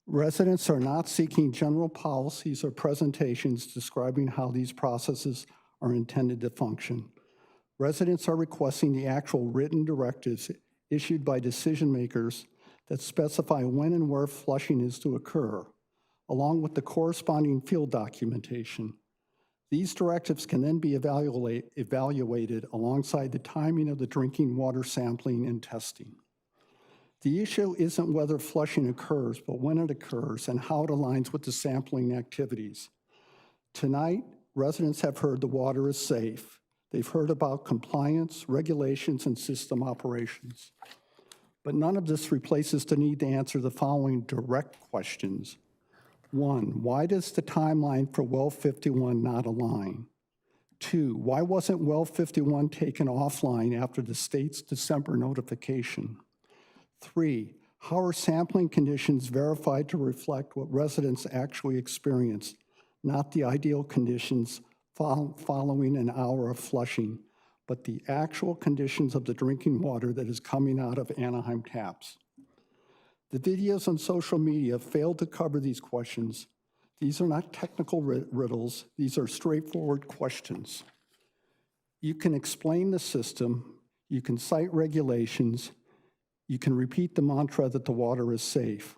Residents are not seeking general policies or presentations describing how these processes are intended to function. Residents are requesting the actual written directives issued by decision makers that specify when and where flushing is to occur, along with the corresponding field documentation. These directives can then be evaluated alongside the timing of the drinking water sampling and testing. The issue isn't whether flushing occurs, but when it occurs and how it aligns with the sampling activities. Tonight, residents have heard the water is safe. They've heard about compliance, regulations, and system operations. But none of this replaces the need to answer the following direct questions. 1, why does the timeline for well 51 not align? 2, why wasn't well 51 taken offline after the state's December notification? 3, how are sampling conditions verified to reflect what residents actually experienced, not the ideal conditions following an hour of flushing, but the actual conditions of the drinking water that is coming out of Anaheim taps? The videos on social media failed to cover these questions. These are not technical riddles. These are straightforward questions. You can explain the system. You can cite regulations. You can repeat the mantra that the water is safe.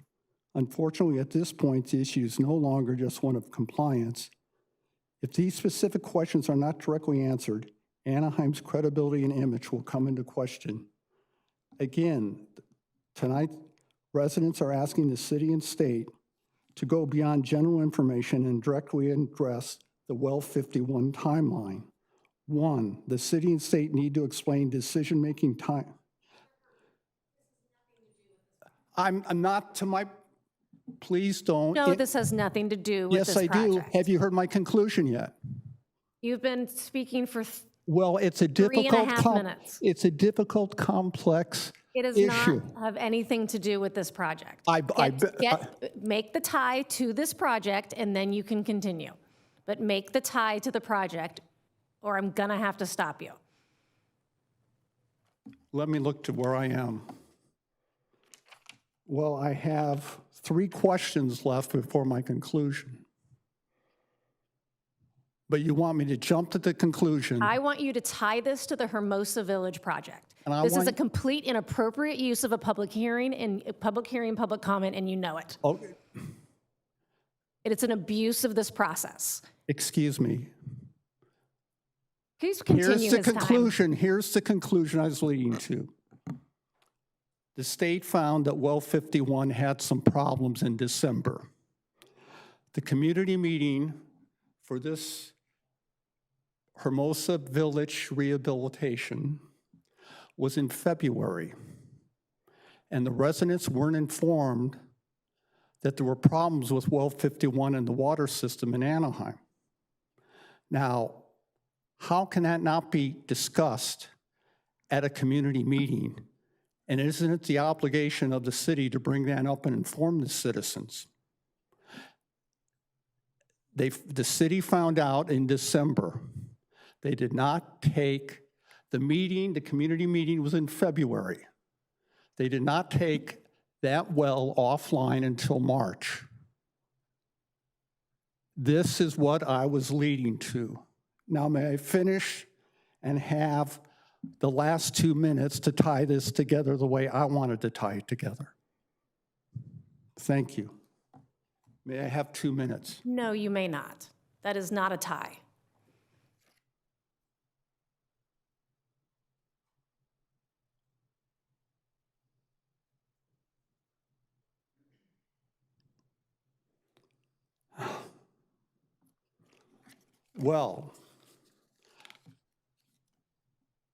Unfortunately, at this point, the issue is no longer just one of compliance. If these specific questions are not directly answered, Anaheim's credibility and image will come into question. Again, tonight, residents are asking the city and state to go beyond general information and directly address the well 51 timeline. 1, the city and state need to explain decision-making time. I'm not to my, please don't. No, this has nothing to do with this Yes, I project. do. Have you heard my conclusion yet? You've been speaking for Well, it's a 3.5 minutes. it's a difficult, complex It does issue. not have anything to do with this project. Make the tie to this project, and then you can continue. But make the tie to the project, or I'm gonna have to stop you. Let me look to where I am. Well, I have 3 questions left before my conclusion. But you want me to jump to the conclusion? I want you to tie this to the Hermosa Village project. And I This is want- a complete inappropriate use of a public hearing, public comment, and you know it. Okay, It's an abuse of this process. excuse me. Please continue Here's the his time. conclusion. Here's the conclusion I was leading to. The state found that well 51 had some problems in December. The community meeting for this Hermosa Village rehabilitation was in February, and the residents weren't informed that there were problems with well 51 and the water system in Anaheim. Now, how can that not be discussed at a community meeting? And isn't it the obligation of the city to bring that up and inform the citizens? The city found out in December. They did not take the meeting, the community meeting was in February. They did not take that well offline until March. This is what I was leading to. Now, may I finish and have the last 2 minutes to tie this together the way I wanted to tie it together? Thank you. May I have 2 minutes? No, you may not. That is not a tie. Well,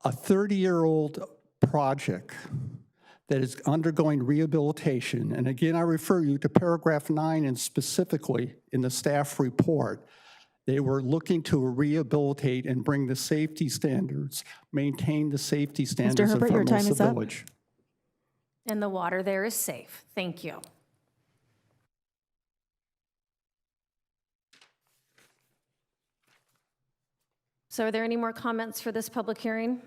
a 30-year-old project that is undergoing rehabilitation, and again, I refer you to paragraph 9 and specifically in the staff report, they were looking to rehabilitate and bring the safety standards, maintain the safety standards of Herbert, your time Hermosa is up. Village. And the water there is safe. Thank you. So are there any more comments for this public hearing?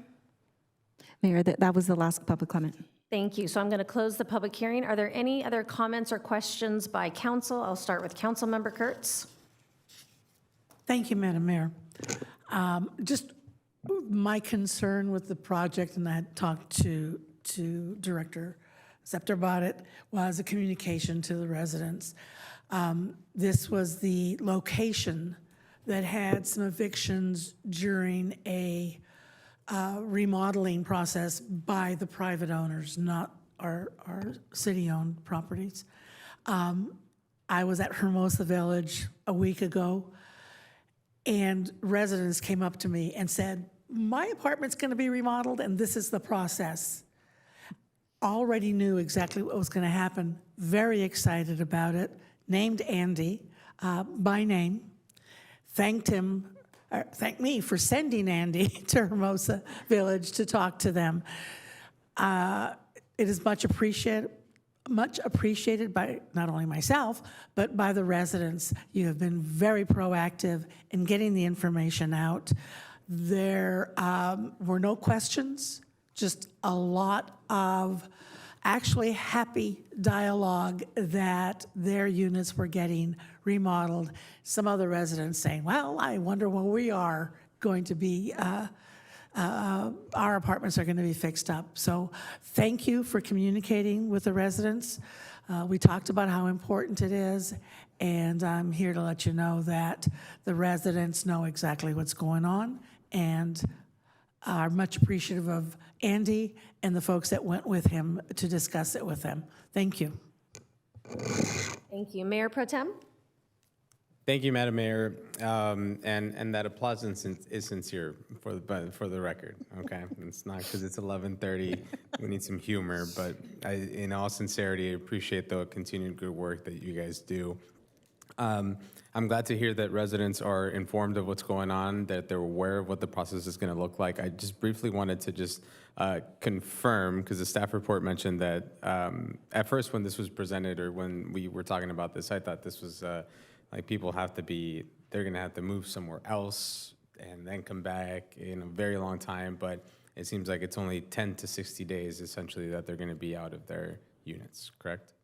Mayor, that was the last public comment. Thank you. So I'm going to close the public hearing. Are there any other comments or questions by council? I'll start with Councilmember Kurtz. Thank you, Madam Mayor. Just my concern with the project, and I had talked to Director Zepter about it, was a communication to the residents. This was the location that had some evictions during a remodeling process by the private owners, not our city-owned properties. I was at Hermosa Village a week ago, and residents came up to me and said, my apartment's going to be remodeled, and this is the process. Already knew exactly what was going to happen, very excited about it, named Andy by name, thanked me for sending Andy to Hermosa Village to talk to them. It is much appreciated by not only myself, but by the residents. You have been very proactive in getting the information out. There were no questions, just a lot of actually happy dialogue that their units were getting remodeled. Some other residents saying, well, I wonder when we are going to be, our apartments are going to be fixed up. So thank you for communicating with the residents. We talked about how important it is, and I'm here to let you know that the residents know exactly what's going on and are much appreciative of Andy and the folks that went with him to discuss it with them. Thank you. Thank you. Mayor Pro Tem? Thank you, Madam Mayor. And that applause is sincere for the record, okay? It's not because it's 11:30, we need some humor, but in all sincerity, I appreciate the continued good work that you guys do. I'm I'm glad to hear that residents are informed of what's going on, that they're aware of what the process is going to look like. I just briefly wanted to just confirm, because the staff report mentioned that at first when this was presented or when we were talking about this, I thought this was like people have to be, they're going to have to move somewhere else and then come back in a very long time. But it seems like it's only 10 to 60 days essentially that they're going to be out of their units, correct?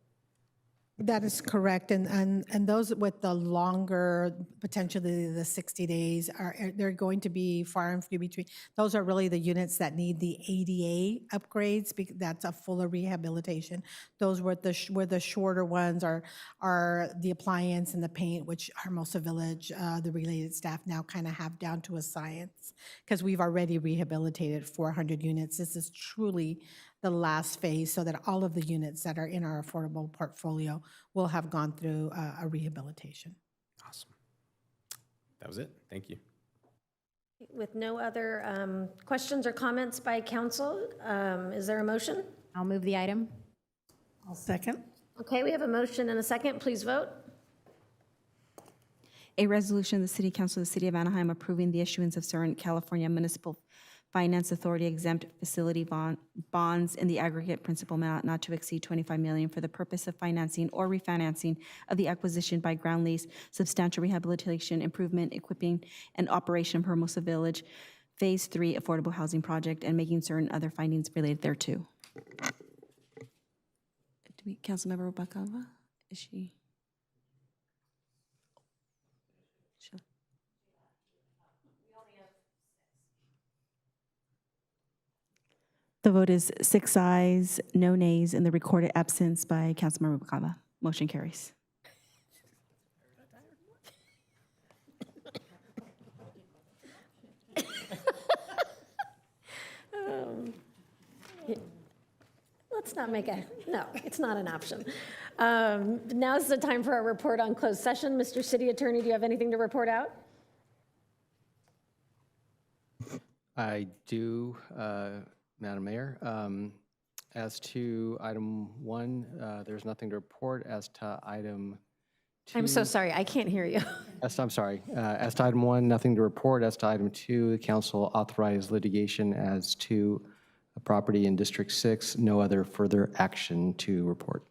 That is correct, and those with the longer, potentially the 60 days, they're going to be far and few between. Those are really the units that need the ADA upgrades, that's a fuller rehabilitation. Those were the shorter ones are the appliance and the paint, which Hermosa Village, the related staff now kind of have down to a science, because we've already rehabilitated 400 units. This is truly the last phase, so that all of the units that are in our affordable portfolio will have gone through a rehabilitation. Awesome. That was it. Thank you. With no other questions or comments by council, is there a motion? I'll move the item. I'll second. Okay, we have a motion and a second. Please vote. A resolution of the City Council of the City of Anaheim approving the issuance of certain California Municipal Finance Authority exempt facility bonds in the aggregate principal amount not to exceed $25 million for the purpose of financing or refinancing of the acquisition by ground lease, substantial rehabilitation, improvement, equipping, and operation of Hermosa Village Phase 3 Affordable Housing Project, and making certain other findings related thereto. Councilmember Rubalcaba, is she? The vote is 6 ayes, no nays, and the recorded absence by Councilmember Rubalcaba. Motion carries. Let's not make no, it's not an option. Now is the time for our report on closed session. Mr. City Attorney, do you have anything to report out? I do, Madam Mayor. As to item 1, there's nothing to report. As to item 2. I'm so sorry, I can't hear you. I'm sorry. As to item 1, nothing to report. As to item 2, the council authorized litigation. As to a property in District 6, no other further action to report.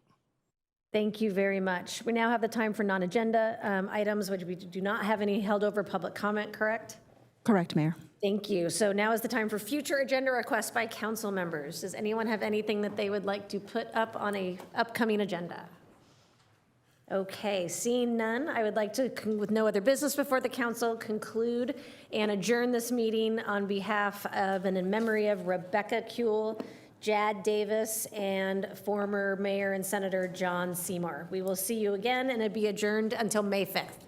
Thank you very much. We now have the time for non-agenda items, which we do not have any held over public comment, correct? Correct, Mayor. Thank you. So now is the time for future agenda requests by council members. Does anyone have anything that they would like to put up on a upcoming agenda? Okay, seeing none, I would like to, with no other business before the council, conclude and adjourn this meeting on behalf of and in memory of Rebecca Kuehl, Jad Davis, and former Mayor and Senator John Seymour. We will see you again, and it'll be adjourned until May 5th.